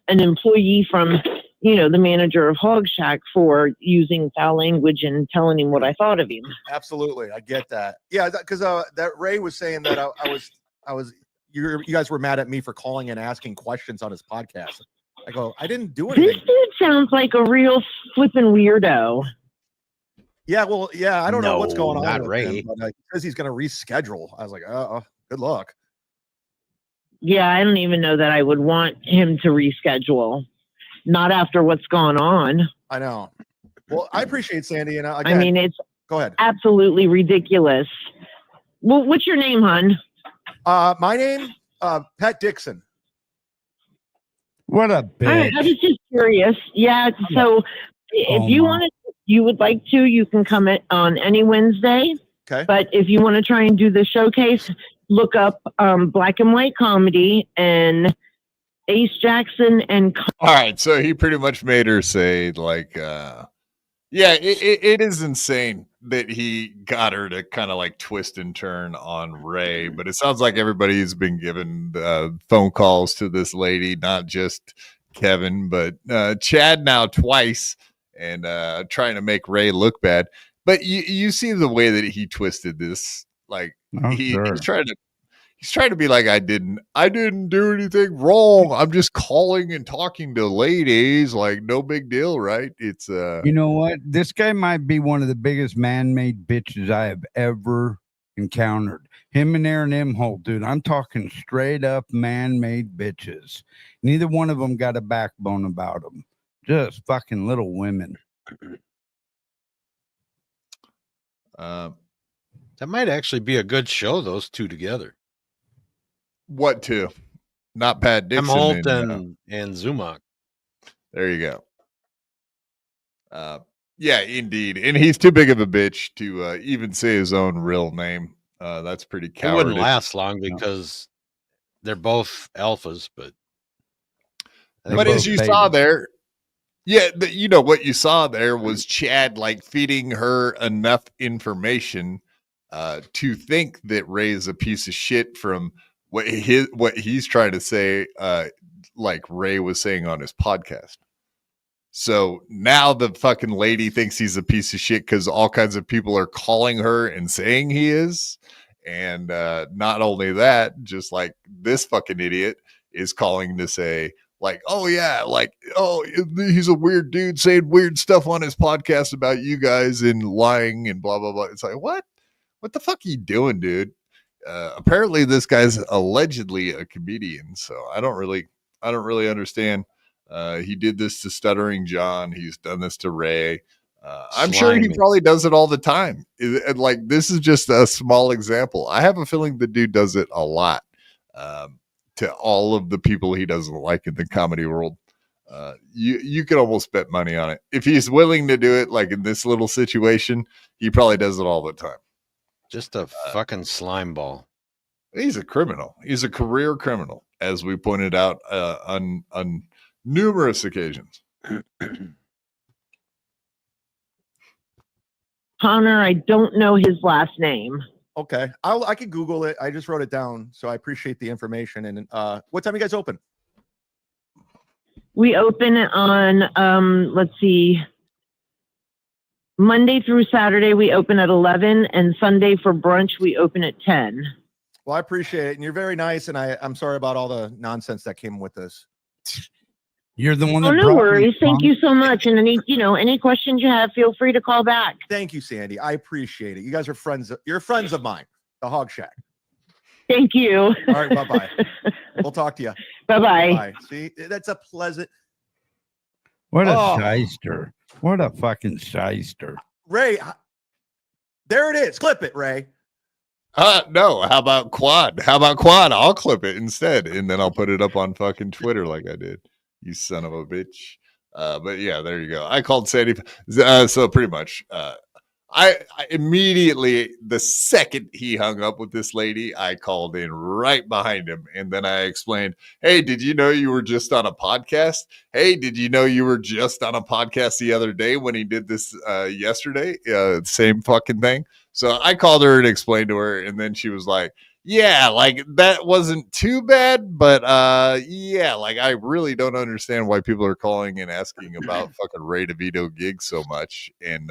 an employee from, the manager of Hog Shack for using foul language and telling him what I thought of him. Absolutely. I get that. Yeah. Because that Ray was saying that you guys were mad at me for calling and asking questions on his podcast. I go, I didn't do anything. This dude sounds like a real flippin' weirdo. Yeah, well, yeah, I don't know what's going on. Not with Ray. him, but he says he's going to reschedule. I was like, good luck. Yeah, I don't even know that I would want him to reschedule. Not after what's gone on. I know. Well, I appreciate Sandy, and again, I mean, it's go ahead. Absolutely ridiculous. Well, what's your name, hon? My name, Pat Dixon. What a bitch. All right, I was just curious. Yeah, so if you would like to, you can come on any Wednesday. Okay. But if you want to try and do the showcase, look up Black and White Comedy and Ace Jackson and. All right, so he pretty much made her say like, it is insane that he got her to kind of like twist and turn on Ray, but it sounds like everybody's been given phone calls to this lady, not just Kevin, but Chad now twice, and trying to make Ray look bad. But you see the way that he twisted this, like he's trying to be like, I didn't do anything wrong. I'm just calling and talking to ladies, like no big deal, right? It's You know what? This guy might be one of the biggest man-made bitches I have ever encountered. Him and Aaron Imholt, dude. I'm talking straight up man-made bitches. Neither one of them got a backbone about them. Just fucking little women. That might actually be a good show, those two together. What two? Not Pat Dixon. Melton and Zumock. There you go. Yeah, indeed. And he's too big of a bitch to even say his own real name. That's pretty cowardly. It wouldn't last long because they're both alphas, but as you saw there, you know what you saw there was Chad like feeding her enough information to think that Ray's a piece of shit from what he's trying to say, like Ray was saying on his podcast. So now the fucking lady thinks he's a piece of shit because all kinds of people are calling her and saying he is. And not only that, just like this fucking idiot is calling to say, like, oh yeah, like, oh, he's a weird dude saying weird stuff on his podcast about you guys and lying and blah blah blah. It's like, what the fuck are you doing, dude? Apparently this guy's allegedly a comedian, so I don't really understand. He did this to Stuttering John. He's done this to Ray. I'm sure he probably does it all the time. And like, this is just a small example. I have a feeling the dude does it a lot to all of the people he doesn't like in the comedy world. You could almost bet money on it. If he's willing to do it, like in this little situation, he probably does it all the time. Just a fucking slime ball. He's a criminal. He's a career criminal, as we pointed out on numerous occasions. Connor, I don't know his last name. Okay, I can Google it. I just wrote it down, so I appreciate the information. And what time you guys open? We open on let's see, Monday through Saturday we open at 11, and Sunday for brunch we open at 10. Well, I appreciate it, and you're very nice. And I'm sorry about all the nonsense that came with this. You're the one that. Oh, no worries. Thank you so much. And any questions you have, feel free to call back. Thank you, Sandy. I appreciate it. You guys are friends. You're friends of mine. The Hog Shack. Thank you. All right. Bye bye. We'll talk to you. Bye-bye. Bye. See, that's a pleasant. What a shyster. What a fucking shyster. Ray, there it is. Clip it, Ray. No. How about Quad? I'll clip it instead, and then I'll put it up on fucking Twitter like I did. You son of a bitch. But yeah, there you go. I called Sandy. So pretty much, I immediately, the second he hung up with this lady, I called in right behind him. And then I explained, hey, did you know you were just on a podcast? Hey, did you know you were just on a podcast the other day when he did this yesterday? Same fucking thing. So I called her and explained to her. And then she was like, yeah, like that wasn't too bad, but yeah, like I really don't understand why people are calling and asking about fucking Ray Devito gigs so much. And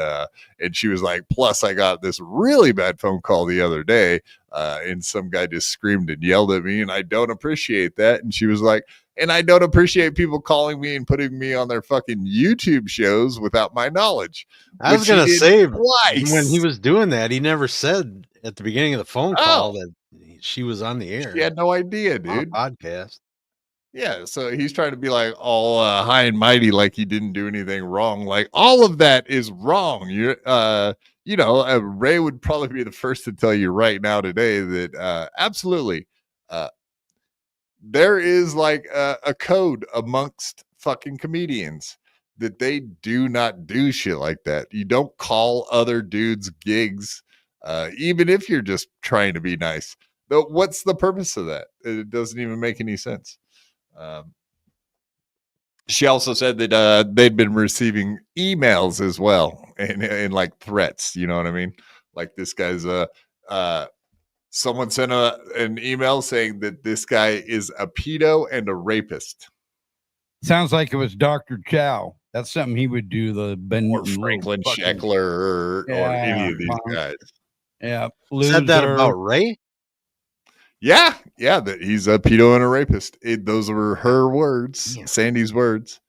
she was like, plus I got this really bad phone call the other day, and some guy just screamed and yelled at me, and I don't appreciate that. And she was like, and I don't appreciate people calling me and putting me on their fucking YouTube shows without my knowledge. I was gonna say, twice. When he was doing that, he never said at the beginning of the phone call that she was on the air. She had no idea, dude. Podcast. Yeah, so he's trying to be like all high and mighty, like he didn't do anything wrong. Like all of that is wrong. Ray would probably be the first to tell you right now today that absolutely, there is like a code amongst fucking comedians that they do not do shit like that. You don't call other dudes gigs, even if you're just trying to be nice. Though, what's the purpose of that? It doesn't even make any sense. She also said that they'd been receiving emails as well and like threats. You know what I mean? Like this guy's someone sent an email saying that this guy is a pedo and a rapist. Sounds like it was Dr. Chow. That's something he would do. The Ben or Franklin Sheckler or any of these guys. Yeah, said that about Ray. Yeah, that he's a pedo and a rapist. Those were her words, Sandy's words.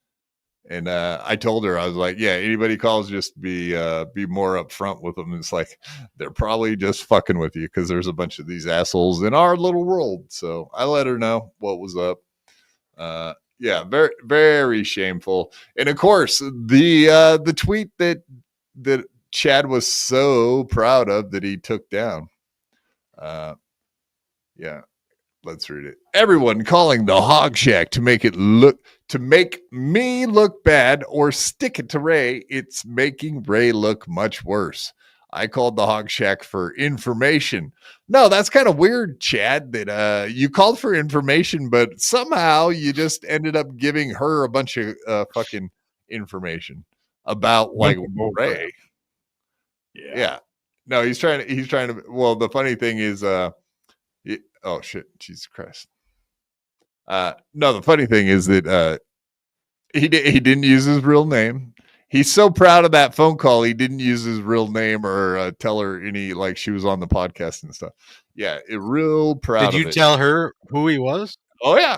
And I told her, I was like, yeah, anybody calls, just be more upfront with them. It's like they're probably just fucking with you because there's a bunch of these assholes in our little world. So I let her know what was up. Yeah, very, very shameful. And of course, the tweet that Chad was so proud of that he took down. Yeah, let's read it. Everyone calling the Hog Shack to make me look bad or stick it to Ray. It's making Ray look much worse. I called the Hog Shack for information. No, that's kind of weird, Chad, that you called for information, but somehow you just ended up giving her a bunch of fucking information about like Ray. Yeah. No, he's trying to. Well, the funny thing is, oh shit, Jesus Christ. No, the funny thing is that he didn't use his real name. He's so proud of that phone call. He didn't use his real name or tell her any, like she was on the podcast and stuff. Yeah, real proud. Did you tell her who he was? Oh yeah.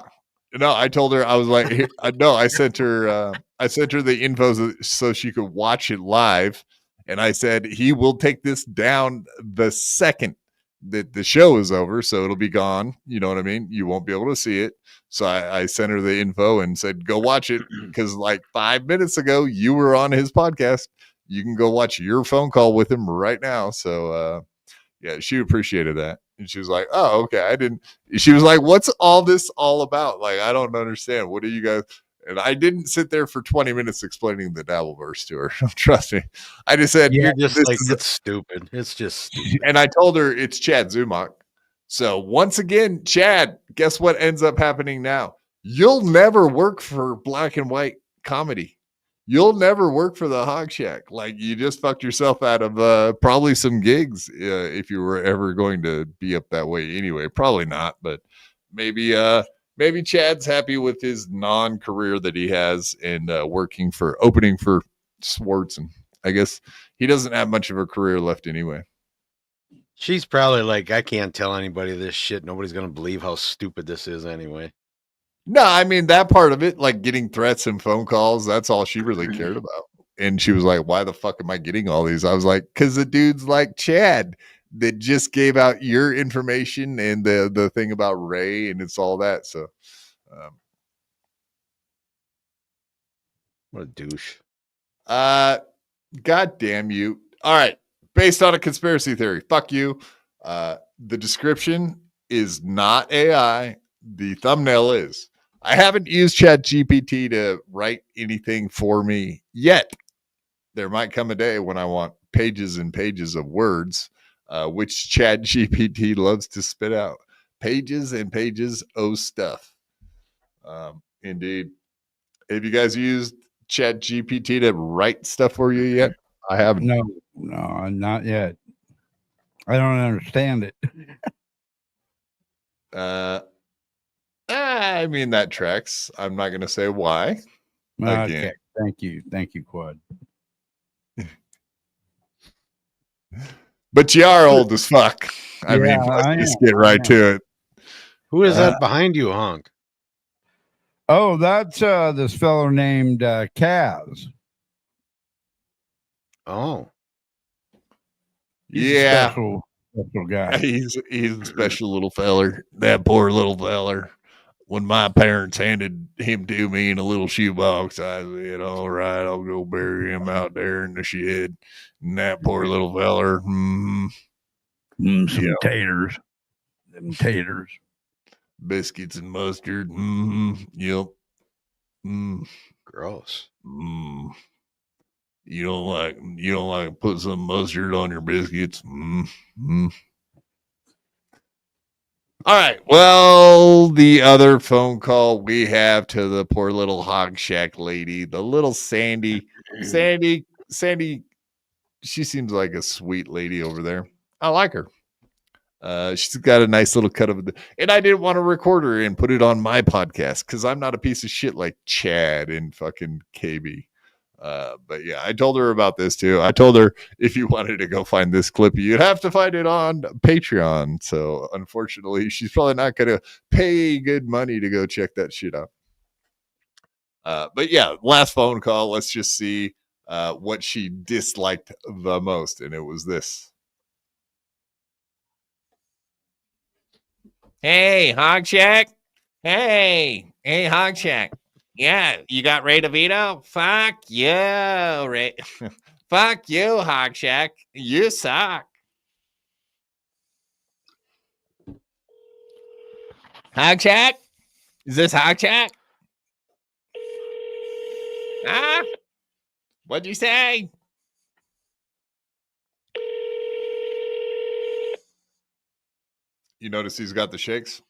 No, I told her. I was like, no, I sent her the info so she could watch it live. And I said, he will take this down the second that the show is over, so it'll be gone. You know what I mean? You won't be able to see it. So I sent her the info and said, go watch it, because like 5 minutes ago you were on his podcast. You can go watch your phone call with him right now. So yeah, she appreciated that. And she was like, oh, okay. She was like, what's all this all about? Like, I don't understand. What are you guys? And I didn't sit there for 20 minutes explaining the Dabbleverse to her. Trust me. I just said, you're just like, it's stupid. It's just stupid. And I told her it's Chad Zumach. So once again, Chad, guess what ends up happening now? You'll never work for Black and White Comedy. You'll never work for the Hog Shack. Like, you just fucked yourself out of probably some gigs if you were ever going to be up that way anyway. Probably not, but maybe Chad's happy with his non-career that he has and opening for Swartz. And I guess he doesn't have much of a career left anyway. She's probably like, I can't tell anybody this shit. Nobody's going to believe how stupid this is anyway. No, I mean, that part of it, like getting threats and phone calls, that's all she really cared about. And she was like, why the fuck am I getting all these? I was like, because the dude's like Chad that just gave out your information and the thing about Ray, and it's all that. So, what a douche. God damn you. All right. Based on a conspiracy theory. Fuck you. The description is not AI. The thumbnail is. I haven't used ChatGPT to write anything for me yet. There might come a day when I want pages and pages of words, which ChatGPT loves to spit out. Pages and pages of stuff. Indeed. Have you guys used ChatGPT to write stuff for you yet? I haven't. No, not yet. I don't understand it. I mean, that tracks. I'm not going to say why. Okay. Thank you, Quad. But you are old as fuck. I mean, let's just get right to it. Who is that behind you, Honk? Oh, that's this fellow named Kaz. Oh. He's yeah. a special guy. He's a special little feller. That poor little feller. When my parents handed him to me in a little shoebox, I said, all right, I'll go bury him out there in the shed. And that poor little feller. Some taters. Them taters. Biscuits and mustard. Yep. Gross. You don't like to put some mustard on your biscuits. All right. Well, the other phone call we have to the poor little Hog Shack lady, the little Sandy. Sandy, she seems like a sweet lady over there. I like her. She's got a nice little cut of it. And I didn't want to record her and put it on my podcast because I'm not a piece of shit like Chad and fucking KB. But yeah, I told her about this too. I told her if you wanted to go find this clip, you'd have to find it on Patreon. So unfortunately, she's probably not going to pay good money to go check that shit out. But yeah, last phone call. Let's just see what she disliked the most. And it was this. Hey, Hog Shack. Hey, Hog Shack. Yeah, you got Ray Devito? Fuck you, Ray. Fuck you, Hog Shack. You suck. Hog Shack? Is this Hog Shack? Huh? What'd you say? You notice he's got the shakes?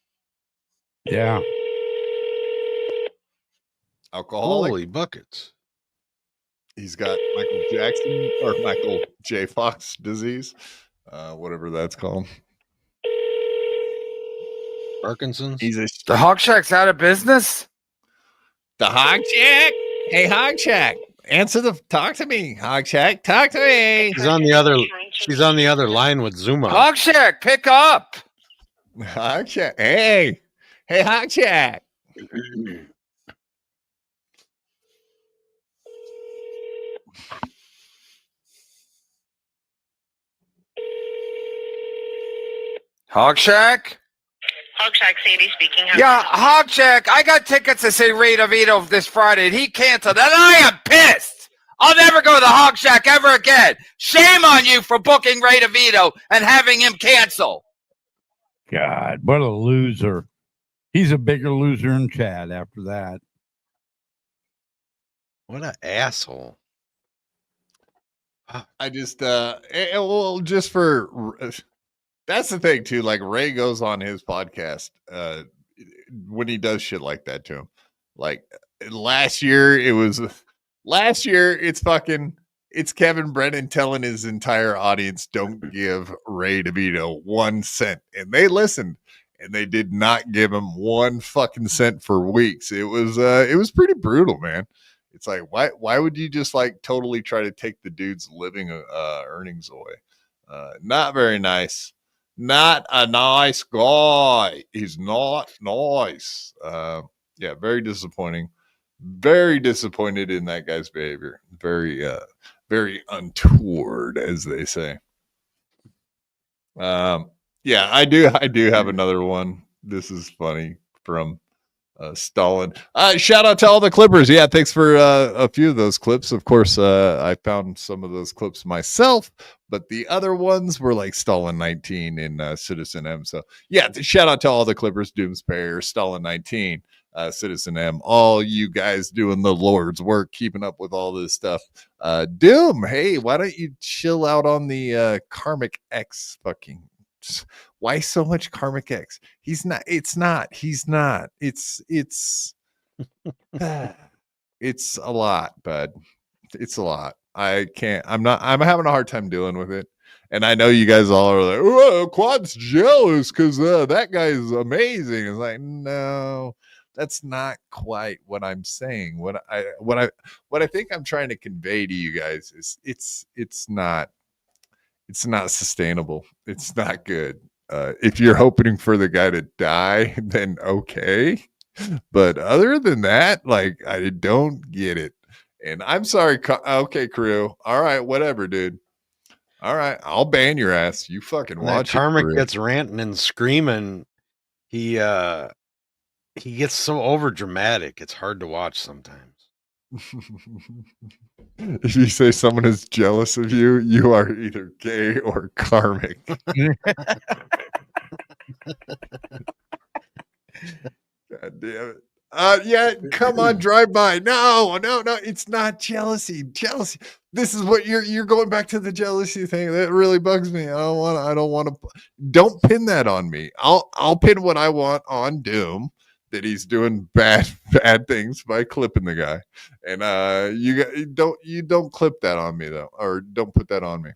Yeah. Alcoholic. Holy buckets. He's got Michael Jackson or Michael J. Fox disease, whatever that's called. Parkinson's. The Hog Shack's out of business? The Hog Shack? Hey, Hog Shack. Talk to me, Hog Shack. Talk to me. She's on the other line with Zumock. Hog Shack, pick up. Hog Shack. Hey, Hog Shack. Hog Shack? Hog Shack, Sandy speaking. Yeah, Hog Shack. I got tickets to see Ray DeVito this Friday, and he canceled. And I am pissed. I'll never go to the Hog Shack ever again. Shame on you for booking Ray DeVito and having him cancel. God, what a loser. He's a bigger loser than Chad after that. What an asshole. I just, well, just for That's the thing too. Like Ray goes on his podcast when he does shit like that to him. Like last year, it's Kevin Brennan telling his entire audience, don't give Ray DeVito 1 cent. And they listened and they did not give him 1 fucking cent for weeks. It was pretty brutal, man. It's like, why would you just like totally try to take the dude's living earnings away? Not very nice. Not a nice guy. He's not nice. Yeah, very disappointing. Very disappointed in that guy's behavior. Very untoward, as they say. Yeah, I do have another one. This is funny from Stalin. Shout out to all the Clippers. Yeah, thanks for a few of those clips. Of course, I found some of those clips myself, but the other ones were like Stalin 19 and Citizen M. So yeah, shout out to all the Clippers, Doomspayer, Stalin 19, Citizen M, all you guys doing the Lord's work, keeping up with all this stuff. Doom, hey, why don't you chill out on the Karmic X fucking? Why so much Karmic X? He's not. It's it's a lot, bud. It's a lot. I'm having a hard time dealing with it. And I know you guys all are like, oh, Quad's jealous because that guy is amazing. It's like, no, that's not quite what I'm saying. What I think I'm trying to convey to you guys is it's not sustainable. It's not good. If you're hoping for the guy to die, then okay. But other than that, like, I don't get it. And I'm sorry. Okay, crew. All right, whatever, dude. All right, I'll ban your ass. You fucking watch it. Karmic gets ranting and screaming. He gets so over dramatic. It's hard to watch sometimes. If you say someone is jealous of you, you are either gay or karmic. God damn it. Yeah, come on, drive by. No, it's not jealousy. Jealousy. This is what you're going back to the jealousy thing. That really bugs me. I don't want to. Don't pin that on me. I'll pin what I want on Doom, that he's doing bad things by clipping the guy. And you don't clip that on me though, or don't put that on me.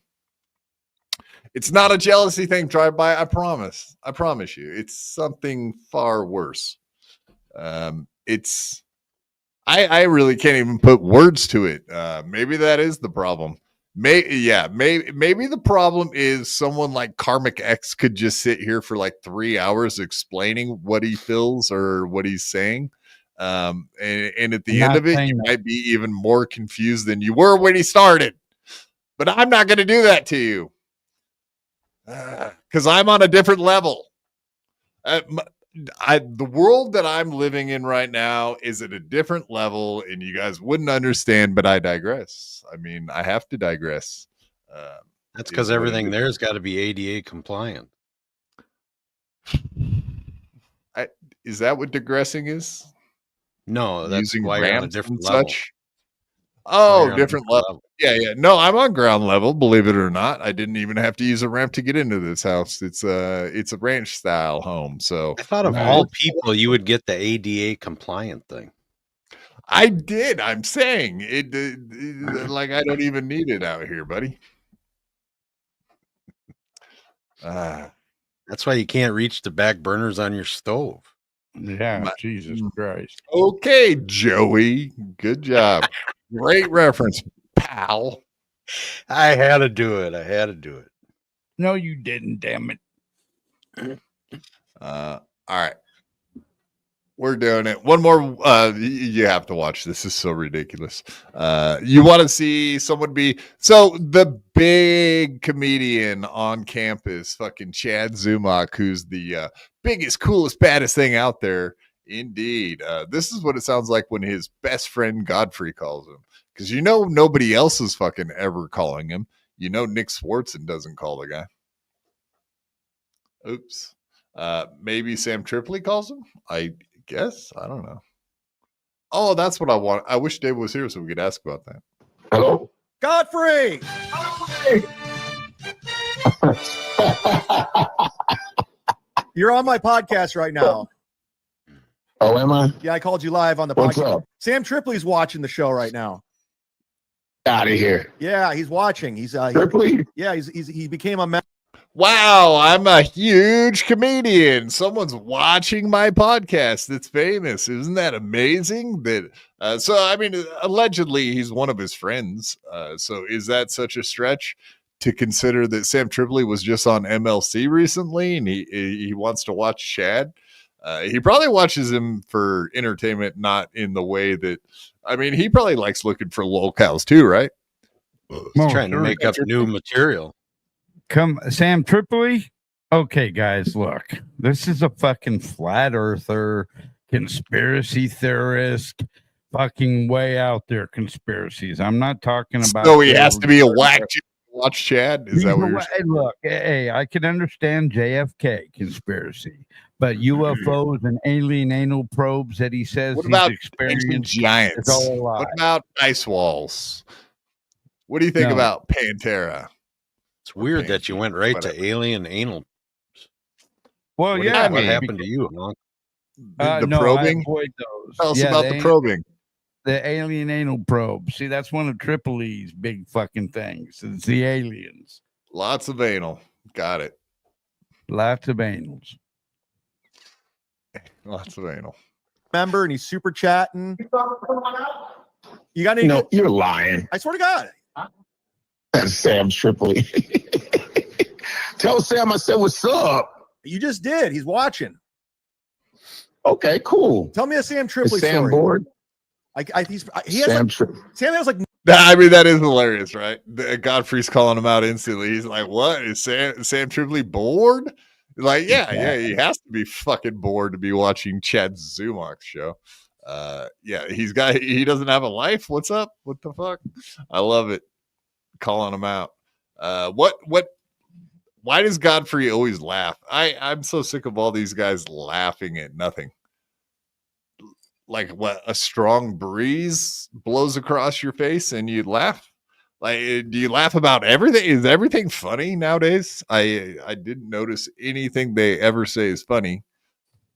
It's not a jealousy thing, drive by. I promise you. It's something far worse. I really can't even put words to it. Maybe that is the problem. Maybe the problem is someone like Karmic X could just sit here for like 3 hours explaining what he feels or what he's saying. And at the end of it, you might be even more confused than you were when he started. But I'm not going to do that to you because I'm on a different level. The world that I'm living in right now is at a different level, and you guys wouldn't understand, but I digress. I mean, I have to digress. That's because everything there's got to be ADA compliant. Is that what digressing is? No, that's using why you're on a different level. Such. Oh, different level. Yeah. No, I'm on ground level. Believe it or not, I didn't even have to use a ramp to get into this house. It's a ranch style home. So I thought of all people, you would get the ADA compliant thing. I did. I'm saying it like I don't even need it out here, buddy. That's why you can't reach the back burners on your stove. Yeah, Jesus Christ. Okay, Joey. Good job. Great reference, pal. I had to do it. No, you didn't, damn it. All right. We're doing it. One more. You have to watch. This is so ridiculous. You want to see someone be so the big comedian on campus, fucking Chad Zumach, who's the biggest, coolest, baddest thing out there. Indeed. This is what it sounds like when his best friend Godfrey calls him. Because nobody else is fucking ever calling him. Nick Swartzen doesn't call the guy. Oops. Maybe Sam Tripoli calls him? I guess. I don't know. Oh, that's what I want. I wish Dave was here so we could ask about that. Hello? Godfrey! You're on my podcast right now. Oh, am I? Yeah, I called you live on the What's podcast. up? Sam Tripoli's watching the show right now. Out of here. Yeah, he's watching. He's Tripoli? Yeah, he became a member. Wow, I'm a huge comedian. Someone's watching my podcast that's famous. Isn't that amazing? That so I mean, allegedly he's one of his friends. So is that such a stretch to consider that Sam Tripoli was just on MLC recently and he wants to watch Chad? He probably watches him for entertainment, not in the way that I mean, he probably likes looking for lolcows too, right? He's trying to make up new material. Come, Sam Tripoli. Okay, guys, look, this is a fucking flat earther, conspiracy theorist, fucking way out there conspiracies. I'm not talking about. So he has to be a whack to watch Chad. Is that what you're saying? Look, hey, I can understand JFK conspiracy, but UFOs and alien anal probes that he says What he's about experienced ancient giants? is all a lie. What about ice walls? What do you think No. about Pantera? It's weird that you went right to alien anal. Well, What, yeah, what happened to you, huh? The no, probing? I avoid those. Tell us about the probing. The alien anal probe. See, that's one of Tripoli's big fucking things. It's the aliens. Lots of anal. Got it. Lots of anals. Lots of anal. Member and he's super chatting. You got any? No, you're lying. I swear to God. That's Sam Tripoli. Tell Sam I said what's up. You just did. He's watching. Okay, cool. Tell me a Sam Tripoli Is Sam story. bored? He has Sam like, Tripoli. Sam has like I mean, that is hilarious, right? Godfrey's calling him out instantly. He's like, "What is Sam Tripoli bored?" Like, yeah, he has to be fucking bored to be watching Chad Zumach's show. Yeah, he doesn't have a life. What's up? What the fuck? I love it. Calling him out. Why does Godfrey always laugh? I'm so sick of all these guys laughing at nothing. Like what, a strong breeze blows across your face and you laugh? Like, do you laugh about everything? Is everything funny nowadays? I didn't notice anything they ever say is funny,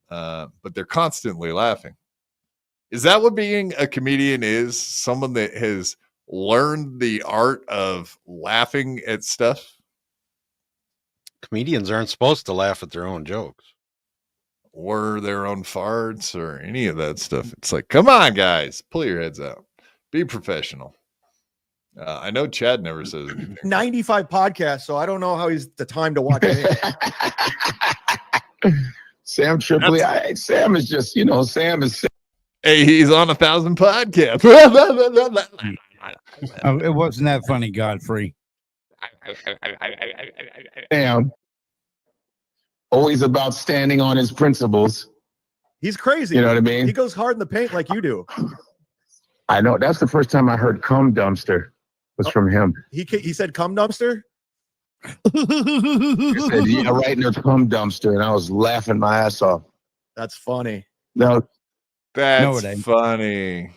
but they're constantly laughing. Is that what being a comedian is? Someone that has learned the art of laughing at stuff? Comedians aren't supposed to laugh at their own jokes. Or their own farts or any of that stuff. It's like, come on, guys, pull your heads out. Be professional. I know Chad never says anything. 95 podcasts, so I don't know how he's the time to watch it. Sam Tripoli. Sam is just, Sam is. Hey, he's on 1,000 podcasts. Oh, it wasn't that funny, Godfrey. Sam. Always about standing on his principles. He's crazy. You know what I mean? He goes hard in the paint like you do. I know. That's the first time I heard "cum dumpster" was from him. He said "cum dumpster." He said, "Yeah, right in the cum dumpster," and I was laughing my ass off. That's funny. No, That's funny.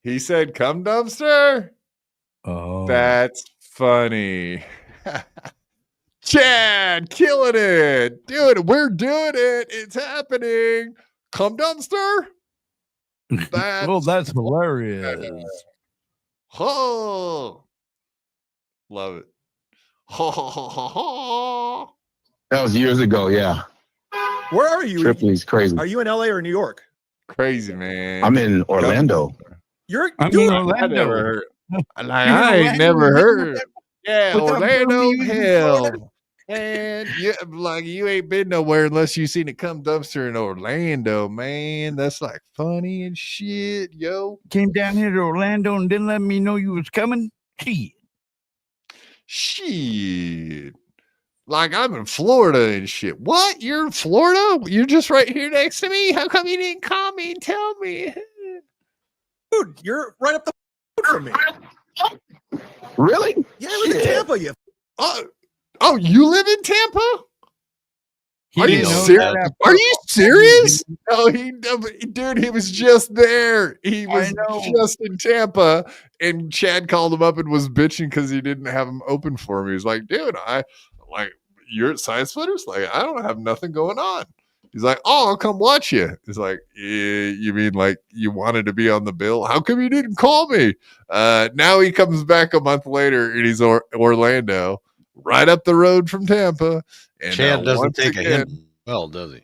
He said "cum dumpster." Oh, that's funny. Chad, killing it. Dude, we're doing it. It's happening. Cum dumpster? That's hilarious. Oh, love it. that was years ago. Yeah. Where are you? Tripoli's crazy. Are you in LA or New York? Crazy, man. I'm in Orlando. I'm in Orlando. I ain't never heard. Yeah, Orlando, hell. And you ain't been nowhere unless you seen it come dumpster in Orlando, man. That's like funny and shit, yo. Came down here to Orlando and didn't let me know you was coming. Shit. Like I'm in Florida and shit. What? You're in Florida? You're just right here next to me? How come you didn't call me and tell me? Dude, you're right up the from me. Really? Yeah, I live in Tampa. You. Oh, you live in Tampa? Are you didn't know serious? that. Are you serious? Oh, dude, he was just there. He was just in Tampa, and Chad called him up and was bitching because he didn't have him open for me. He's like, dude, you're at Science Splitters? Like, I don't have nothing going on. He's like, oh, I'll come watch you. He's like, you mean like you wanted to be on the bill? How come you didn't call me? Now he comes back a month later and he's Orlando, right up the road from Tampa. And Chad doesn't take a hint well, does he?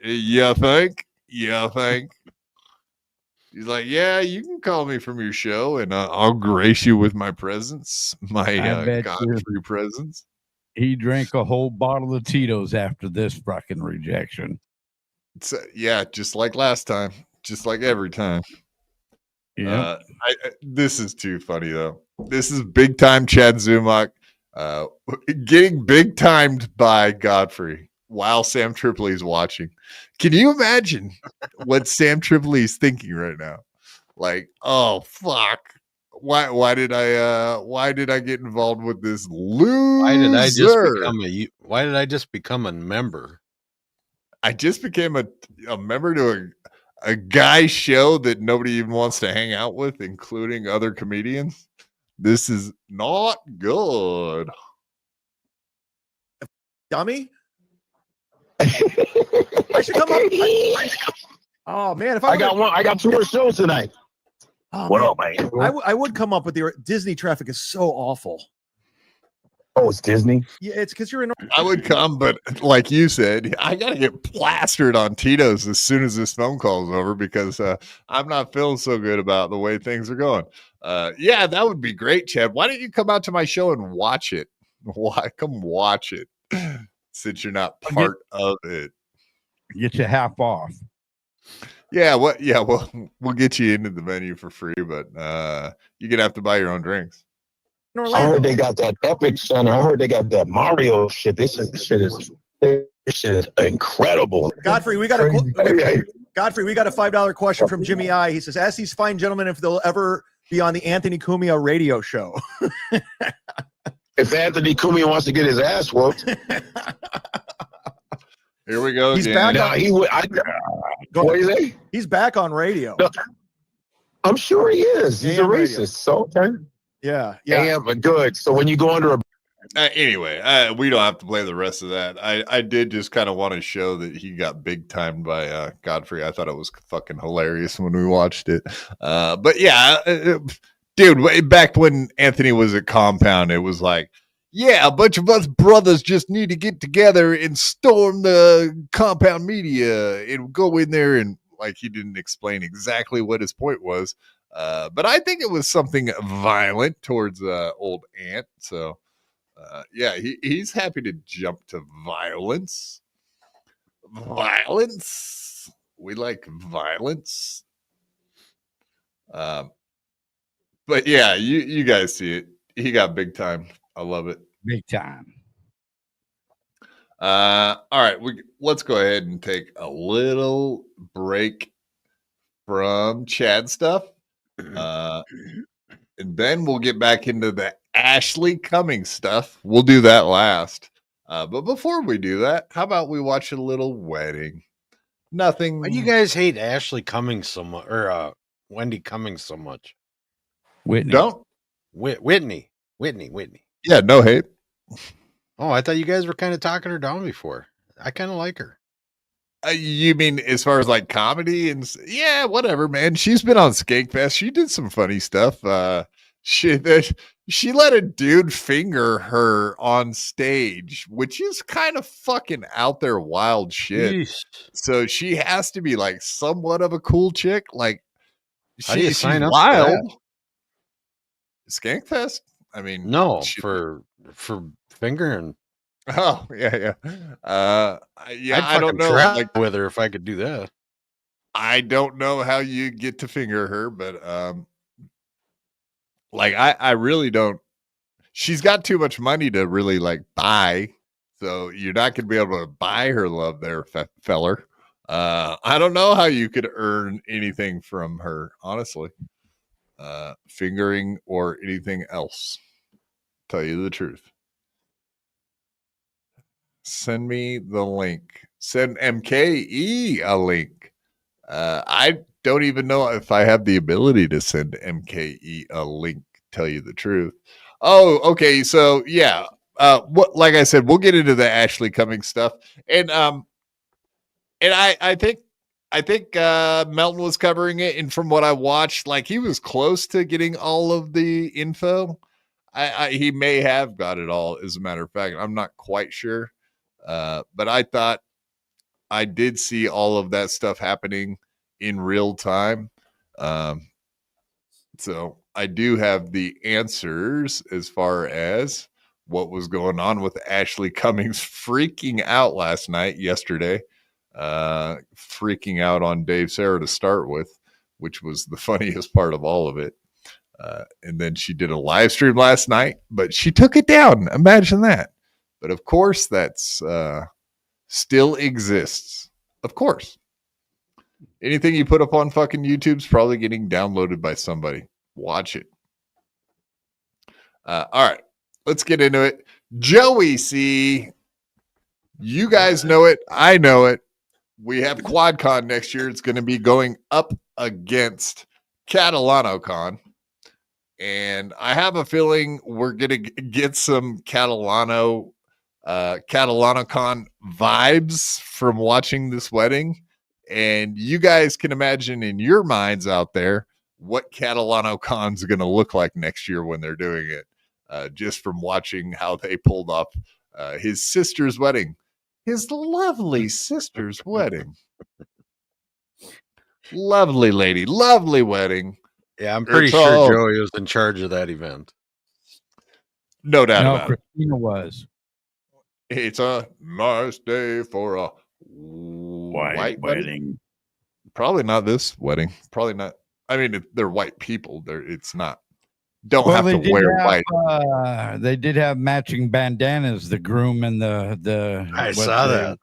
You think? You think? He's like, yeah, you can call me from your show and I'll grace you with my presence, my Godfrey presence. He drank a whole bottle of Tito's after this fucking rejection. Yeah, just like last time, just like every time. Yeah. This is too funny though. This is big time Chad Zumach getting big timed by Godfrey while Sam Tripoli's watching. Can you imagine what Sam Tripoli's thinking right now? Like, oh fuck. Why did I get involved with this loser? Why did I just become a member? I just became a member to a guy show that nobody even wants to hang out with, including other comedians. This is not good. Dummy. I should come up. Oh man, if I got 2 more shows tonight. Oh, what up, man? I would come up with the Disney traffic is so awful. Oh, it's Disney. Yeah, it's because you're in. I would come, but like you said, I gotta get plastered on Tito's as soon as this phone call is over because I'm not feeling so good about the way things are going. Yeah, that would be great, Chad. Why don't you come out to my show and watch it? Why come watch it since you're not part of it? Get you half off. Yeah, well, we'll get you into the venue for free, but you're gonna have to buy your own drinks. I heard they got that Epic Center. I heard they got that Mario shit. This shit is incredible. Godfrey, we got a $5 question from Jimmy I. He says, ask these fine gentlemen if they'll ever be on the Anthony Cumia radio show. If Anthony Cumia wants to get his ass whooped. Here we go. He's again. back. What do you say? He's back on radio. No, I'm sure he is. He's a racist. So okay. Yeah. But good. So when you go under a anyway, we don't have to play the rest of that. I did just kind of want to show that he got big timed by Godfrey. I thought it was fucking hilarious when we watched it. But yeah, dude, back when Anthony was at Compound, it was like, yeah, a bunch of us brothers just need to get together and storm the Compound Media and go in there and like he didn't explain exactly what his point was. But I think it was something violent towards old Ant. So, yeah, he's happy to jump to violence. Violence. We like violence. But yeah, you guys see it. He got big time. I love it. Big time. All right, let's go ahead and take a little break from Chad stuff. And then we'll get back into the Ashley Cummings stuff. We'll do that last. But before we do that, how about we watch a little wedding? Nothing. Why do you guys hate Ashley Cummings so much, or Wendy Cummings so much? Whitney. Don't. Whitney. Yeah, no hate. Oh, I thought you guys were kind of talking her down before. I kind of like her. You mean as far as like comedy and yeah, whatever, man. She's been on Skankfest. She did some funny stuff. She let a dude finger her on stage, which is kind of fucking out there wild shit. Jeez. So she has to be like somewhat of a cool chick. Like How do you sign up wild. Skankfest? I mean, no, for fingering. Oh yeah. Yeah, I don't know. Like with her if I could do that. I don't know how you get to finger her, but like I really don't. She's got too much money to really like buy, so you're not gonna be able to buy her love there, feller. I don't know how you could earn anything from her, honestly. Fingering or anything else. Tell you the truth. Send me the link. Send MKE a link. I don't even know if I have the ability to send MKE a link. Tell you the truth. Oh, okay. So yeah, what, like I said, we'll get into the Ashley Cummings stuff, and I think Melton was covering it, and from what I watched, like he was close to getting all of the info. He may have got it all, as a matter of fact. I'm not quite sure, but I thought I did see all of that stuff happening in real time. So I do have the answers as far as what was going on with Ashley Cummings freaking out yesterday, freaking out on Dave Sarra to start with, which was the funniest part of all of it. And then she did a live stream last night, but she took it down. Imagine that. But of course, that's still exists. Of course. Anything you put up on fucking YouTube's probably getting downloaded by somebody. Watch it. All right. Let's get into it. Joey C. You guys know it. I know it. We have QuadCon next year. It's going to be going up against CatalanoCon. And I have a feeling we're going to get some CatalanoCon vibes from watching this wedding. And you guys can imagine in your minds out there what CatalanoCon's going to look like next year when they're doing it. Just from watching how they pulled off his sister's wedding. His lovely sister's wedding. Lovely lady. Lovely wedding. Yeah, I'm pretty sure Joey was in charge of that event. No doubt about it. Christina was. It's a nice day for a white wedding. Probably not this wedding. Probably not. I mean, they're white people. It's not. Don't have to wear white. They did have matching bandanas, the groom and the I saw that.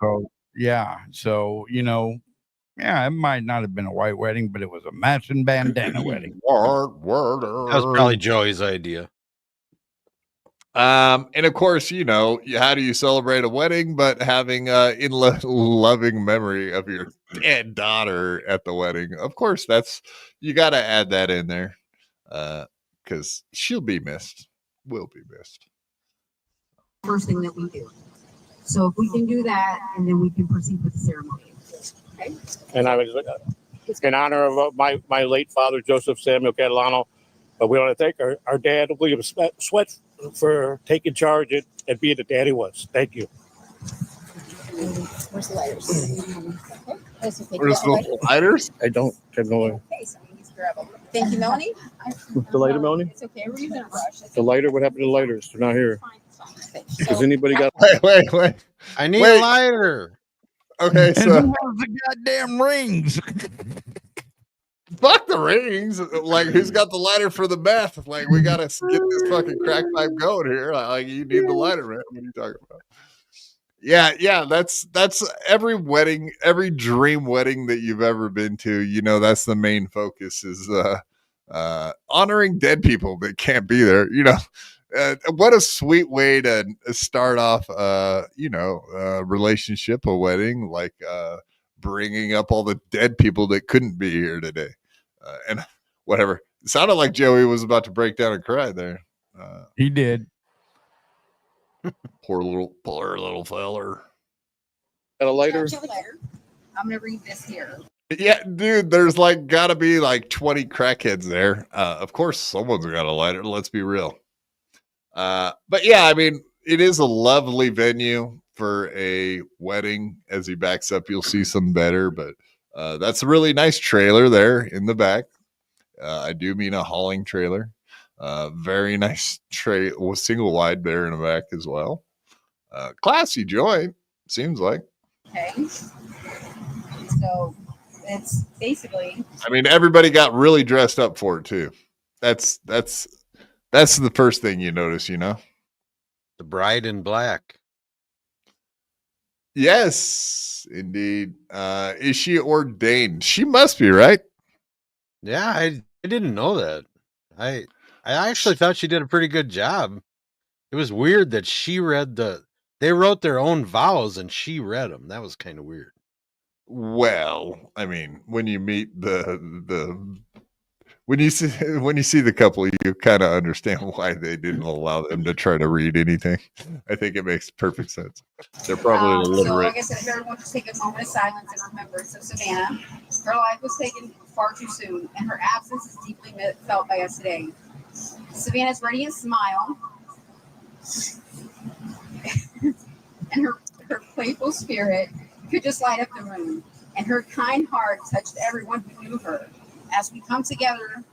Yeah. So, yeah, it might not have been a white wedding, but it was a matching bandana wedding. That was probably Joey's idea. And of course, how do you celebrate a wedding but having in loving memory of your dead daughter at the wedding? Of course, you got to add that in there. Because she'll be missed, will be missed. First thing that we do. So if we can do that, and then we can proceed with the ceremony. Okay. And I was in honor of my late father, Joseph Samuel Catalano. But we want to thank our dad, William Sweat, for taking charge and being the dad he was. Thank you. Where's the lighters? Okay. Where's the lighters? I don't know. Okay, so we just grab them. Thank you, Melanie. The lighter, Melanie? It's okay. We're in a rush. The lighter? What happened to the lighters? They're not here. Has anybody got? Wait. I need a lighter. Okay, so who has the goddamn rings? Fuck the rings. Like, who's got the lighter for the meth? Like, we gotta get this fucking crack pipe going here. Like, you need the lighter, man. What are you talking about? Yeah. That's every wedding, every dream wedding that you've ever been to. That's the main focus is honoring dead people that can't be there. What a sweet way to start off, a relationship, a wedding, like bringing up all the dead people that couldn't be here today. And whatever. It sounded like Joey was about to break down and cry there. He did. Poor little feller. Got a lighter? I'm gonna read this here. Yeah, dude, there's gotta be 20 crackheads there. Of course, someone's got a lighter. Let's be real. But yeah, I mean, it is a lovely venue for a wedding. As he backs up, you'll see some better, but that's a really nice trailer there in the back. I do mean a hauling trailer. Very nice with single wide there in the back as well. Classy joint, seems like. Okay. So it's basically. I mean, everybody got really dressed up for it too. That's the first thing you notice, The bride in black. Yes, indeed. Is she ordained? She must be, right? Yeah, I didn't know that. I actually thought she did a pretty good job. It was weird that she read they wrote their own vows and she read them. That was kind of weird. Well, I mean, when you meet when you see the couple, you kind of understand why they didn't allow them to try to read anything. I think it makes perfect sense. They're probably So illiterate. like I said, if everyone just take a moment of silence and remembrance of Savannah. Her life was taken far too soon, and her absence is deeply felt by us today. Savannah's radiant smile and her playful spirit could just light up the room, and her kind heart touched everyone who knew her. As we come together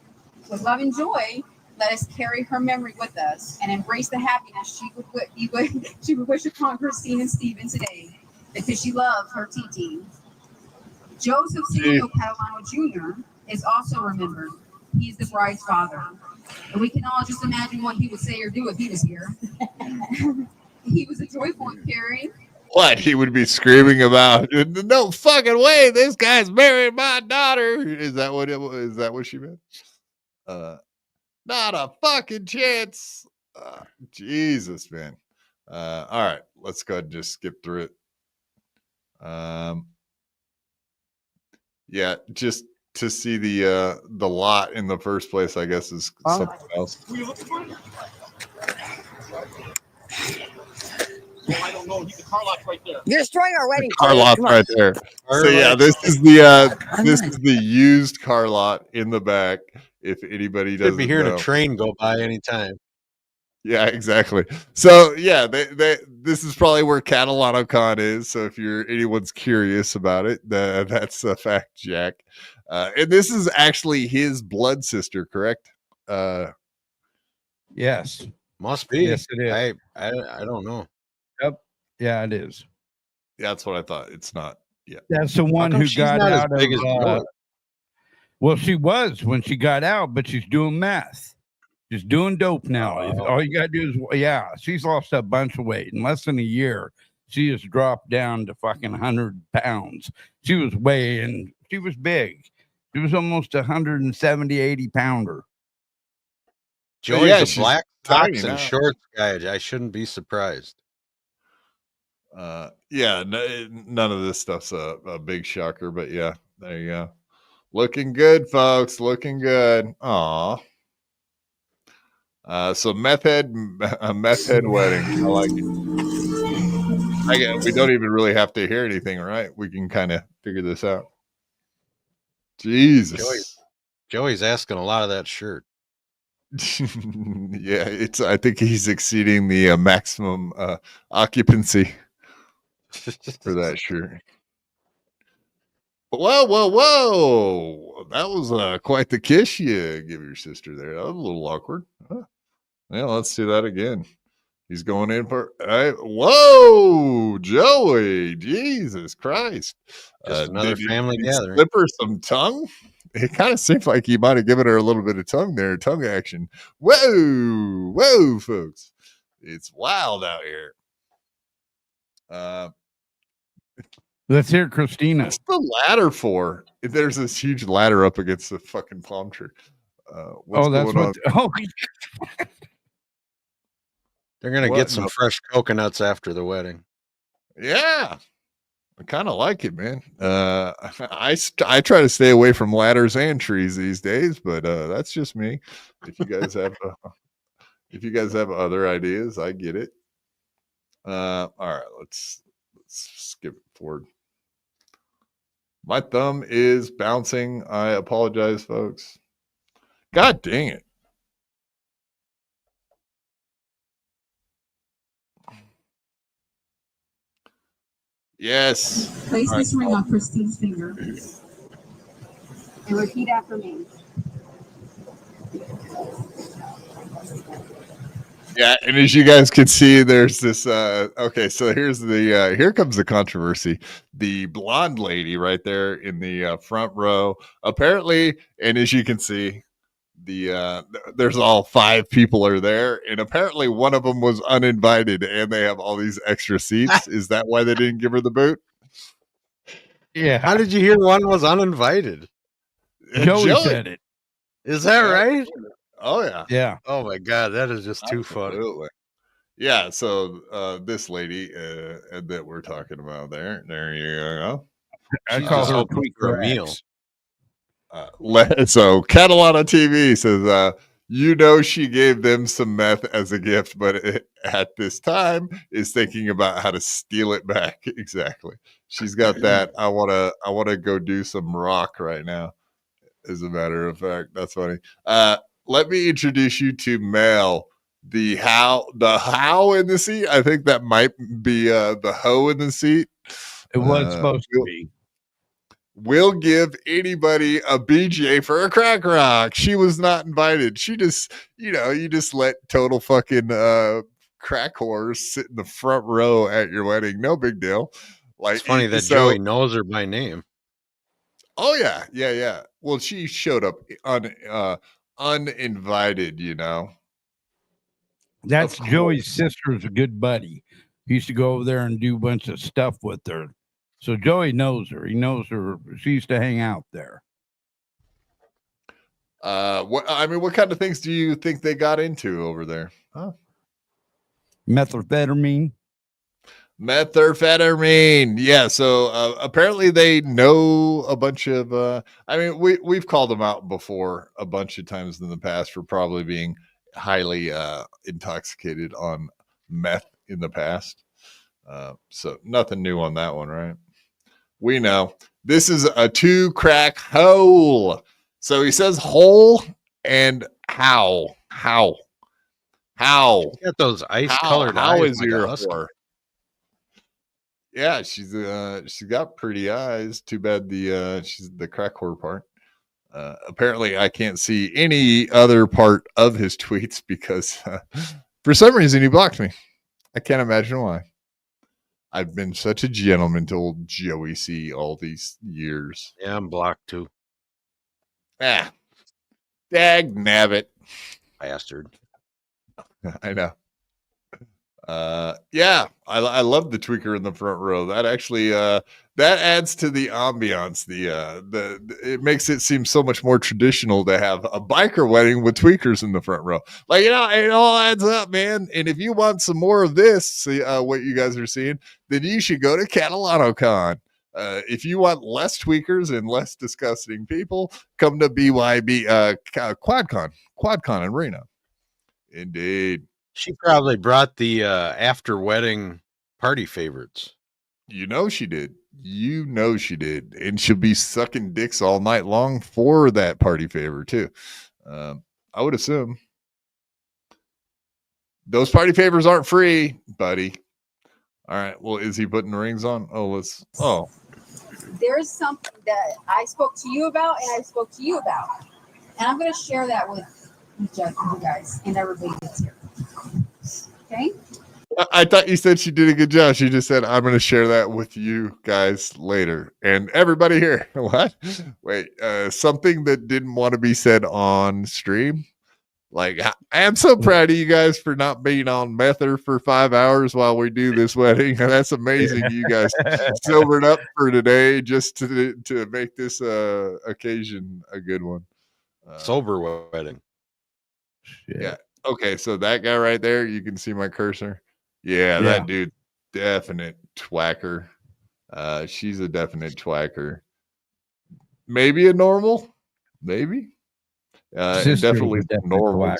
with love and joy, let us carry her memory with us and embrace the happiness she would wish upon Christine and Stephen today, because she loved her TT. Joseph Samuel Catalano Jr. is also remembered. He's the bride's father. And we can all just imagine what he would say or do if he was here. He was a joyful and caring. What he would be screaming about? No fucking way! This guy's marrying my daughter. Is that what it was? Is that what she meant? Not a fucking chance. Jesus, man. All right, let's go ahead and just skip through it. Yeah, just to see the lot in the first place, I guess, is something else. I don't know. The car lot's right there. You're destroying our wedding. Car lot's right there. So yeah, this is the used car lot in the back. If anybody doesn't Should be hearing know. a train go by anytime. Yeah, exactly. So yeah, this is probably where Catalano Con is. So if anyone's curious about it, that's a fact, Jack. And this is actually his blood sister, correct? Yes, must be. Yes, it is. I don't know. Yep. Yeah, it is. Yeah, that's what I thought. It's not. Yeah, that's the one who got out of. Joey? Well, she was when she got out, but she's doing meth. She's doing dope now. All you gotta do is, she's lost a bunch of weight in less than a year. She has dropped down to fucking 100 pounds. She was she was big. She was almost 170, 80 pounder. Joey's a black tiny socks now. and shorts guy. I shouldn't be surprised. Yeah, none of this stuff's a big shocker, but yeah, there you go. Looking good, folks. Looking good. Aw. So a meth head wedding. I like it. We don't even really have to hear anything, right? We can kind of figure this out. Jesus. Joey's asking a lot of that shirt. Yeah, I think he's exceeding the maximum occupancy for that shirt. Whoa. That was quite the kiss you give your sister there. That was a little awkward. Huh? Yeah, let's do that again. He's going in for whoa, Joey. Jesus Christ. Just another family gathering. Slip her some tongue? It kind of seems like he might have given her a little bit of tongue there, tongue action. Whoa, folks. It's wild out here. Let's hear Christina. What's the ladder for? There's this huge ladder up against the fucking palm tree. What's that's going what. on? They're gonna get some fresh coconuts after the wedding. Yeah, I kind of like it, man. I try to stay away from ladders and trees these days, but that's just me. If you guys have other ideas, I get it. All right, let's skip it forward. My thumb is bouncing. I apologize, folks. God dang it. Yes. Place this ring on Christine's finger and repeat after me. Yeah, and as you guys can see, there's this okay, so here's the here comes the controversy. The blonde lady right there in the front row, apparently, and as you can see, there's all 5 people are there, and apparently one of them was uninvited, and they have all these extra seats. Is that why they didn't give her the boot? Yeah. How did you hear one was uninvited? Joey said it. Is that right? Oh yeah. Yeah. Oh my God, that is just too funny. Yeah. So this lady that we're talking about there you go. I call her for a meal. So Catalana TV says, she gave them some meth as a gift, but at this time is thinking about how to steal it back. Exactly. She's got that. I want to go do some rock right now. As a matter of fact, that's funny. Let me introduce you to Mel, the how in the seat. I think that might be the hoe in the seat. It was supposed to be. We'll give anybody a BJ for a crack rock. She was not invited. She just, you just let total fucking crack whores sit in the front row at your wedding. No big deal. Like, it's funny that Joey knows her by name. Oh yeah. Well, she showed up uninvited. That's Joey's sister's a good buddy. He used to go over there and do a bunch of stuff with her. So Joey knows her. He knows her. She used to hang out there. What kind of things do you think they got into over there? Huh? Methamphetamine. Yeah. So apparently they know a bunch of. We've called them out before a bunch of times in the past for probably being highly intoxicated on meth in the past. So nothing new on that one, right? We know this is a 2-crack hole. So he says hole and how. Got those ice-colored eyes. How is like your a husky. whore? Yeah, she's got pretty eyes. Too bad she's the crack whore part. Apparently, I can't see any other part of his tweets because for some reason he blocked me. I can't imagine why. I've been such a gentleman to old Joey C all these years. Yeah, I'm blocked too. Dag nabbit. Bastard. I know. Yeah, I love the tweaker in the front row. That actually that adds to the ambiance. It makes it seem so much more traditional to have a biker wedding with tweakers in the front row. Like, it all adds up, man. And if you want some more of this, what you guys are seeing, then you should go to CatalanoCon. If you want less tweakers and less disgusting people, come to BYB QuadCon in Reno. Indeed. She probably brought the after wedding party favorites. She did. And she'll be sucking dicks all night long for that party favor too. I would assume. Those party favors aren't free, buddy. All right. Well, is he putting rings on? There's something that I spoke to you about and I spoke to you about. And I'm going to share that with you guys and everybody that's here. Okay. I thought you said she did a good job. She just said, I'm going to share that with you guys later. And everybody here. What? Wait, something that didn't want to be said on stream? Like, I am so proud of you guys for not being on Mether for 5 hours while we do this wedding. That's amazing. You guys sobered up for today just to make this occasion a good one. Sober wedding. Yeah. Okay, so that guy right there, you can see my cursor. Yeah, that dude, definite twacker. She's a definite twacker. Maybe a normal, maybe. Definitely normal.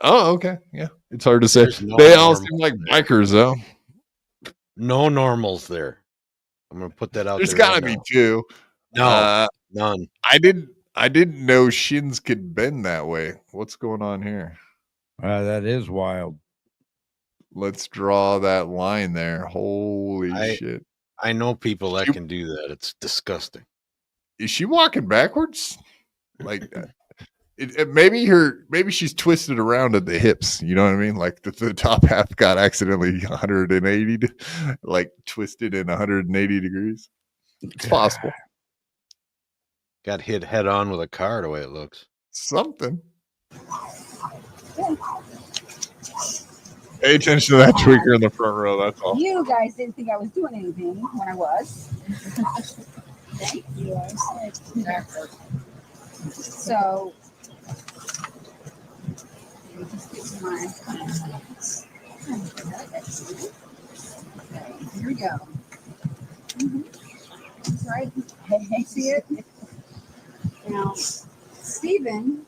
Oh, okay, yeah. It's hard to say. They all seem like bikers, though. No normals there. I'm gonna put that out. There's gotta be two. No, none. I didn't know shins could bend that way. What's going on here? That is wild. Let's draw that line there. Holy shit. I know people that can do that. It's disgusting. Is she walking backwards? Like maybe she's twisted around at the hips. You know what I mean? Like the top half got accidentally 180, like twisted in 180 degrees. It's possible. Got hit head on with a car the way it looks. Something. Pay attention to that tweaker in the front row. That's all. You guys didn't think I was doing anything when I was. Thank you. So, let me just get my okay, here we go. That's right. Hey, see it? Now, Stephen.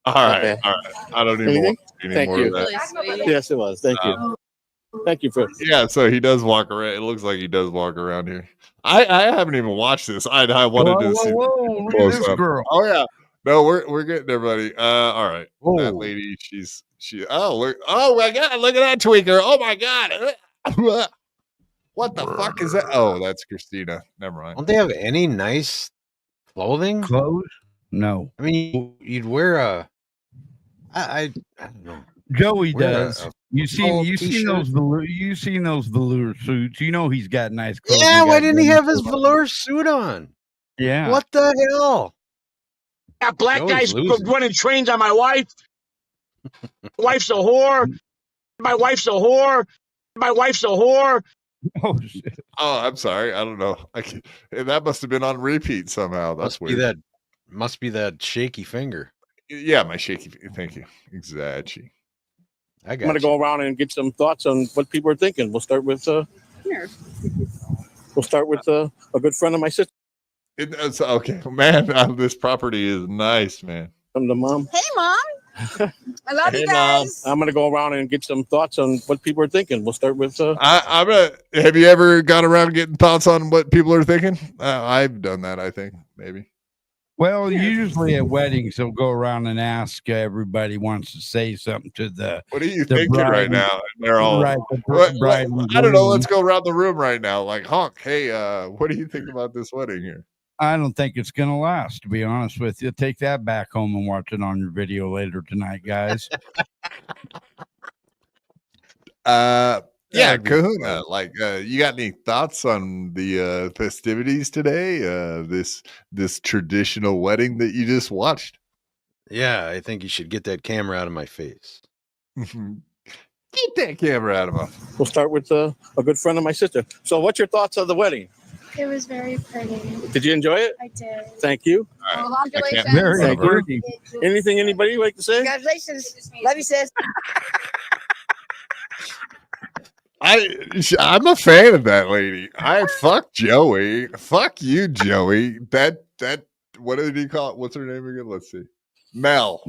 All right. I don't even want to see any Thank more you. of that. Yes, it was. Thank you. Thank you for. Yeah, so he does walk around. It looks like he does walk around here. I haven't even watched this. I wanted to see. Look at close this up. girl. Oh yeah. No, we're getting there, buddy. All right. Whoa. That lady, oh my god, look at that tweaker. Oh my god. What the fuck is that? Oh, that's Christina. Never mind. Don't they have any nice clothing? Clothes? No. I mean, you'd wear a. I don't know. Joey Wear does. a You seen t-shirt. those velour suits. You know he's got nice clothes. Yeah, He why got didn't he good have his clothes. velour suit on? Yeah. What the hell? Got black Joey's guys losing. running trains on my wife. My wife's a whore. My wife's a whore. My wife's a whore. Oh shit. Oh, I'm sorry. I don't know. That must have been on repeat somehow. That's weird. Must be that shaky finger. Yeah, my shaky. Thank you. Exactly. I'm gonna go around and get some thoughts on what people are thinking. We'll start with Here. a good friend of my sister. It's okay, man. This property is nice, man. From the mom. Hey, Mom. I love you guys. I'm gonna go around and get some thoughts on what people are thinking. We'll start with. I'm gonna. Have you ever gone around getting thoughts on what people are thinking? I've done that. I think maybe. Well, usually at weddings, they'll go around and ask everybody wants to say something to the. What are you the thinking bride right and- now? And they're all. Right, the What- bride and I don't know. groom. Let's go around the room right now. Like Honk. Hey, what do you think about this wedding here? I don't think it's gonna last, to be honest with you. Take that back home and watch it on your video later tonight, guys. Yeah, Kahuna. Like, you got any thoughts on the festivities today? This traditional wedding that you just watched? Yeah, I think you should get that camera out of my face. Get that camera out of my. We'll start with a good friend of my sister. So, what's your thoughts of the wedding? It was very pretty. Did you enjoy it? I did. Thank you. Congratulations. Thank you. Anything anybody like to say? Congratulations. Love you, sis. I'm a fan of that lady. Fuck Joey. Fuck you, Joey. That what did he call it? What's her name again? Let's see. Mel.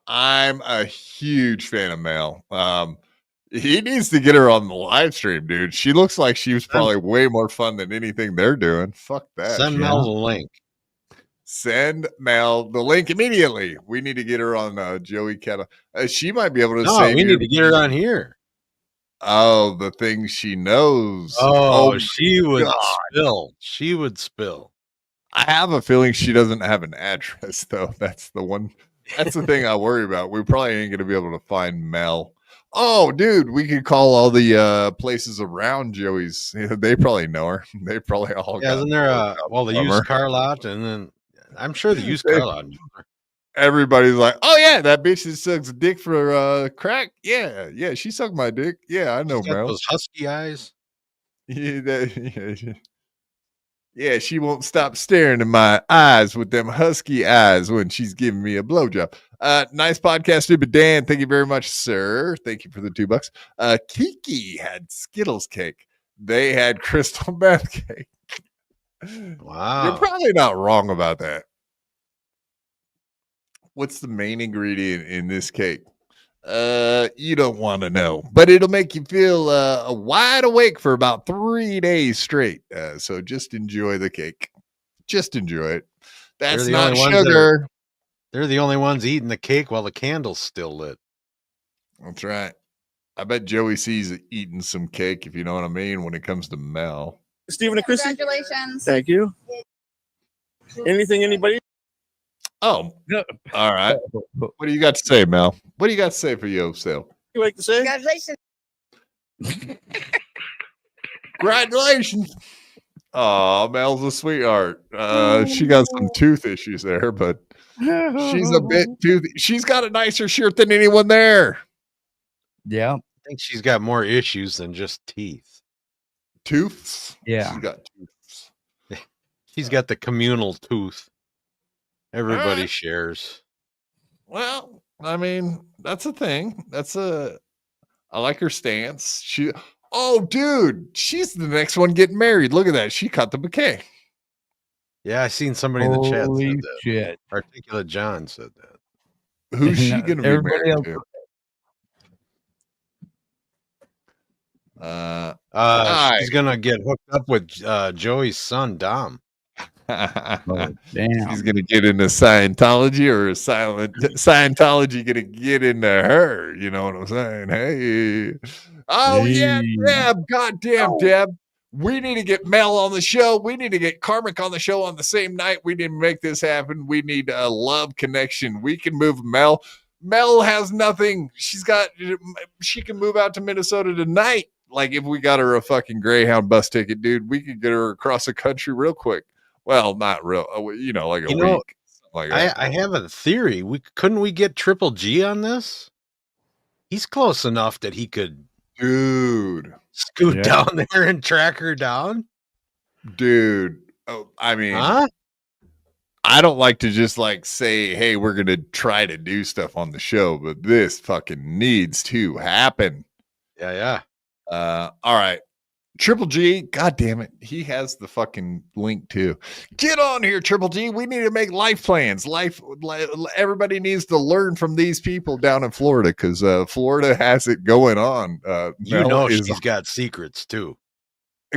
I'm a huge fan of Mel. He needs to get her on the live stream, dude. She looks like she was probably way more fun than anything they're doing. Fuck that. Send Mel the link. Send Mel the link immediately. We need to get her on Joey Kettle. She might be able to No, save we you. need to get her on here. Oh, the things she knows. Oh, she would God. spill. She would spill. I have a feeling she doesn't have an address, though. That's the one. That's the thing I worry about. We probably ain't going to be able to find Mel. Oh, dude, we could call all the places around Joey's. They probably know her. They probably all. Yeah, isn't there the used car lot, and then I'm sure the used car lot. Everybody's like, "Oh yeah, that bitch that sucks dick for crack. Yeah, she sucked my dick. Yeah, I know, She's got Mel. those husky eyes. Yeah, she won't stop staring in my eyes with them husky eyes when she's giving me a blowjob. Nice podcast, Stupid Dan. Thank you very much, sir. Thank you for the $2. Kiki had Skittles cake. They had crystal meth cake. Wow. You're probably not wrong about that. What's the main ingredient in this cake? You don't want to know, but it'll make you feel wide awake for about 3 days straight. So just enjoy the cake. Just enjoy it. That's not sugar. They're the only ones eating the cake while the candle's still lit. That's right. I bet Joey C's eating some cake, if you know what I mean, when it comes to Mel. Stephen and Chrissy? Congratulations. Thank you. Anything anybody? Oh, all right. What do you got to say, Mel? What do you got to say for yourself? You like to say? Congratulations. Congratulations. Oh, Mel's a sweetheart. She got some tooth issues there, but she's a bit toothy. She's got a nicer shirt than anyone there. Yeah. I think she's got more issues than just teeth. Tooths? Yeah. She's got tooths. She's got the communal tooth. Everybody shares. Well, I mean, that's a thing. I like her stance. Oh, dude, she's the next one getting married. Look at that. She cut the bouquet. Yeah, I seen somebody in the chat Holy said that. shit. Articulate John said that. Who's she gonna be Everybody married else- to? She's gonna get hooked up with Joey's son, Dom. Damn. She's gonna get into Scientology, or is Scientology gonna get into her? You know what I'm saying? Hey, oh yeah, Deb, goddamn Deb. We need to get Mel on the show. We need to get Karmic on the show on the same night. We need to make this happen. We need a love connection. We can move Mel. Mel has nothing. She can move out to Minnesota tonight. Like, if we got her a fucking Greyhound bus ticket, dude, we could get her across the country real quick. Well, not real, like a week. Like I have a theory. Couldn't we get Triple G on this? He's close enough that he could, dude, scoot down there and track her down. Dude, I mean, I don't like to just like say, hey, we're gonna try to do stuff on the show, but this fucking needs to happen. Yeah. All right. Triple G, god damn it, he has the fucking link too. Get on here, Triple G. We need to make life plans. Everybody needs to learn from these people down in Florida, because Florida has it going on. She's got secrets too.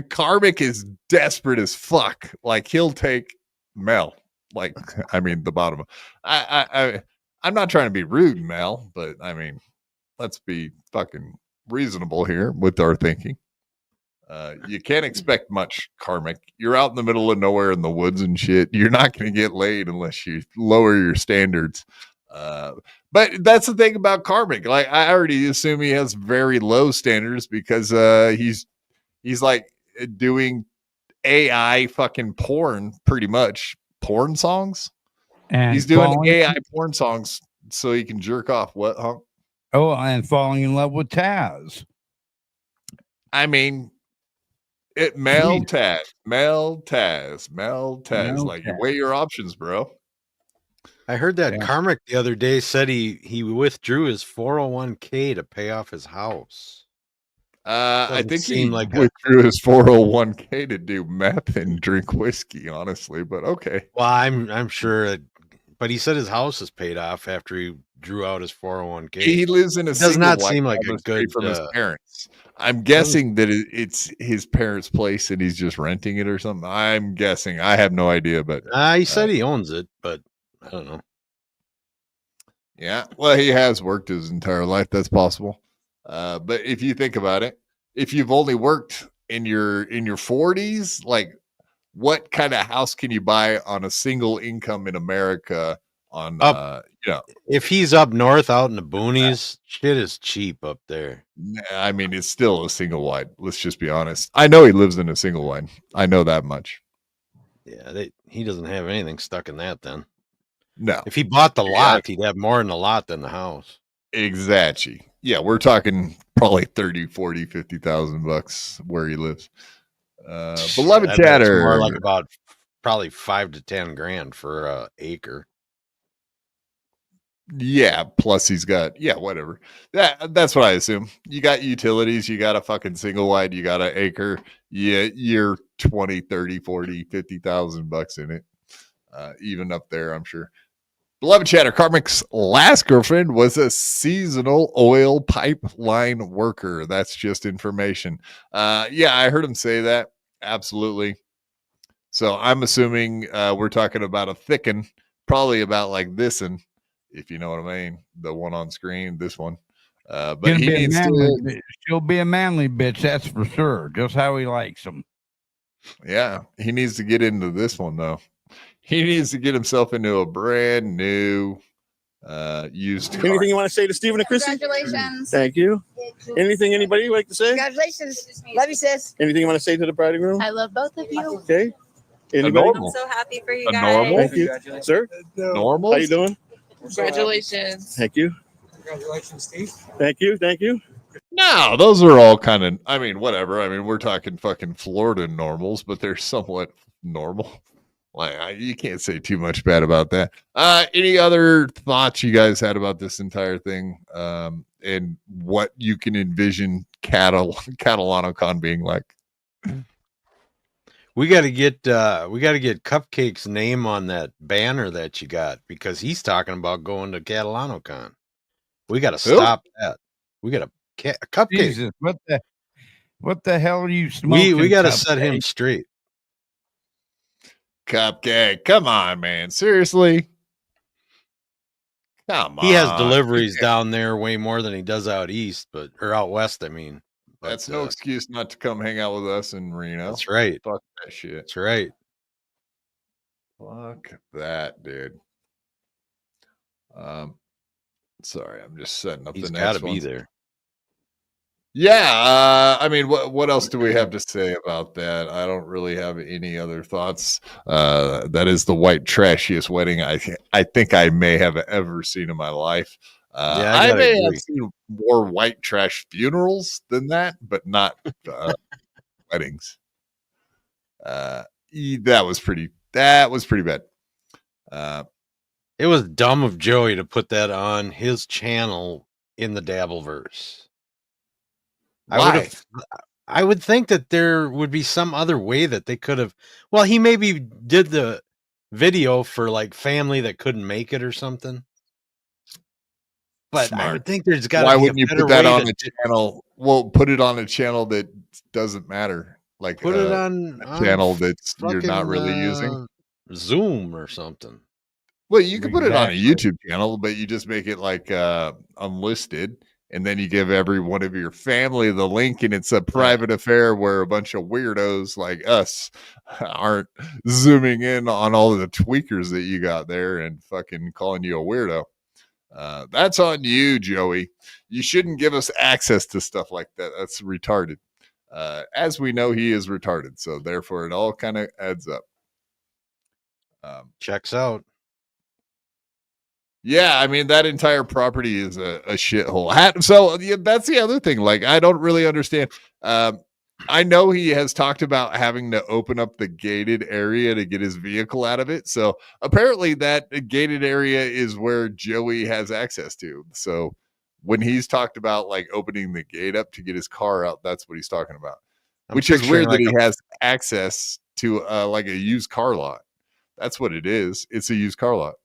Karmic is desperate as fuck. Like, he'll take Mel. Like, I mean, the bottom. I'm not trying to be rude, Mel, but I mean, let's be fucking reasonable here with our thinking. You can't expect much, Karmic. You're out in the middle of nowhere in the woods and shit. You're not going to get laid unless you lower your standards. But that's the thing about Karmic. Like, I already assume he has very low standards, because he's like doing AI fucking porn, pretty much porn songs. And he's doing AI porn songs so he can jerk off. What, huh? Oh, and falling in love with Taz. I mean, Mel Taz. Like, you weigh your options, bro. I heard that Karmic the other day said he withdrew his 401k to pay off his house. I think he withdrew his 401k to do meth and drink whiskey, honestly, but okay. Well, I'm sure, but he said his house is paid off after he drew out his 401k. He lives in a does not seem like a good from his parents. I'm guessing that it's his parents' place and he's just renting it or something. I'm guessing. I have no idea, but he said he owns it, but I don't know. Yeah, well, he has worked his entire life. That's possible. But if you think about it, if you've only worked in your 40s, like, what kind of house can you buy on a single income in America? If he's up north out in the boonies, shit is cheap up there. I mean, it's still a single wide. Let's just be honest. I know he lives in a single wide. I know that much. Yeah, he doesn't have anything stuck in that then. No. If he bought the lot, he'd have more in the lot than the house. Exactly. Yeah, we're talking probably 30, 40, 50,000 bucks where he lives. Beloved chatter. More like about probably 5 to 10 grand for an acre. Yeah, plus he's got whatever. That's what I assume. You got utilities, you got a fucking single wide, you got an acre. Yeah, you're 20, 30, 40, 50,000 bucks in it. Even up there, I'm sure. Beloved chatter, Karmic's last girlfriend was a seasonal oil pipeline worker. That's just information. Yeah, I heard him say that. Absolutely. So I'm assuming we're talking about a thicken, probably about like this, and if you know what I mean, the one on screen, this one. But he needs she'll be a manly bitch, that's for sure. Just how he likes them. Yeah, he needs to get into this one though. He needs to get himself into a brand new used car. Anything you want to say to Stephen and Chrissy? Congratulations. Thank you. Anything anybody would like to say? Congratulations. Love you, sis. Anything you want to say to the bride and groom? I love both of you. Okay. Anybody? I'm so happy for you guys. Normal. Thank you, sir. Normal. How you doing? Congratulations. Thank you. Congratulations, Steve. Thank you. Thank you. No, those are all kind of, I mean, whatever. I mean, we're talking fucking Florida normals, but they're somewhat normal. Like, you can't say too much bad about that. Any other thoughts you guys had about this entire thing, and what you can envision CatalanoCon being like? We got to get Cupcake's name on that banner that you got, because he's talking about going to CatalanoCon. We got to stop that. We got a Cupcake. Jesus, what the hell are you smoking? We got to set him straight. Cupcake, come on, man. Seriously? Come on. He has deliveries down there way more than he does out east, or out west, I mean. That's no excuse not to come hang out with us in Reno. That's right. Fuck that shit. That's right. Fuck that, dude. Sorry, I'm just setting up He's the next one. He's got to be there. Yeah, I mean, what else do we have to say about that? I don't really have any other thoughts. That is the white trashiest wedding I think I may have ever seen in my life. I may have seen more white trash funerals than that, but not weddings. That was pretty bad. It was dumb of Joey to put that on his channel in the Dabbleverse. I would think that there would be some other way that they could have. Well, he maybe did the video for like family that couldn't make it or something. But Smart. I would think there's got to be Why wouldn't you put that on a to channel? Well, put it on a channel that doesn't matter. Like put it on a channel that's you're not really using. Zoom or something. Well, you can put it on a YouTube channel, but you just make it like unlisted, and then you give every one of your family the link, and it's a private affair where a bunch of weirdos like us aren't zooming in on all of the tweakers that you got there and fucking calling you a weirdo. That's on you, Joey. You shouldn't give us access to stuff like that. That's retarded. As we know, he is retarded, so therefore it all kind of adds up. Checks out. Yeah, I mean, that entire property is a shithole. So yeah, that's the other thing. Like, I don't really understand. I know he has talked about having to open up the gated area to get his vehicle out of it. So apparently that gated area is where Joey has access to. So when he's talked about like opening the gate up to get his car out, that's what he's talking about. Which is weird that he has access to like a used car lot. That's what it is. It's a used car lot.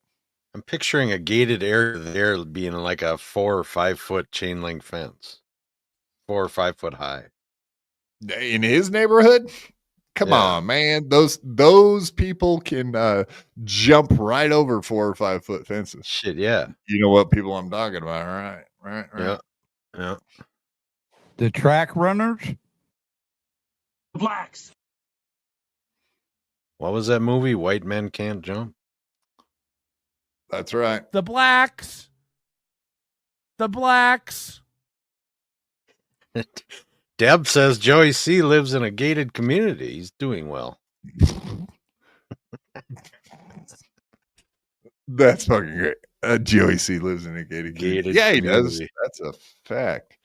I'm picturing a gated area there being like a 4 or 5 foot chain link fence, 4 or 5 foot high. In his neighborhood? Come on, man. Those people can jump right over 4 or 5 foot fences. Shit, yeah. You know what people I'm talking about, right? Yeah. The track runners? Blacks. What was that movie? White Men Can't Jump? That's right. The blacks. Deb says Joey C lives in a gated community. He's doing well. That's fucking great. Joey C lives in a gated community. Yeah, he does. That's a fact.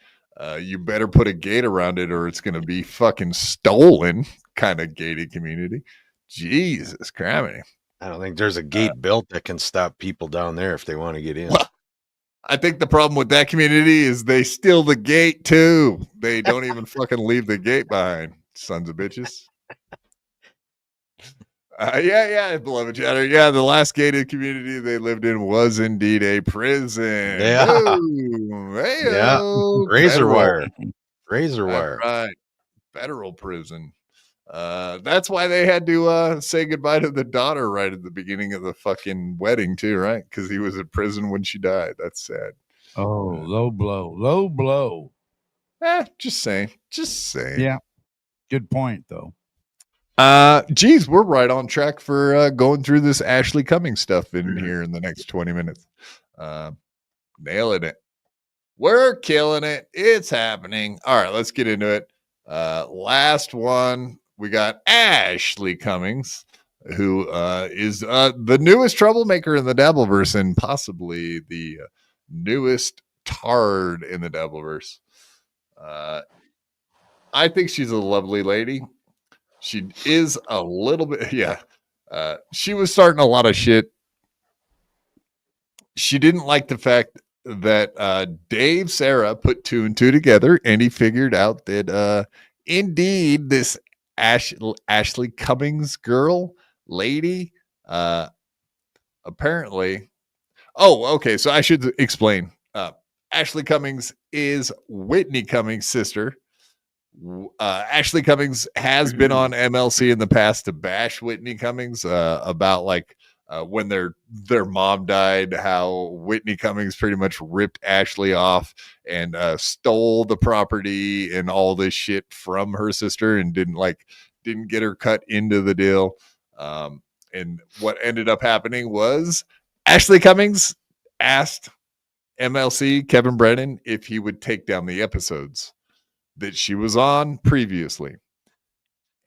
You better put a gate around it or it's going to be fucking stolen kind of gated community. Jesus Christ. I don't think there's a gate built that can stop people down there if they want to get in. Well, I think the problem with that community is they steal the gate too. They don't even fucking leave the gate behind, sons of bitches. Yeah, beloved chatter. Yeah, the last gated community they lived in was indeed a prison. Yeah. Razor wire. Right. Federal prison. That's why they had to say goodbye to the daughter right at the beginning of the fucking wedding too, right? Because he was in prison when she died. That's sad. Oh, low blow. Just saying. Yeah, good point though. Geez, we're right on track for going through this Ashley Cummings stuff in here in the next 20 minutes. Nailing it. We're killing it. It's happening. All right, let's get into it. Last one. We got Ashley Cummings, who is the newest troublemaker in the Dabbleverse and possibly the newest tard in the Dabbleverse. I think she's a lovely lady. She is a little bit, she was starting a lot of shit. She didn't like the fact that Dave Sarra put 2 and 2 together, and he figured out that indeed this Ashley Cummings girl, lady. Apparently, okay. So I should explain. Ashley Cummings is Whitney Cummings' sister. Ashley Cummings has been on MLC in the past to bash Whitney Cummings about like when their mom died, how Whitney Cummings pretty much ripped Ashley off and stole the property and all this shit from her sister and didn't get her cut into the deal. And what ended up happening was Ashley Cummings asked MLC Kevin Brennan if he would take down the episodes that she was on previously.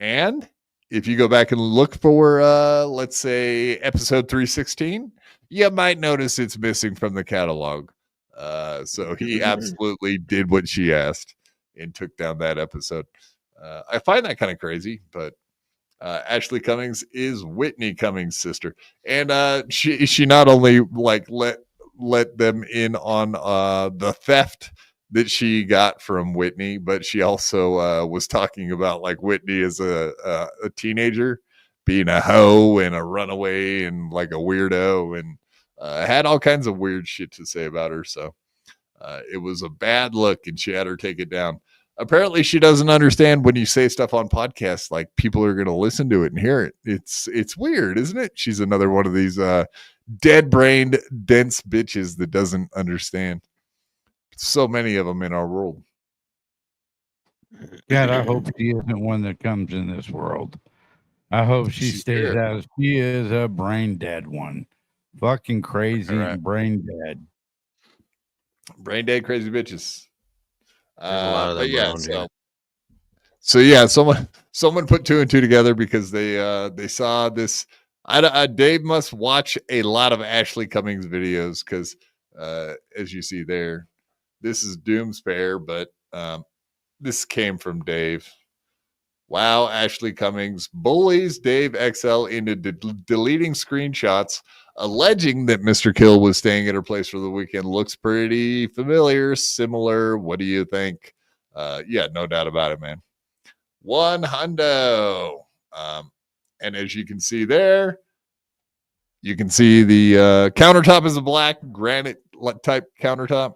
And if you go back and look for, let's say, episode 316, you might notice it's missing from the catalog. So he absolutely did what she asked and took down that episode. I find that kind of crazy, but Ashley Cummings is Whitney Cummings' sister. And she not only like let them in on the theft that she got from Whitney, but she also was talking about like Whitney as a teenager being a hoe and a runaway and like a weirdo, and had all kinds of weird shit to say about her. So it was a bad look, and she had her take it down. Apparently she doesn't understand when you say stuff on podcasts, like people are going to listen to it and hear it. It's weird, isn't it? She's another one of these dead-brained, dense bitches that doesn't understand. So many of them in our world. God, I hope she isn't one that comes in this world. I hope she stays out. She is a brain dead one. Fucking crazy and brain dead. Brain dead crazy bitches. A lot of them so yeah, someone put two and two together because they saw this. Dave must watch a lot of Ashley Cummings videos because as you see there, this is Doomspare, but this came from Dave. Wow, Ashley Cummings bullies Dave XL into deleting screenshots, alleging that Mr. Kill was staying at her place for the weekend. Looks pretty familiar, similar. What do you think? Yeah, no doubt about it, man. $100. And as you can see there, you can see the countertop is a black granite type countertop.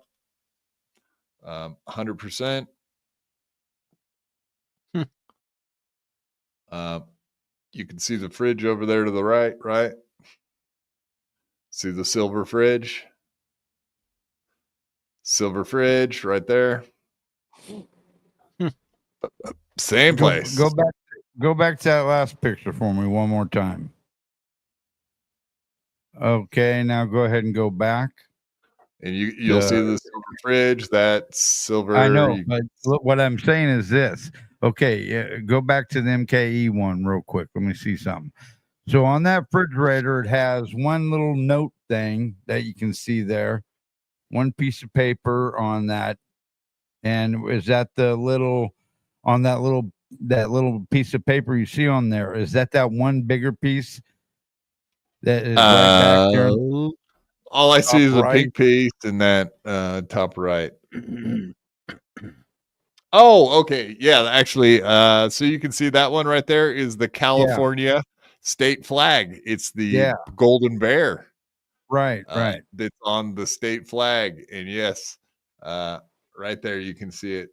100%. You can see the fridge over there to the right? See the silver fridge? Silver fridge right there. Same place. Go back to that last picture for me one more time. Okay, now go ahead and go back. And you'll see the silver fridge, that silver. I know, but look, what I'm saying is this. Okay, go back to the MKE one real quick. Let me see something. So on that refrigerator, it has one little note thing that you can see there. One piece of paper on that. And is that the little on that little piece of paper you see on there? Is that one bigger piece that is right back there? All I see is a pink piece in that top right. Oh, okay. Yeah, actually, so you can see that one right there is the California state flag. It's the golden bear. Right. That's on the state flag. And yes, right there you can see it.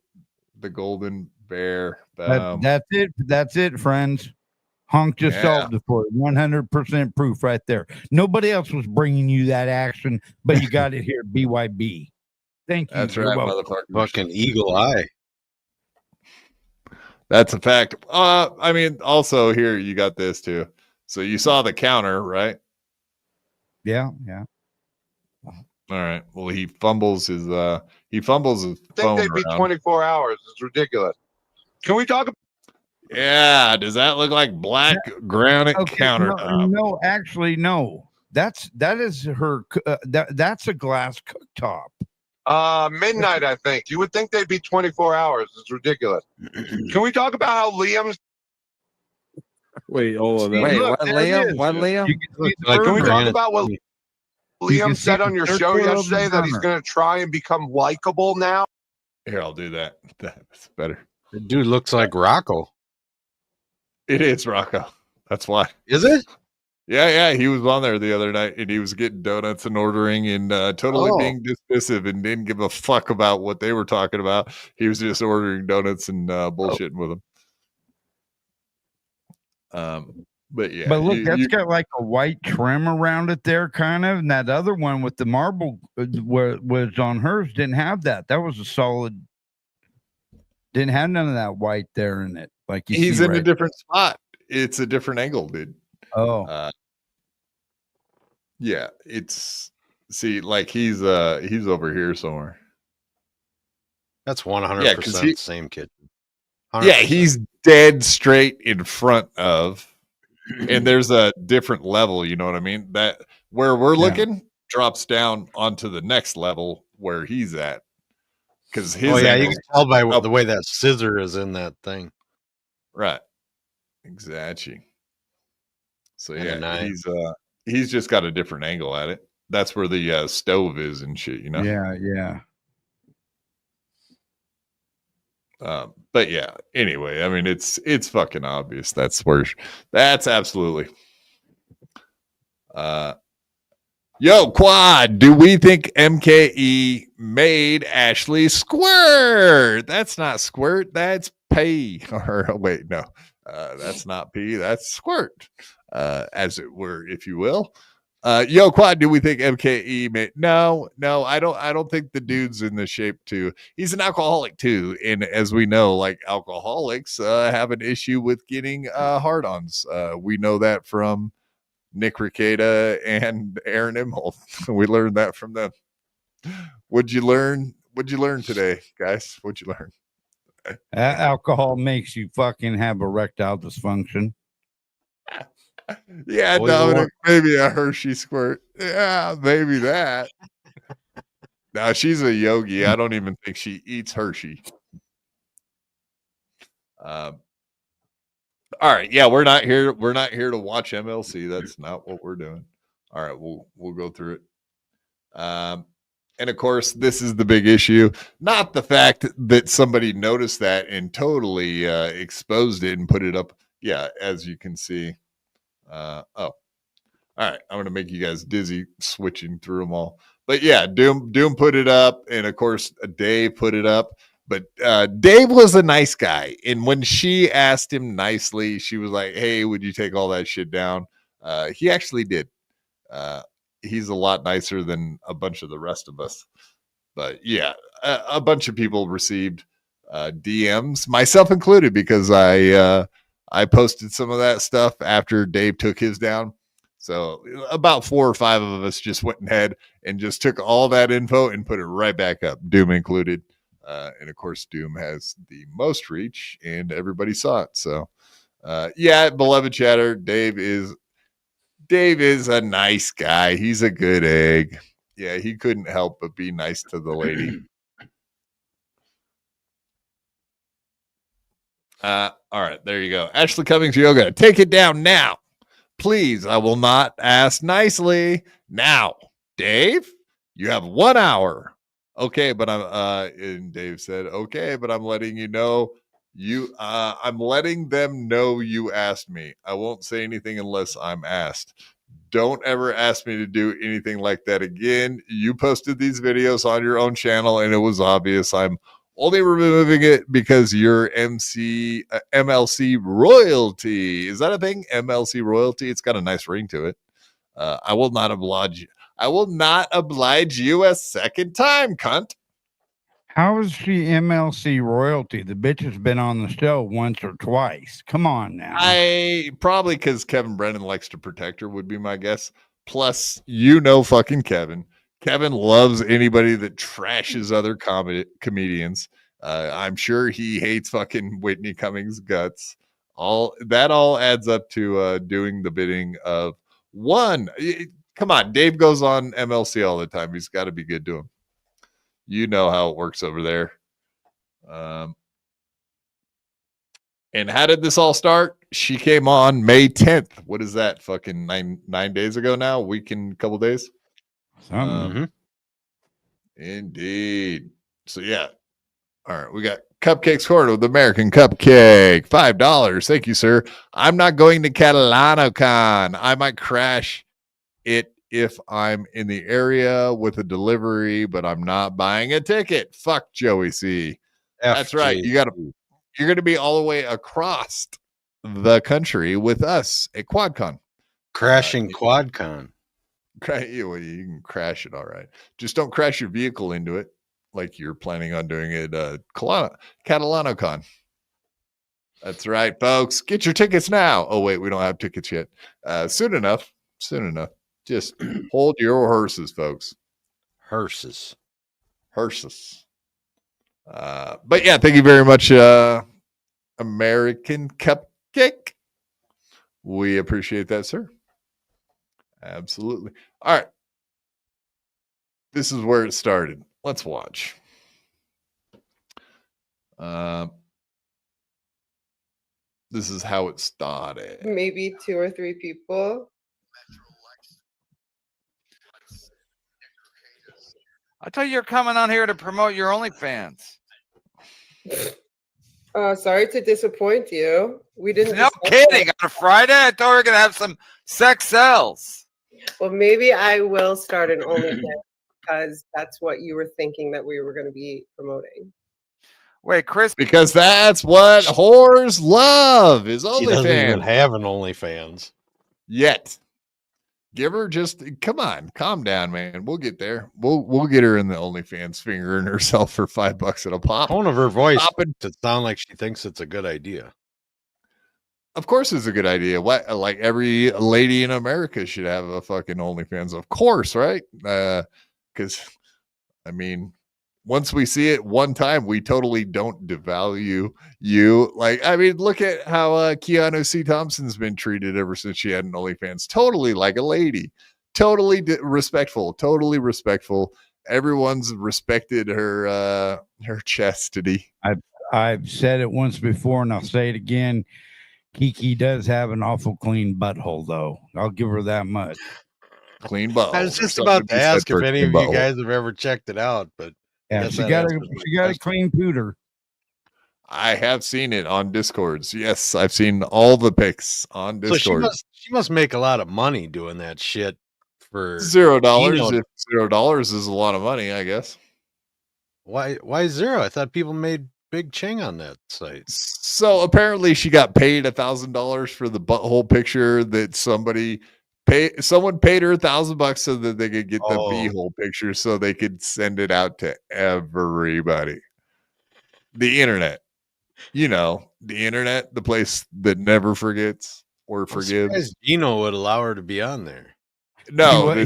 The golden bear. That's it, friends. Honk just solved it for you. 100% proof right there. Nobody else was bringing you that action, but you got it here at BYB. Thank you. That's right, motherfucker. Fucking eagle eye. That's a fact. I mean, also here you got this too. So you saw the counter, right? Yeah. All right. Well, he fumbles his phone. I think they'd be 24 hours. It's ridiculous. Can we talk about? Yeah. Does that look like black granite countertop? No, actually, no. That is her. That's a glass cooktop. Midnight, I think. You would think they'd be 24 hours. It's ridiculous. Can we talk about how Liam's... Wait, what, Liam? What, Liam? Can we talk about what Liam said on your show yesterday, that he's going to try and become likable now? Here, I'll do that. That's better. The dude looks like Rocco. It is Rocco. That's why. Is it? Yeah. He was on there the other night and he was getting donuts and ordering and totally being dismissive and didn't give a fuck about what they were talking about. He was just ordering donuts and bullshitting with them. But yeah. But look, that's got like a white trim around it there, kind of. And that other one with the marble was on hers didn't have that. That was a solid. Didn't have none of that white there in it. Like he's in a different spot. It's a different angle, dude. Oh. Yeah, like he's over here somewhere. That's 100% the same kid. 100%. Yeah, he's dead straight in front of, and there's a different level. You know what I mean? That where we're looking drops down onto the next level where he's at. Because his you can tell by the way that scissor is in that thing. Right. Exactly. So yeah, he's just got a different angle at it. That's where the stove is and shit, you know? Yeah. But yeah, anyway, I mean it's fucking obvious. That's absolutely. Yo, Quad, do we think MKE made Ashley squirt? That's not squirt, that's pee. Or wait, no. That's not pee, that's squirt. As it were, if you will. Yo, Quad, do we think MKE made? No, I don't think the dude's in the shape to. He's an alcoholic too, and as we know, like alcoholics have an issue with getting hard-ons. We know that from Nick Ricada and Aaron Imholt. We learned that from them. What'd you learn today, guys? What'd you learn? Alcohol makes you fucking have erectile dysfunction. Yeah, Dominic, maybe a Hershey squirt. Yeah, maybe that. Now she's a yogi. I don't even think she eats Hershey. All right, yeah, we're not here to watch MLC. That's not what we're doing. All right, we'll go through it. And of course, this is the big issue. Not the fact that somebody noticed that and totally exposed it and put it up. Yeah, as you can see. All right, I'm gonna make you guys dizzy switching through them all. But yeah, Doom put it up, and of course Dave put it up. But Dave was a nice guy, and when she asked him nicely, she was like, "Hey, would you take all that shit down?" He actually did. He's a lot nicer than a bunch of the rest of us. But yeah, a bunch of people received DMs, myself included, because I posted some of that stuff after Dave took his down. So about 4 or 5 of us just went ahead and just took all that info and put it right back up, Doom included. And of course, Doom has the most reach and everybody saw it. So yeah, beloved chatter, Dave is a nice guy. He's a good egg. Yeah, he couldn't help but be nice to the lady. All right, there you go. Ashley Cummings Yoga. Take it down now. Please, I will not ask nicely. Now, Dave, you have 1 hour. Okay, but and Dave said, okay, but I'm letting you know I'm letting them know you asked me. I won't say anything unless I'm asked. Don't ever ask me to do anything like that again. You posted these videos on your own channel and it was obvious. I'm only removing it because you're MLC royalty. Is that a thing? MLC royalty? It's got a nice ring to it. I will not oblige you. I will not oblige you a second time, cunt. How is she MLC royalty? The bitch has been on the show once or twice. Come on now. I probably because Kevin Brennan likes to protect her would be my guess. Plus, fucking Kevin. Kevin loves anybody that trashes other comedians. I'm sure he hates fucking Whitney Cummings' guts. All adds up to doing the bidding of one. Come on, Dave goes on MLC all the time. He's got to be good to him. You know how it works over there. And how did this all start? She came on May 10th. What is that? Fucking nine days ago now? A week and a couple days? Indeed. So yeah, All right, we got Cupcakes Corner with American Cupcake, $5. Thank you, sir. I'm not going to CahunaNui. I might crash it if I'm in the area with a delivery, but I'm not buying a ticket. Fuck Joey C. That's right. You're going to be all the way across the country with us at QuadCon. Crashing QuadCon. You can crash it, all right. Just don't crash your vehicle into it like you're planning on doing it CahunaNui. That's right, folks. Get your tickets now. Oh, wait, we don't have tickets yet. Soon enough. Just hold your horses, folks. Hearses. But yeah, thank you very much, American Cupcake. We appreciate that, sir. Absolutely. All right. This is where it started. Let's watch. This is how it started. Maybe 2 or 3 people. I thought you were coming on here to promote your OnlyFans. Sorry to disappoint you. We didn't. No kidding. On a Friday, I thought we were gonna have some sex sells. Well, maybe I will start an OnlyFans because that's what you were thinking that we were going to be promoting. Wait, Chris. Because that's what whores love is She doesn't even OnlyFans. have an OnlyFans Yet. Give her come on, calm down, man. We'll get there. We'll get her in the OnlyFans fingering herself for $5 at a pop. Tone of her voice to sound like she thinks it's a good idea. Of course it's a good idea. What, like every lady in America should have a fucking OnlyFans, of course, right? Because I mean, once we see it one time, we totally don't devalue you. Like, I mean, look at how Keanu C. Thompson's been treated ever since she had an OnlyFans. Totally like a lady. Totally respectful. Totally respectful. Everyone's respected her chastity. I've said it once before, and I'll say it again. Kiki does have an awful clean butthole, though. I'll give her that much. Clean butthole. I was just about to ask if any of you guys have ever checked it out, but yeah, she got a clean pooter. I have seen it on Discords. Yes, I've seen all the pics on Discord. So she must make a lot of money doing that shit for $0. Gino. If $0 is a lot of money, I guess. Why zero? I thought people made big ching on that site. So apparently she got paid $1,000 for the butthole picture that someone paid her $1,000 so that they could get the beehole picture so they could send it out to everybody. The internet. You know, the internet, the place that never forgets or forgives. Gino would allow her to be on there. No, they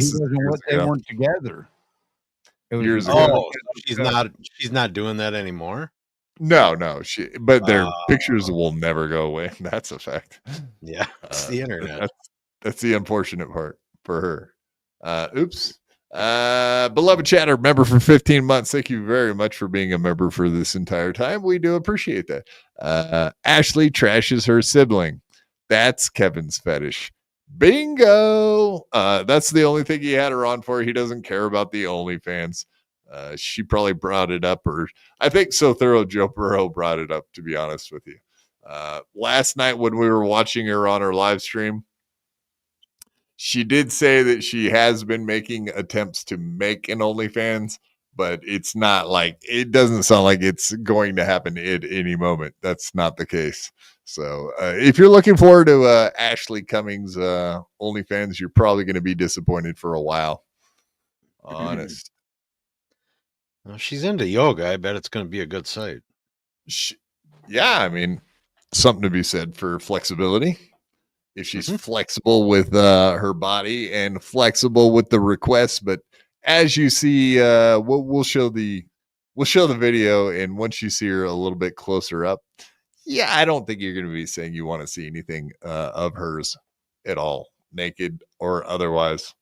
weren't together. Years ago. She's not doing that anymore. No, but their pictures will never go away. That's a fact. Yeah, it's the internet. That's the unfortunate part for her. Oops. Beloved chatter member for 15 months. Thank you very much for being a member for this entire time. We do appreciate that. Ashley trashes her sibling. That's Kevin's fetish. Bingo. That's the only thing he had her on for. He doesn't care about the OnlyFans. She probably brought it up, or I think So Thorough Joe Burrow brought it up, to be honest with you. Last night when we were watching her on her live stream, she did say that she has been making attempts to make an OnlyFans, but it's not like, it doesn't sound like it's going to happen at any moment. That's not the case. So if you're looking forward to Ashley Cummings OnlyFans, you're probably going to be disappointed for a while. Honest. Well, she's into yoga. I bet it's going to be a good site. Yeah, I mean, something to be said for flexibility. If she's flexible with her body and flexible with the requests, but as you see, we'll show the video, and once you see her a little bit closer up, yeah, I don't think you're going to be saying you want to see anything of hers at all, naked or otherwise.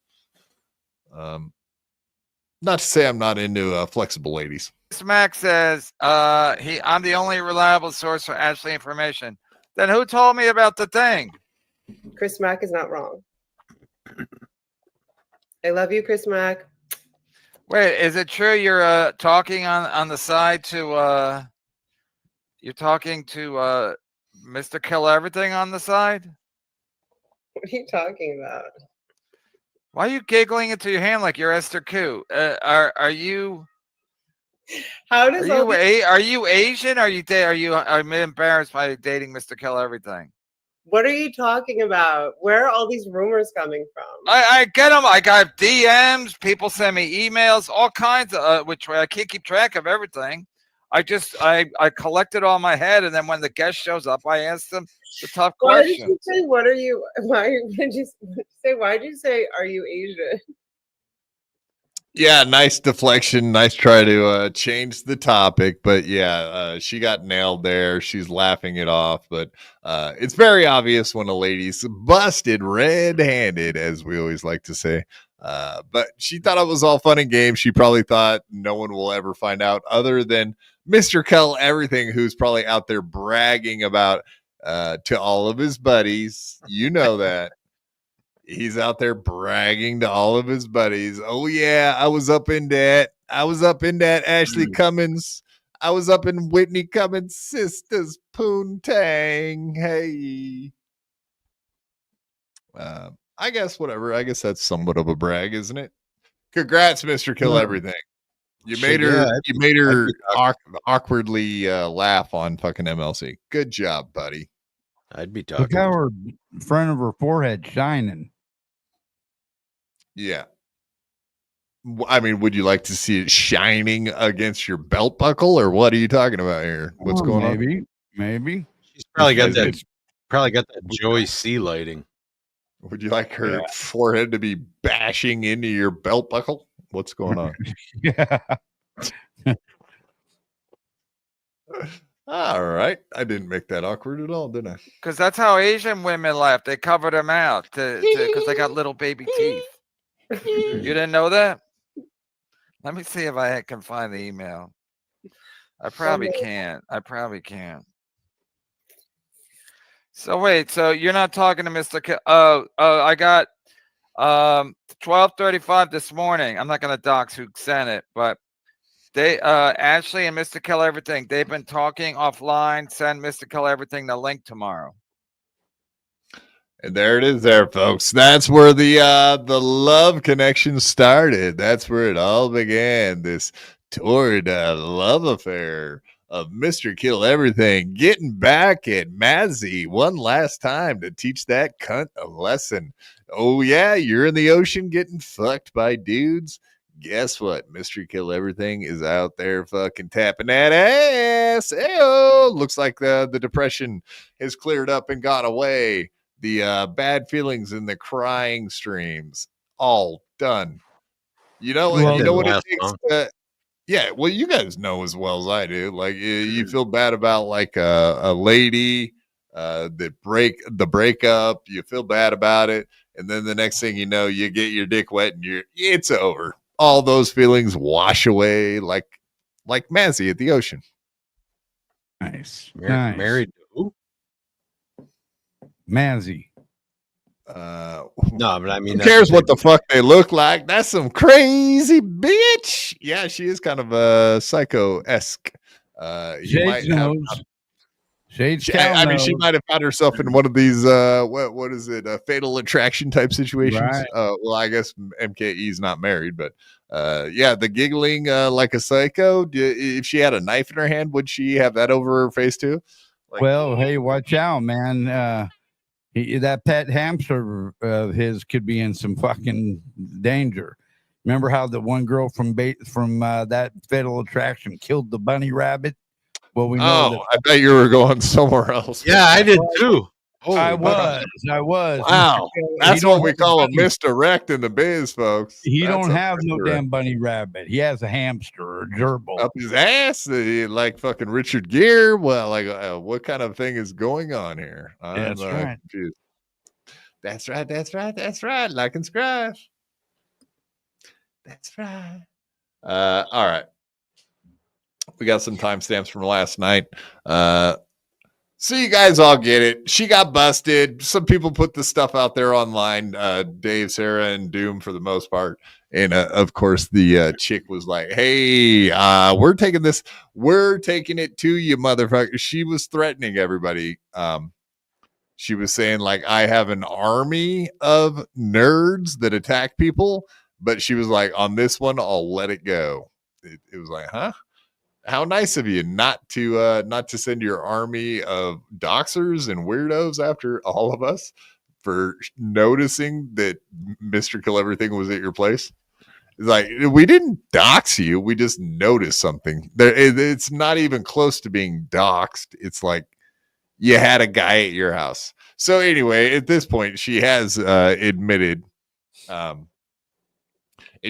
Not to say I'm not into flexible ladies. Smack says, I'm the only reliable source for Ashley information. Then who told me about the thing? Chris Mack is not wrong. I love you, Chris Mack. Wait, is it true you're talking on the side to you're talking to Mr. Kill Everything on the side? What are you talking about? Why are you giggling into your hand like you're Esther Koo? Are you? How does are you Asian? I'm embarrassed by dating Mr. Kill Everything. What are you talking about? Where are all these rumors coming from? I get them. I got DMs. People send me emails, all kinds of which I can't keep track of everything. I collect it all in my head, and then when the guest shows up, I ask them the tough Why questions. did you say? What are you? Why did you say? Why did you say? Are you Asian? Yeah, nice deflection. Nice try to change the topic, but yeah, she got nailed there. She's laughing it off, but it's very obvious when a lady's busted red-handed, as we always like to say. But she thought it was all fun and games. She probably thought no one will ever find out other than Mr. Kill Everything, who's probably out there bragging about to all of his buddies. You know that. He's out there bragging to all of his buddies. Oh, yeah, I was up in that. Ashley Cummings. I was up in Whitney Cummings' sister's poontang. Hey. I guess whatever. I guess that's somewhat of a brag, isn't it? Congrats, Mr. Kill Everything. You made her awkwardly laugh on fucking MLC. Good job, buddy. I'd be Look talking. how her front of her forehead shining. Yeah. I mean, would you like to see it shining against your belt buckle, or what are you talking about here? What's going on? Maybe. She's probably got that Joy C lighting. Would you like her forehead to be bashing into your belt buckle? What's going on? Yeah. All right. I didn't make that awkward at all, did I? Because that's how Asian women laugh. They cover their mouth because they got little baby teeth. You didn't know that? Let me see if I can find the email. I probably can't. So wait, so you're not talking to Mr. I got 12:35 this morning. I'm not gonna dox who sent it, but they Ashley and Mr. Kill Everything, they've been talking offline. Send Mr. Kill Everything the link tomorrow. And there it is there, folks. That's where the love connection started. That's where it all began. This torrid love affair of Mr. Kill Everything getting back at Mazzy one last time to teach that cunt a lesson. Oh, yeah, you're in the ocean getting fucked by dudes. Guess what? Mr. Kill Everything is out there fucking tapping that ass. Ayo! Looks like the depression has cleared up and gone away. The bad feelings and the crying streams, all done. You know what it takes to, yeah, well, you guys know as well as I do. Like, you feel bad about like a lady that breakup. You feel bad about it, and then the next thing you know, you get your dick wet and it's over. All those feelings wash away like Mazzy at the ocean. Nice. Married to who? Mazzy. No, but I mean, who cares what the fuck they look like? That's some crazy bitch. Yeah, she is kind of psycho-esque. Shades knows. Shades. I mean, she might have found herself in one of these what is it? Fatal Attraction type situations. Right. Well, I guess MKE's not married, but yeah, the giggling like a psycho. If she had a knife in her hand, would she have that over her face too? Like, well, hey, watch out, man. That pet hamster of his could be in some fucking danger. Remember how the one girl from that Fatal Attraction killed the bunny rabbit? Well, we know. I bet you were going somewhere else. Yeah, I did too. I was. Wow, that's what we call a misdirect in the biz, folks. He don't have no damn bunny rabbit. He has a hamster or a gerbil up his ass, like fucking Richard Gere. Well, like what kind of thing is going on here? That's right. Confused. That's right. Like and subscribe. That's right. All right. We got some timestamps from last night. So you guys all get it. She got busted. Some people put the stuff out there online. Dave, Sarra, and Doom for the most part. And of course, the chick was like, "Hey, we're taking it to you, motherfucker." She was threatening everybody. She was saying like, "I have an army of nerds that attack people," but she was like, "On this one, I'll let it go." It was like, huh? How nice of you not to send your army of doxers and weirdos after all of us for noticing that Mr. Kill Everything was at your place. It's like, we didn't dox you, we just noticed something. It's not even close to being doxed. It's like you had a guy at your house. So anyway, at this point, she has admitted, and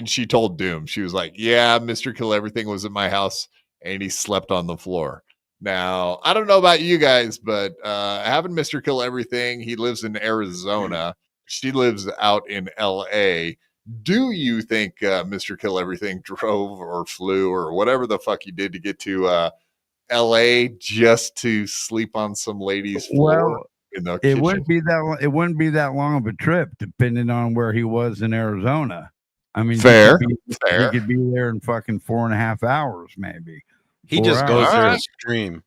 she told Doom, she was like, "Yeah, Mr. Kill Everything was at my house and he slept on the floor." Now, I don't know about you guys, but having Mr. Kill Everything, he lives in Arizona. She lives out in LA. Do you think Mr. Kill Everything drove or flew or whatever the fuck he did to get to LA just to sleep on some lady's floor? Well, in the it kitchen? wouldn't be that long of a trip, depending on where he was in Arizona. I mean, fair. He could be there in fucking 4.5 hours, maybe. He just goes there to stream.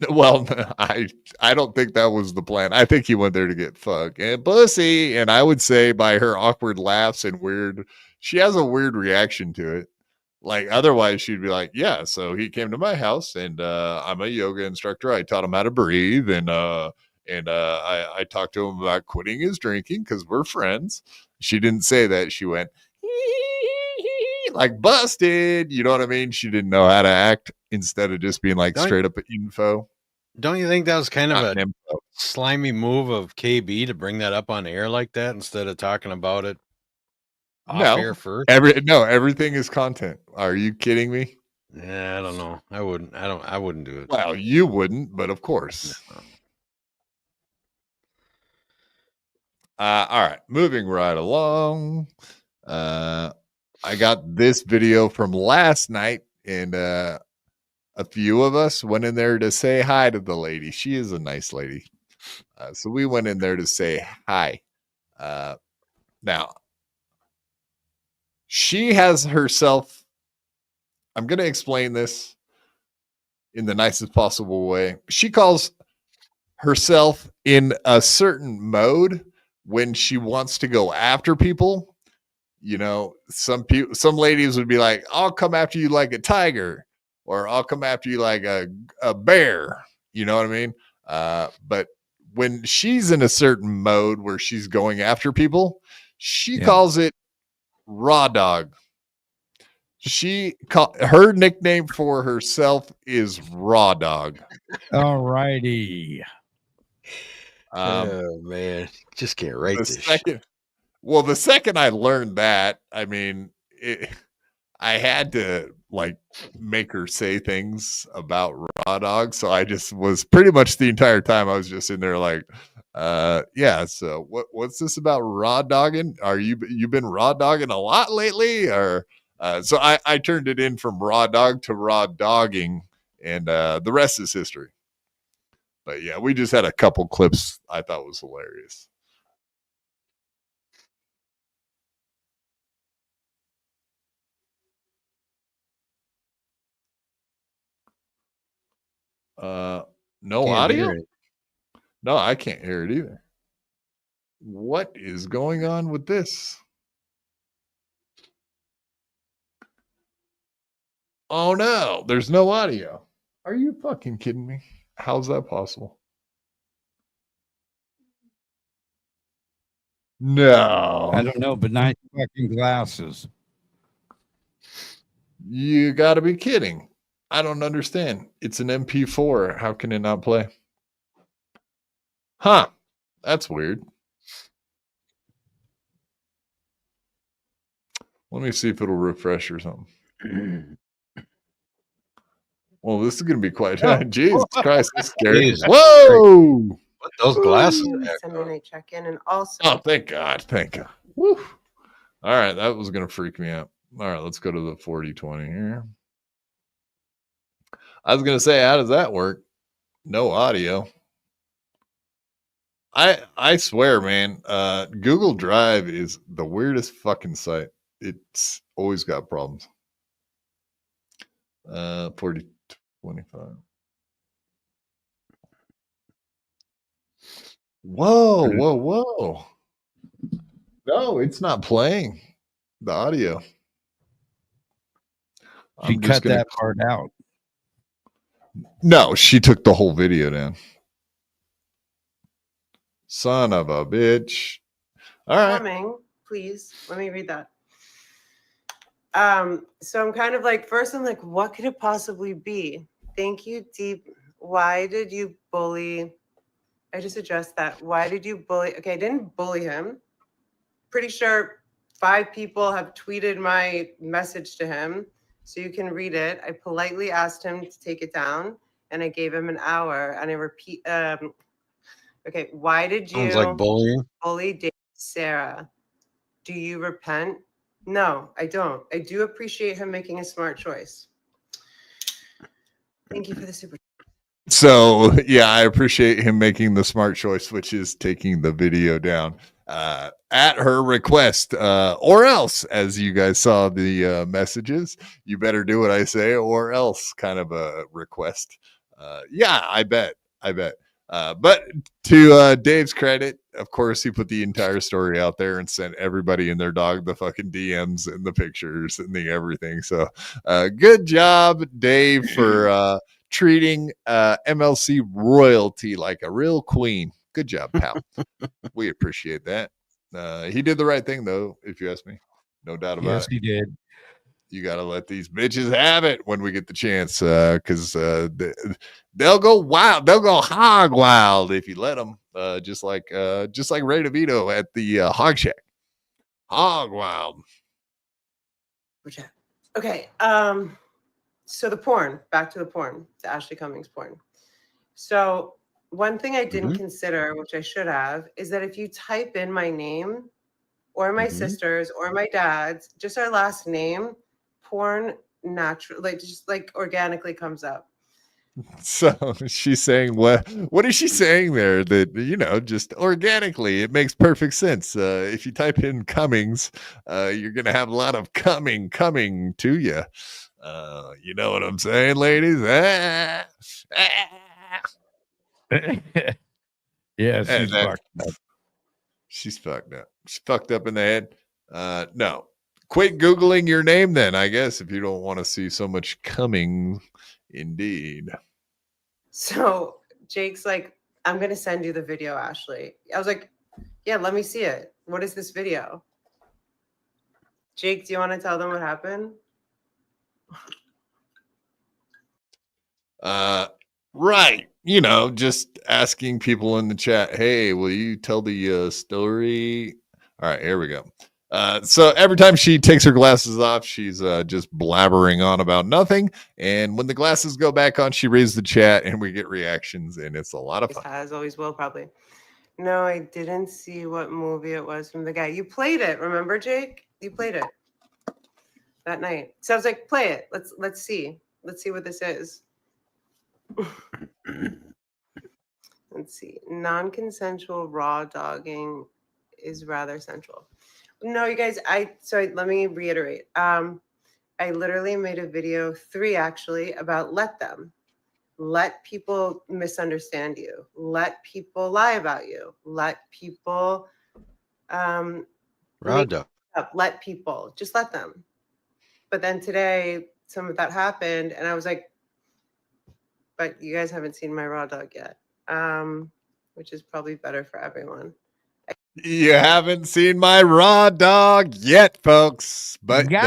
Well, I don't think that was the plan. I think he went there to get fucked and pussy. And I would say by her awkward laughs and she has a weird reaction to it. Like otherwise she'd be like, yeah, so he came to my house and I'm a yoga instructor. I taught him how to breathe and I talked to him about quitting his drinking because we're friends. She didn't say that. She went like busted. You know what I mean? She didn't know how to act instead of just being like straight up info. Don't you think that was kind of a slimy move of KB to bring that up on air like that instead of talking about it off air first? Everything is content. Are you kidding me? Yeah, I don't know. I wouldn't do it. Well, you wouldn't, but of course. No. All right, moving right along. I got this video from last night, and a few of us went in there to say hi to the lady. She is a nice lady. So we went in there to say hi. Now, she has herself, I'm going to explain this in the nicest possible way. She calls herself in a certain mode when she wants to go after people. You know, some ladies would be like, "I'll come after you like a tiger," or "I'll come after you like a bear." You know what I mean? But when she's in a certain mode where she's going after people, she calls it raw dog. Her nickname for herself is Raw Dog. All righty. Oh man, just can't write this shit. Well, the second I learned that, I mean, I had to like make her say things about Raw Dog. So I just was pretty much the entire time I was just in there like, yeah. So what's this about raw dogging? You been raw dogging a lot lately? Or so I turned it in from raw dog to raw dogging, and the rest is history. But yeah, we just had a couple clips I thought was hilarious. No audio? No, I can't hear it either. What is going on with this? Oh no, there's no audio. Are you fucking kidding me? How's that possible? No. I don't know, but nice fucking glasses. You got to be kidding. I don't understand. It's an MP4. How can it not play? Huh. That's weird. Let me see if it'll refresh or something. Well, this is going to be quite... Jesus Christ, that's scary. Jesus. Whoa! Put those glasses And then I check in and also... Oh, thank God. Thank God. Woo. All right, that was going to freak me out. All right, let's go to the 4020 here. I was going to say, how does that work? No audio. I swear, man, Google Drive is the weirdest fucking site. It's always got problems. 40, 25. Whoa. No, it's not playing the audio. She cut that part out. No, she took the whole video down. Son of a bitch. All right. Coming, please. Let me read that. So I'm kind of like, first I'm like, what could it possibly be? Thank you, Deep. Why did you bully? I just addressed that. Why did you bully? Okay, I didn't bully him. Pretty sure 5 people have tweeted my message to him, so you can read it. I politely asked him to take it down, and I gave him an hour, and I repeat. Okay, why did you Sounds like bullying. bully Dave Sarra? Do you repent? No, I don't. I do appreciate him making a smart choice. Thank you for the super. So yeah, I appreciate him making the smart choice, which is taking the video down at her request, or else, as you guys saw the messages, you better do what I say, or else kind of a request. Yeah, I bet. But to Dave's credit, of course, he put the entire story out there and sent everybody and their dog the fucking DMs and the pictures and the everything. So good job, Dave, for treating MLC royalty like a real queen. Good job, pal. We appreciate that. He did the right thing, though, if you ask me. No doubt about it. Yes, he did. You got to let these bitches have it when we get the chance, because they'll go wild. They'll go hog wild if you let them, just like Ray Devito at the Hog Shack. Hog wild. Okay. So the porn, back to the porn, the Ashley Cummings porn. So one thing I didn't consider, which I should have, is that if you type in my name or my sister's or my dad's, just our last name, porn naturally, just like organically comes up. So she's saying what is she saying there? That, you know, just organically, it makes perfect sense. If you type in Cummings, you're gonna have a lot of coming to you. You know what I'm saying, ladies? Yeah, she's fucked up. She's fucked up. She's fucked up in the head. No. Quit Googling your name then, I guess, if you don't want to see so much coming. Indeed. So Jake's like, I'm going to send you the video, Ashley. I was like, yeah, let me see it. What is this video? Jake, do you want to tell them what happened? Right. You know, just asking people in the chat, hey, will you tell the story? All right, here we go. So every time she takes her glasses off, she's just blabbering on about nothing. And when the glasses go back on, she reads the chat and we get reactions, and it's a lot of fun. As always will, probably. No, I didn't see what movie it was from the guy. You played it, remember, Jake? You played it that night. So I was like, play it. Let's see. Let's see what this is. Let's see. Non-consensual raw dogging is rather central. No, you guys, let me reiterate. I literally made a video, 3 actually, about let them. Let people misunderstand you. Let people lie about you. Let people let people. Just let them. But then today, some of that happened, and I was like, but you guys haven't seen my raw dog yet, which is probably better for everyone. You haven't seen my raw dog yet, folks. But you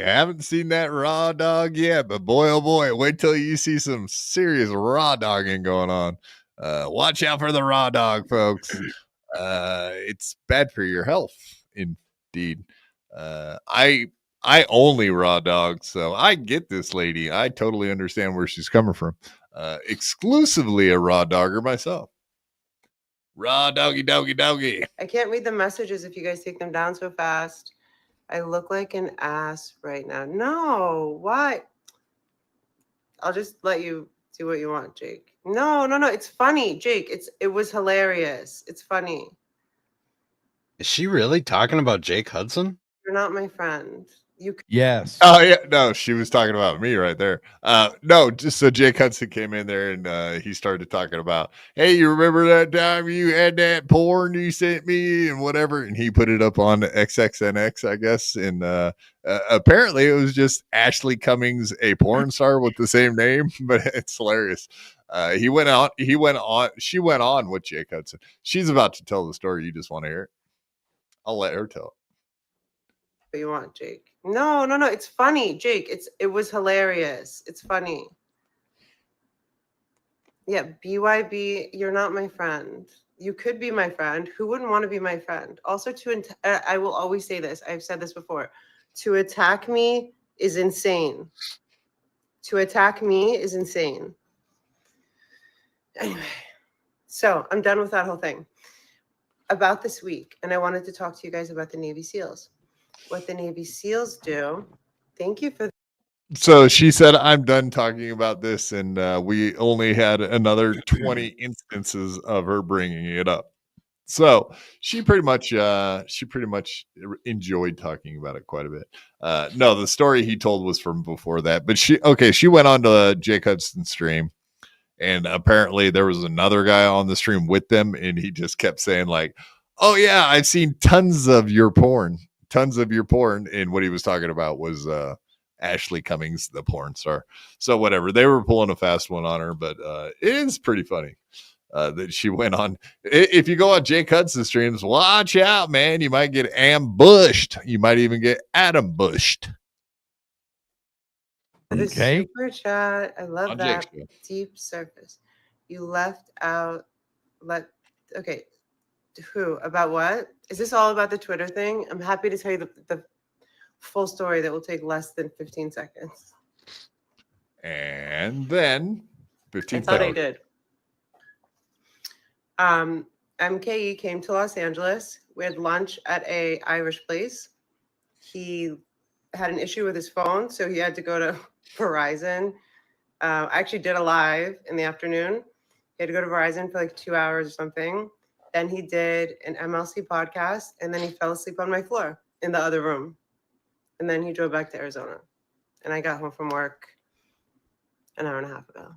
haven't seen that raw dog yet. But boy, oh boy, wait till you see some serious raw dogging going on. Watch out for the raw dog, folks. It's bad for your health, indeed. I only raw dog, so I get this lady. I totally understand where she's coming from. Exclusively a raw dogger myself. Raw doggy. I can't read the messages if you guys take them down so fast. I look like an ass right now. No, why? I'll just let you Do what you want, Jake. No. It's funny, Jake. It was hilarious. It's funny. Is she really talking about Jake Hudson? You're not my friend. You. Yes. Oh yeah, no, she was talking about me right there. No, just so Jake Hudson came in there and he started talking about, hey, you remember that time you had that porn you sent me and whatever, and he put it up on XXNX, I guess, and apparently it was just Ashley Cummings, a porn star with the same name, but it's hilarious. She went on with Jake Hudson. She's about to tell the story. You just want to hear it? I'll let her tell it. What you want, Jake? No. It's funny, Jake. It was hilarious. It's funny. Yeah, BYB, you're not my friend. You could be my friend. Who wouldn't want to be my friend? Also, I will always say this. I've said this before. To attack me is insane. To attack me is insane. Anyway, so I'm done with that whole thing. About this week, and I wanted to talk to you guys about the Navy SEALs. What the Navy SEALs do. Thank you for. So she said, I'm done talking about this. And we only had another 20 instances of her bringing it up. So she pretty much enjoyed talking about it quite a bit. No, the story he told was from before that. But she went on to Jake Hudson's stream. And apparently there was another guy on the stream with them. And he just kept saying like, oh, yeah, I've seen tons of your porn. And what he was talking about was Ashley Cummings, the porn star. So whatever, they were pulling a fast one on her, but it is pretty funny that she went on. If you go on Jake Hudson streams, watch out, man. You might get ambushed. You might even get ambushed. Okay. Super chat. I love that. Deep surface. You left out. Okay. Who? About what? Is this all about the Twitter thing? I'm happy to tell you the full story that will take less than 15 seconds. And then 15 I thought I did. MKE came to Los Angeles. We had lunch at a Irish place. He had an issue with his phone, so he had to go to Verizon. I actually did a live in the afternoon. He had to go to Verizon for like 2 hours or something. Then he did an MLC podcast, and then he fell asleep on my floor in the other room. And then he drove back to Arizona. And I got home from work an hour and a half ago.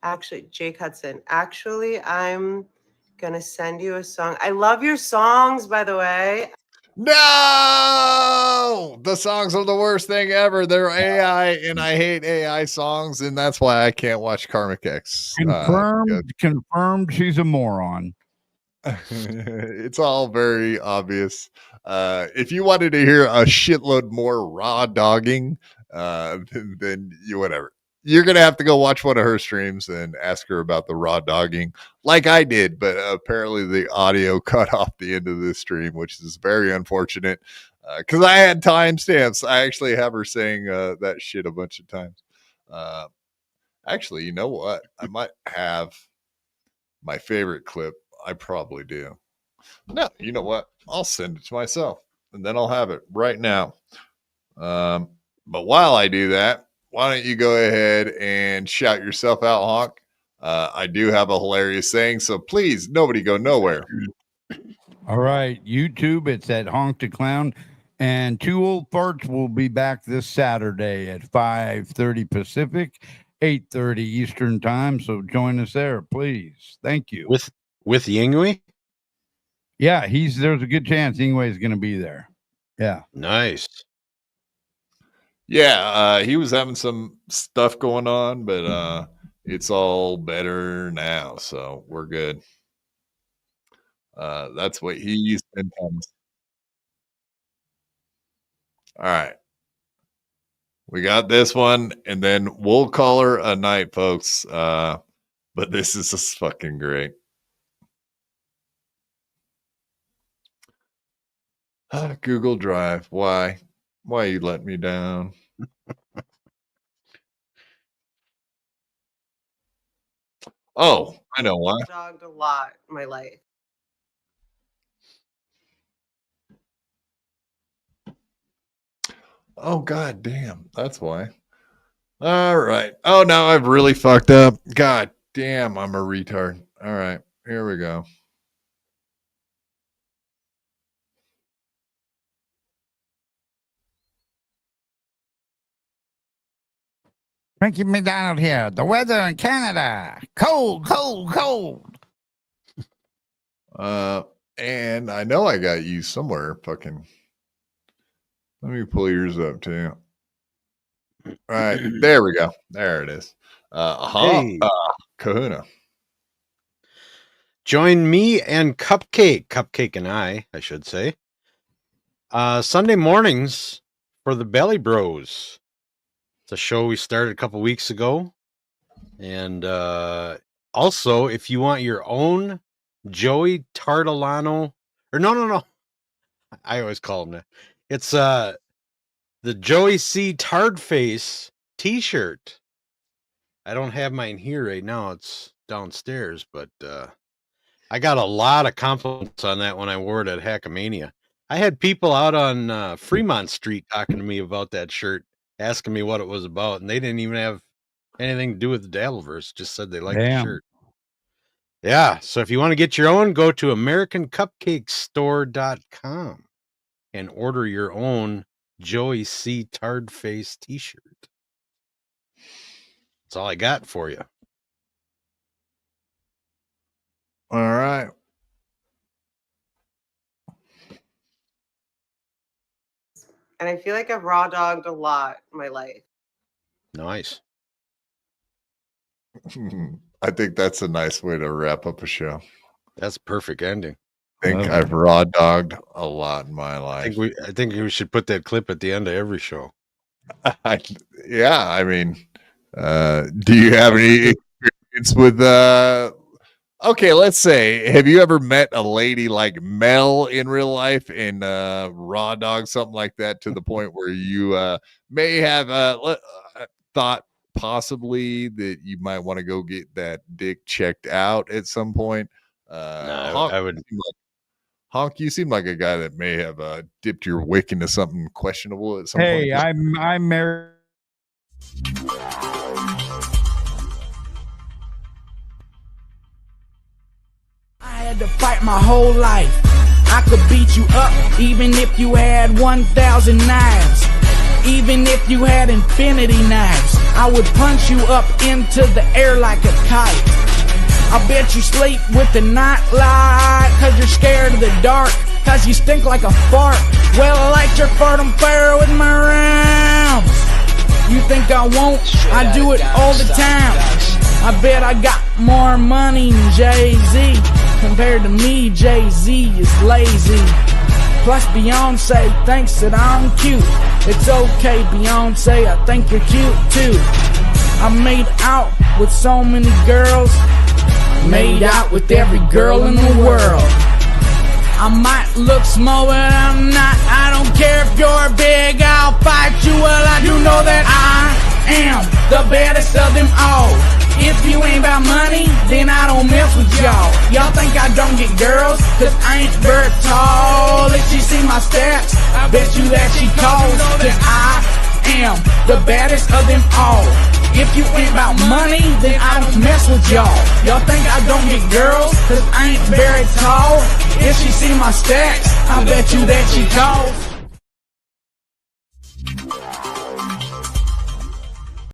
Actually, Jake Hudson. Actually, I'm going to send you a song. I love your songs, by the way. No! The songs are the worst thing ever. They're AI, and I hate AI songs, and that's why I can't watch Karmic X. Confirmed she's a moron. It's all very obvious. If you wanted to hear a shitload more raw dogging, then whatever. You're going to have to go watch one of her streams and ask her about the raw dogging like I did. But apparently the audio cut off the end of this stream, which is very unfortunate because I had timestamps. I actually have her saying that shit a bunch of times. Actually, you know what? I might have my favorite clip. I probably do. No, you know what? I'll send it to myself and then I'll have it right now. But while I do that, why don't you go ahead and shout yourself out, Hawk? I do have a hilarious saying, so please, nobody go nowhere. All right, YouTube, it's at Honk the Clown. And Two Old Farts will be back this Saturday at 5:30 Pacific, 8:30 Eastern Time. So join us there, please. Thank you. With Yingui? Yeah, there's a good chance Yingwei is going to be there. Yeah. Nice. Yeah, he was having some stuff going on, but it's all better now, so we're good. That's what he's been telling us. All right. We got this one, and then we'll call her a night, folks. But this is just fucking great. Google Drive. Why you let me down? Oh, I know why. Jogged a lot in my life. Oh, god damn. That's why. All right. Oh, no, I've really fucked up. God damn, I'm a retard. All right, here we go. Frankie McDonald here. The weather in Canada. Cold, cold, cold. And I know I got you somewhere. Fucking. Let me pull yours up too. All right, there we go. There it is. Kahuna. Join me and Cupcake and I should say, Sunday mornings for the Belly Bros. It's a show we started a couple weeks ago. And also, if you want your own Joey Tartolano, or no. I always call him that. It's the Joey C. Tardface t-shirt. I don't have mine here right now. It's downstairs, but I got a lot of compliments on that when I wore it at Heckamania. I had people out on Fremont Street talking to me about that shirt, asking me what it was about, and they didn't even have anything to do with the Dabbleverse. Just said they liked the shirt. Yeah, so if you want to get your own, go to AmericanCupcakeStore.com and order your own Joey C. Tardface t-shirt. That's all I got for you. All right. And I feel like I've raw dogged a lot in my life. Nice. I think that's a nice way to wrap up a show. That's a perfect ending. I think I've raw dogged a lot in my life. I think we should put that clip at the end of every show. Yeah, I mean, do you have any experience with okay, let's say, have you ever met a lady like Mel in real life and raw dog something like that to the point where you may have thought possibly that you might want to go get that dick checked out at some point? No, I would. Honk, you seem like a guy that may have dipped your wick into something questionable at some point. Hey, I'm married. I had to fight my whole life. I could beat you up even if you had 1,000 knives. Even if you had infinity knives, I would punch you up into the air like a kite. I bet you sleep with the night light, cause you're scared of the dark, cause you stink like a fart. Well, I light your fart on fire with my rhymes. You think I won't? I do it all the time. I bet I got more money than Jay-Z. Compared to me, Jay-Z is lazy. Plus Beyonce thinks that I'm cute. It's okay, Beyonce, I think you're cute too. I made out with so many girls. Made out with every girl in the world. I might look small, but I'm not. I don't care if you're big, I'll fight you. Well, I do know that I am the baddest of them all. If you ain't about money, then I don't mess with y'all. Y'all think I don't get girls, cause I ain't very tall. If she see my stats, I bet you that she calls. Cause I am the baddest of them all. If you ain't about money, then I don't mess with y'all. Y'all think I don't get girls, cause I ain't very tall. If she see my stats, I bet you that she calls.